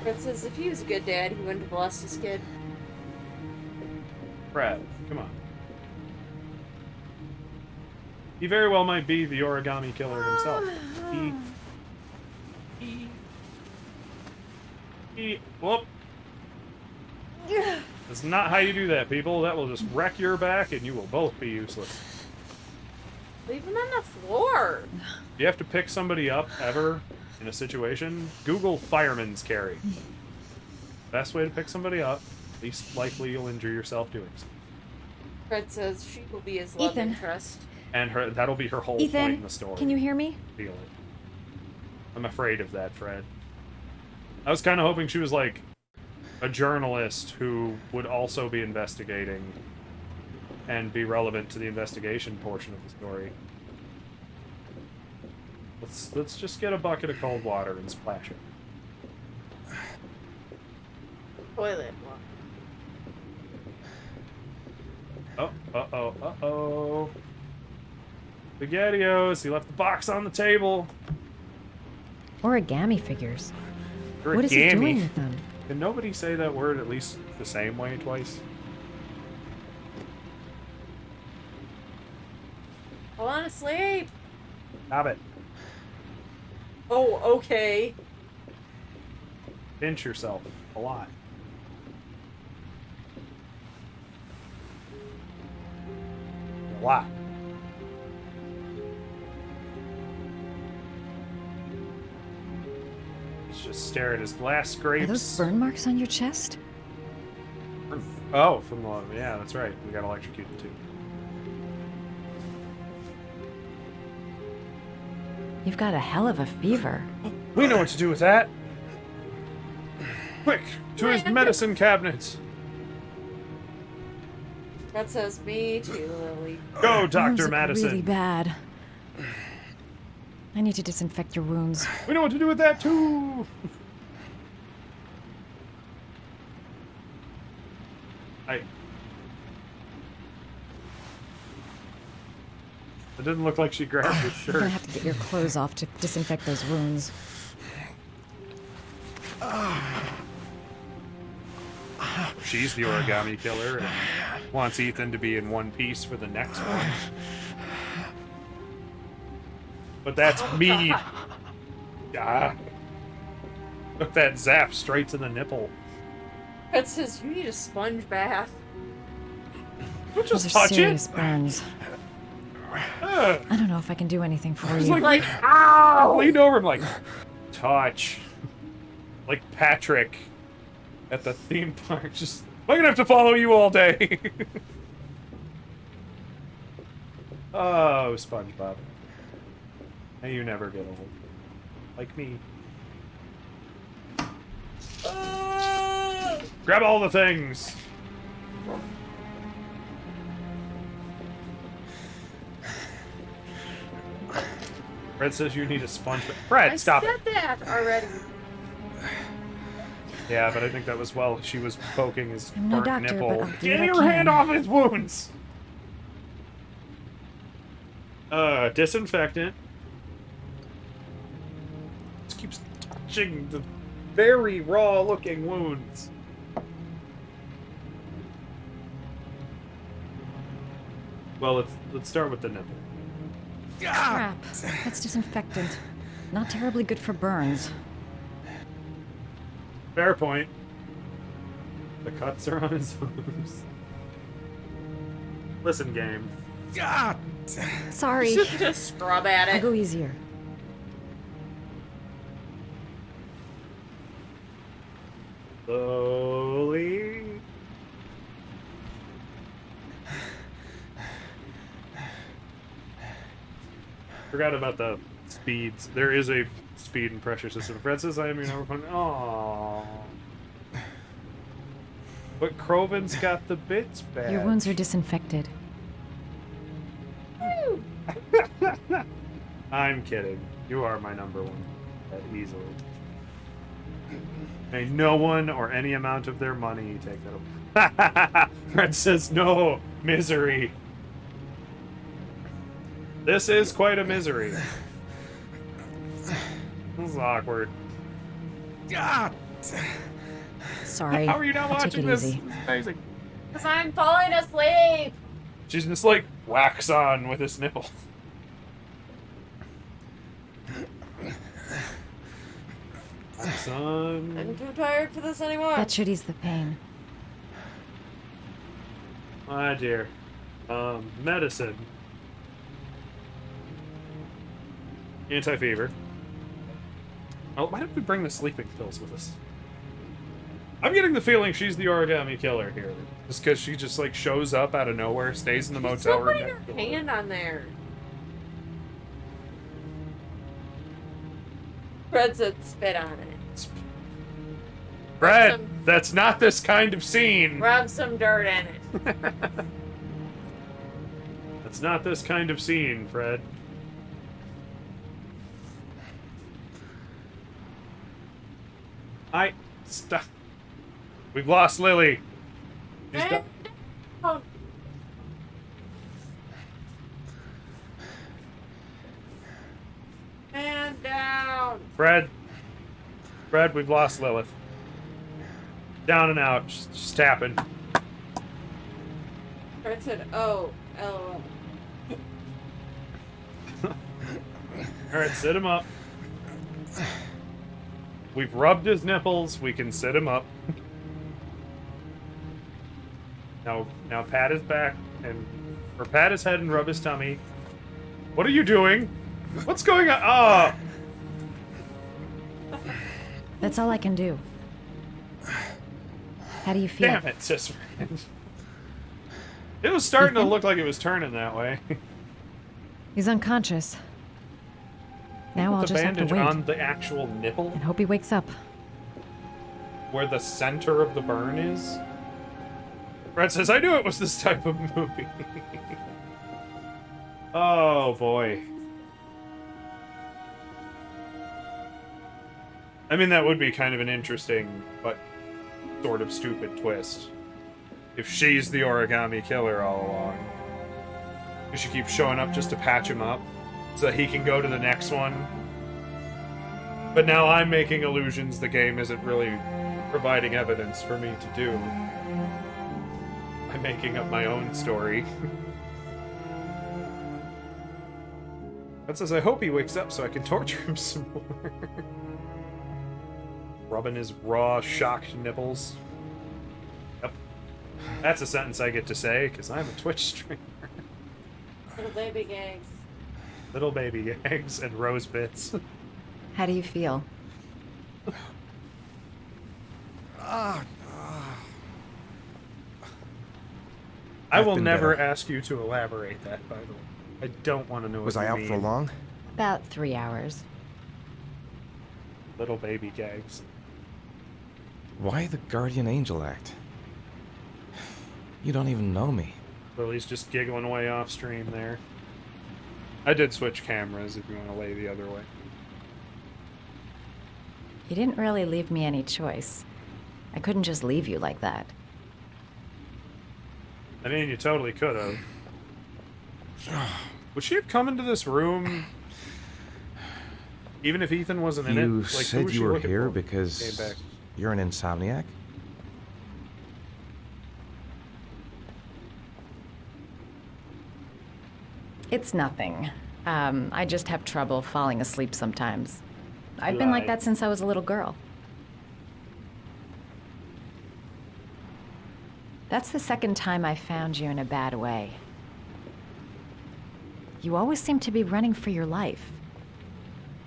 Fred says if he was a good dad, he wouldn't have lost his kid. Brad, come on. He very well might be the origami killer himself. Whoop. That's not how you do that, people. That will just wreck your back and you will both be useless. Leave him on the floor. If you have to pick somebody up ever in a situation, Google fireman's carry. Best way to pick somebody up, least likely you'll injure yourself doing so. Fred says she will be his love interest. And that'll be her whole point in the story. Can you hear me? Feel it. I'm afraid of that, Fred. I was kind of hoping she was like a journalist who would also be investigating and be relevant to the investigation portion of the story. Let's just get a bucket of cold water and splash it. Toilet water. Oh, uh-oh. SpaghettiOs, he left the box on the table. Origami figures. Origami. What is he doing with them? Can nobody say that word at least the same way twice? I want to sleep. Stop it. Oh, okay. Pinch yourself a lot. A lot. Just stare at his glass scrapes. Are those burn marks on your chest? Oh, from the... Yeah, that's right. We got electrocuted too. You've got a hell of a fever. We know what to do with that. Quick, to his medicine cabinets. That says me too, Lily. Go, Dr. Wounds look Madison. really bad. I need to disinfect your wounds. We know what to do with that too. It didn't look like she grabbed his shirt. You're gonna have to get your clothes off to disinfect those wounds. She's the origami killer and wants Ethan to be in one piece for the next one. But that's me. Ah. Took that zap straight to the nipple. Fred says, you need a sponge bath. Just Those are touch serious it. burns. I don't know if I can do anything for He's you. like, ow! Leaned over him like, touch. Like Patrick at the theme park. Just, I'm gonna have to follow you all day. Oh, SpongeBob. May you never get old. Like me. Grab all the things. Fred says you need a sponge. Fred, stop it. I said that already. Yeah, but I think that was while she was poking his I'm no burnt doctor, nipple. but I'll do Get what I your can. hand off his wounds! Disinfectant. Just keeps touching the very raw looking wounds. Well, let's start with the nipple. Crap. That's disinfectant. Not terribly good for burns. Fair point. The cuts are on his hooves. Listen, game. Sorry. Just scrub at I'll it. go easier. Slowly. Forgot about the speeds. There is a speed and pressure system. Fred says I am your number one. Aww. But Croven's got the bits back. Your wounds are disinfected. I'm kidding. You are my number one. That easily. May no one or any amount of their money take that away. Fred says no misery. This is quite a misery. This is awkward. Sorry. How are you not I'll take watching it this? easy. It's amazing. Because I'm falling asleep. She's just like wax on with his nipple. Son. I'm too tired for this anymore. That should ease the pain. My dear. Medicine. Anti-fever. Oh, why did we bring the sleeping pills with us? I'm getting the feeling she's the origami killer here. Just because she just, like, shows up out of nowhere, stays in the motel Still room putting next her door. hand on there. Fred said spit on it. Fred, that's not this kind of scene. Rub some dirt in it. That's not this kind of scene, Fred. Stop. We've lost Lily. She's Man down. Man down. Fred, we've lost Lilith. Down and out, just tapping. Fred said, oh, LOL. Alright, sit him up. We've rubbed his nipples, we can sit him up. Now pat his back, or pat his head and rub his tummy. What are you doing? What's going on? Ah! That's all I can do. How do you feel? Damn it, sis friend. It was starting to look like it was turning that way. He's unconscious. Now I'll Put the just have to bandage wait on the actual nipple, and hope he wakes up. where the center of the burn is. Fred says, I knew it was this type of movie. Oh, boy. I mean, that would be kind of an interesting, but sort of stupid twist. If she's the origami killer all along. Because she keeps showing up just to patch him up, so that he can go to the next one. But now I'm making illusions the game isn't really providing evidence for me to do. I'm making up my own story. That says, I hope he wakes up so I can torture him some more. Rubbing his raw, shocked nipples. Yep. That's a sentence I get to say, because I'm a Twitch streamer. Little baby gags. Little baby eggs and rose bits. How do you feel? I will been never better. ask you to elaborate that, by the way. I don't want to know Was what I you out mean. for long? About 3 hours. Little baby gags. Why the guardian angel act? You don't even know me. Lily's just giggling away off stream there. I did switch cameras if you want to lay the other way. You didn't really leave me any choice. I couldn't just leave you like that. I mean, you totally could have. Would she have come into this room even if Ethan wasn't in it? You Like, who said was you she were looking here for? because Came back. you're an insomniac? It's nothing. I just have trouble falling asleep sometimes. I've been like Lie. that since I was a little girl. That's the second time I found you in a bad way. You always seem to be running for your life.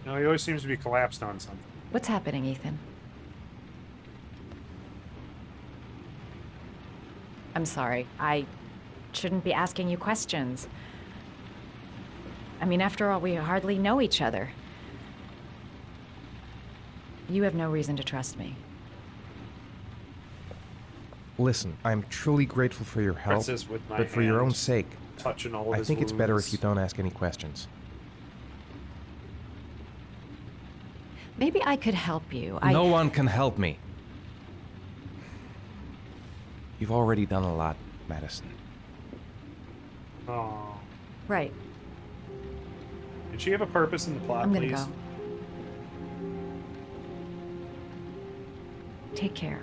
No, he always seems to be collapsed on something. What's happening, Ethan? I'm sorry. I shouldn't be asking you questions. I mean, after all, we hardly know each other. You have no reason to trust me. Listen, I'm truly grateful for your help, Princess with my but for your own hand, sake, touching all of I his think it's better wounds. if you don't ask any questions. Maybe I could help you. No one can help me. You've already done a lot, Madison. Oh. Right. Did she have a purpose in the plot, I'm gonna please? go. Take care.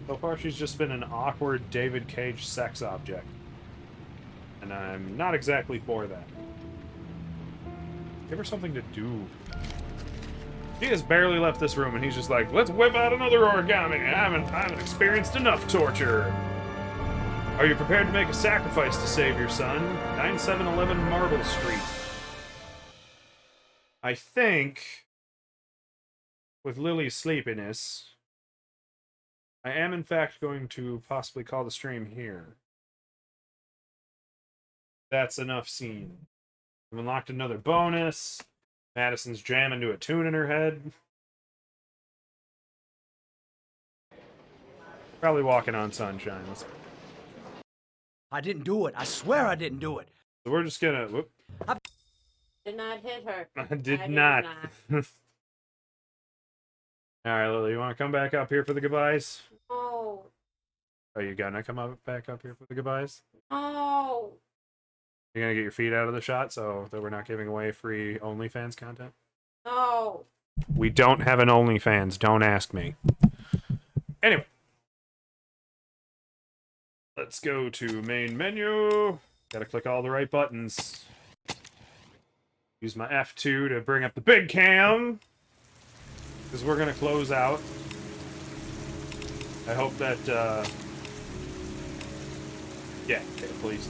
So far, she's just been an awkward David Cage sex object. And I'm not exactly for that. Give her something to do. He has barely left this room, and he's just like, let's whip out another origami. I haven't experienced enough torture. Are you prepared to make a sacrifice to save your son? 9711 Marble Street. I think, with Lily's sleepiness, I am in fact going to possibly call the stream here. That's enough scene. I've unlocked another bonus. Madison's jamming to a tune in her head. Probably walking on sunshine. I didn't do it. I swear I didn't do it. So we're just gonna... Whoop. Did not hit her. I did not. Alright, Lily, you want to come back up here for the goodbyes? No. Are you gonna come back up here for the goodbyes? No. You're gonna get your feet out of the shot so that we're not giving away free OnlyFans content? No. We don't have an OnlyFans. Don't ask me. Anyway. Let's go to main menu. Gotta click all the right buttons. Use my F2 to bring up the big cam. Because we're gonna close out. I hope that, yeah, okay, please.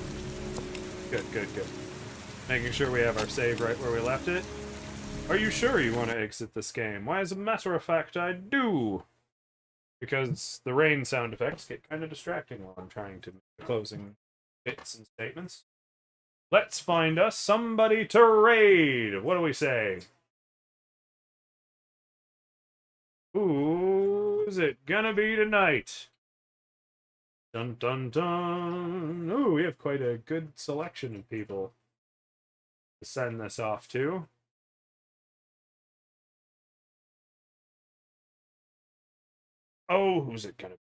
Good. Making sure we have our save right where we left it. Are you sure you want to exit this game? Why, as a matter of fact, I do. Because the rain sound effects get kind of distracting while I'm trying to make the closing bits and statements. Let's find us somebody to raid. What do we say? Who's it gonna be tonight? Dun dun dun. Ooh, we have quite a good selection of people to send this off to. Oh, who's it gonna be?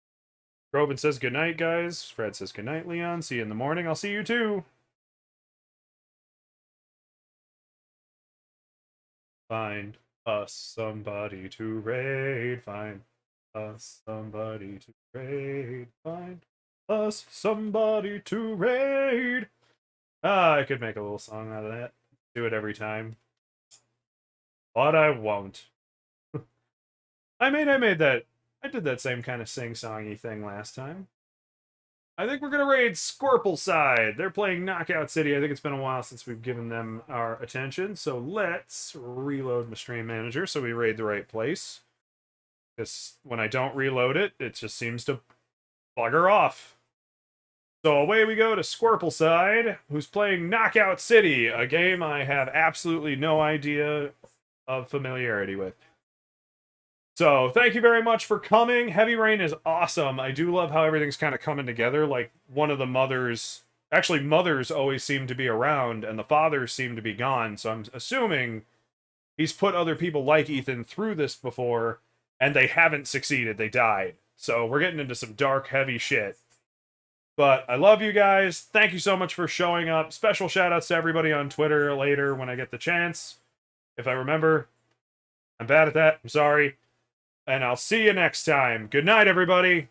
Robin says goodnight, guys. Fred says goodnight, Leon. See you in the morning. I'll see you too. Find us somebody to raid. Find us somebody to raid. Find us somebody to raid. I could make a little song out of that. Do it every time. But I won't. I made that. I did that same kind of sing-songy thing last time. I think we're gonna raid Squirpleside. They're playing Knockout City. I think it's been a while since we've given them our attention. So let's reload my stream manager so we raid the right place. Because when I don't reload it, it just seems to bugger off. So away we go to Squirpleside, who's playing Knockout City, a game I have absolutely no idea of familiarity with. So, thank you very much for coming. Heavy Rain is awesome. I do love how everything's kind of coming together. Like, one of the mothers... Actually, mothers always seem to be around, and the fathers seem to be gone. So I'm assuming he's put other people like Ethan through this before, and they haven't succeeded. They died. So we're getting into some dark, heavy shit. But I love you guys. Thank you so much for showing up. Special shout-outs to everybody on Twitter later when I get the chance. If I remember. I'm bad at that. I'm sorry. And I'll see you next time. Good night, everybody.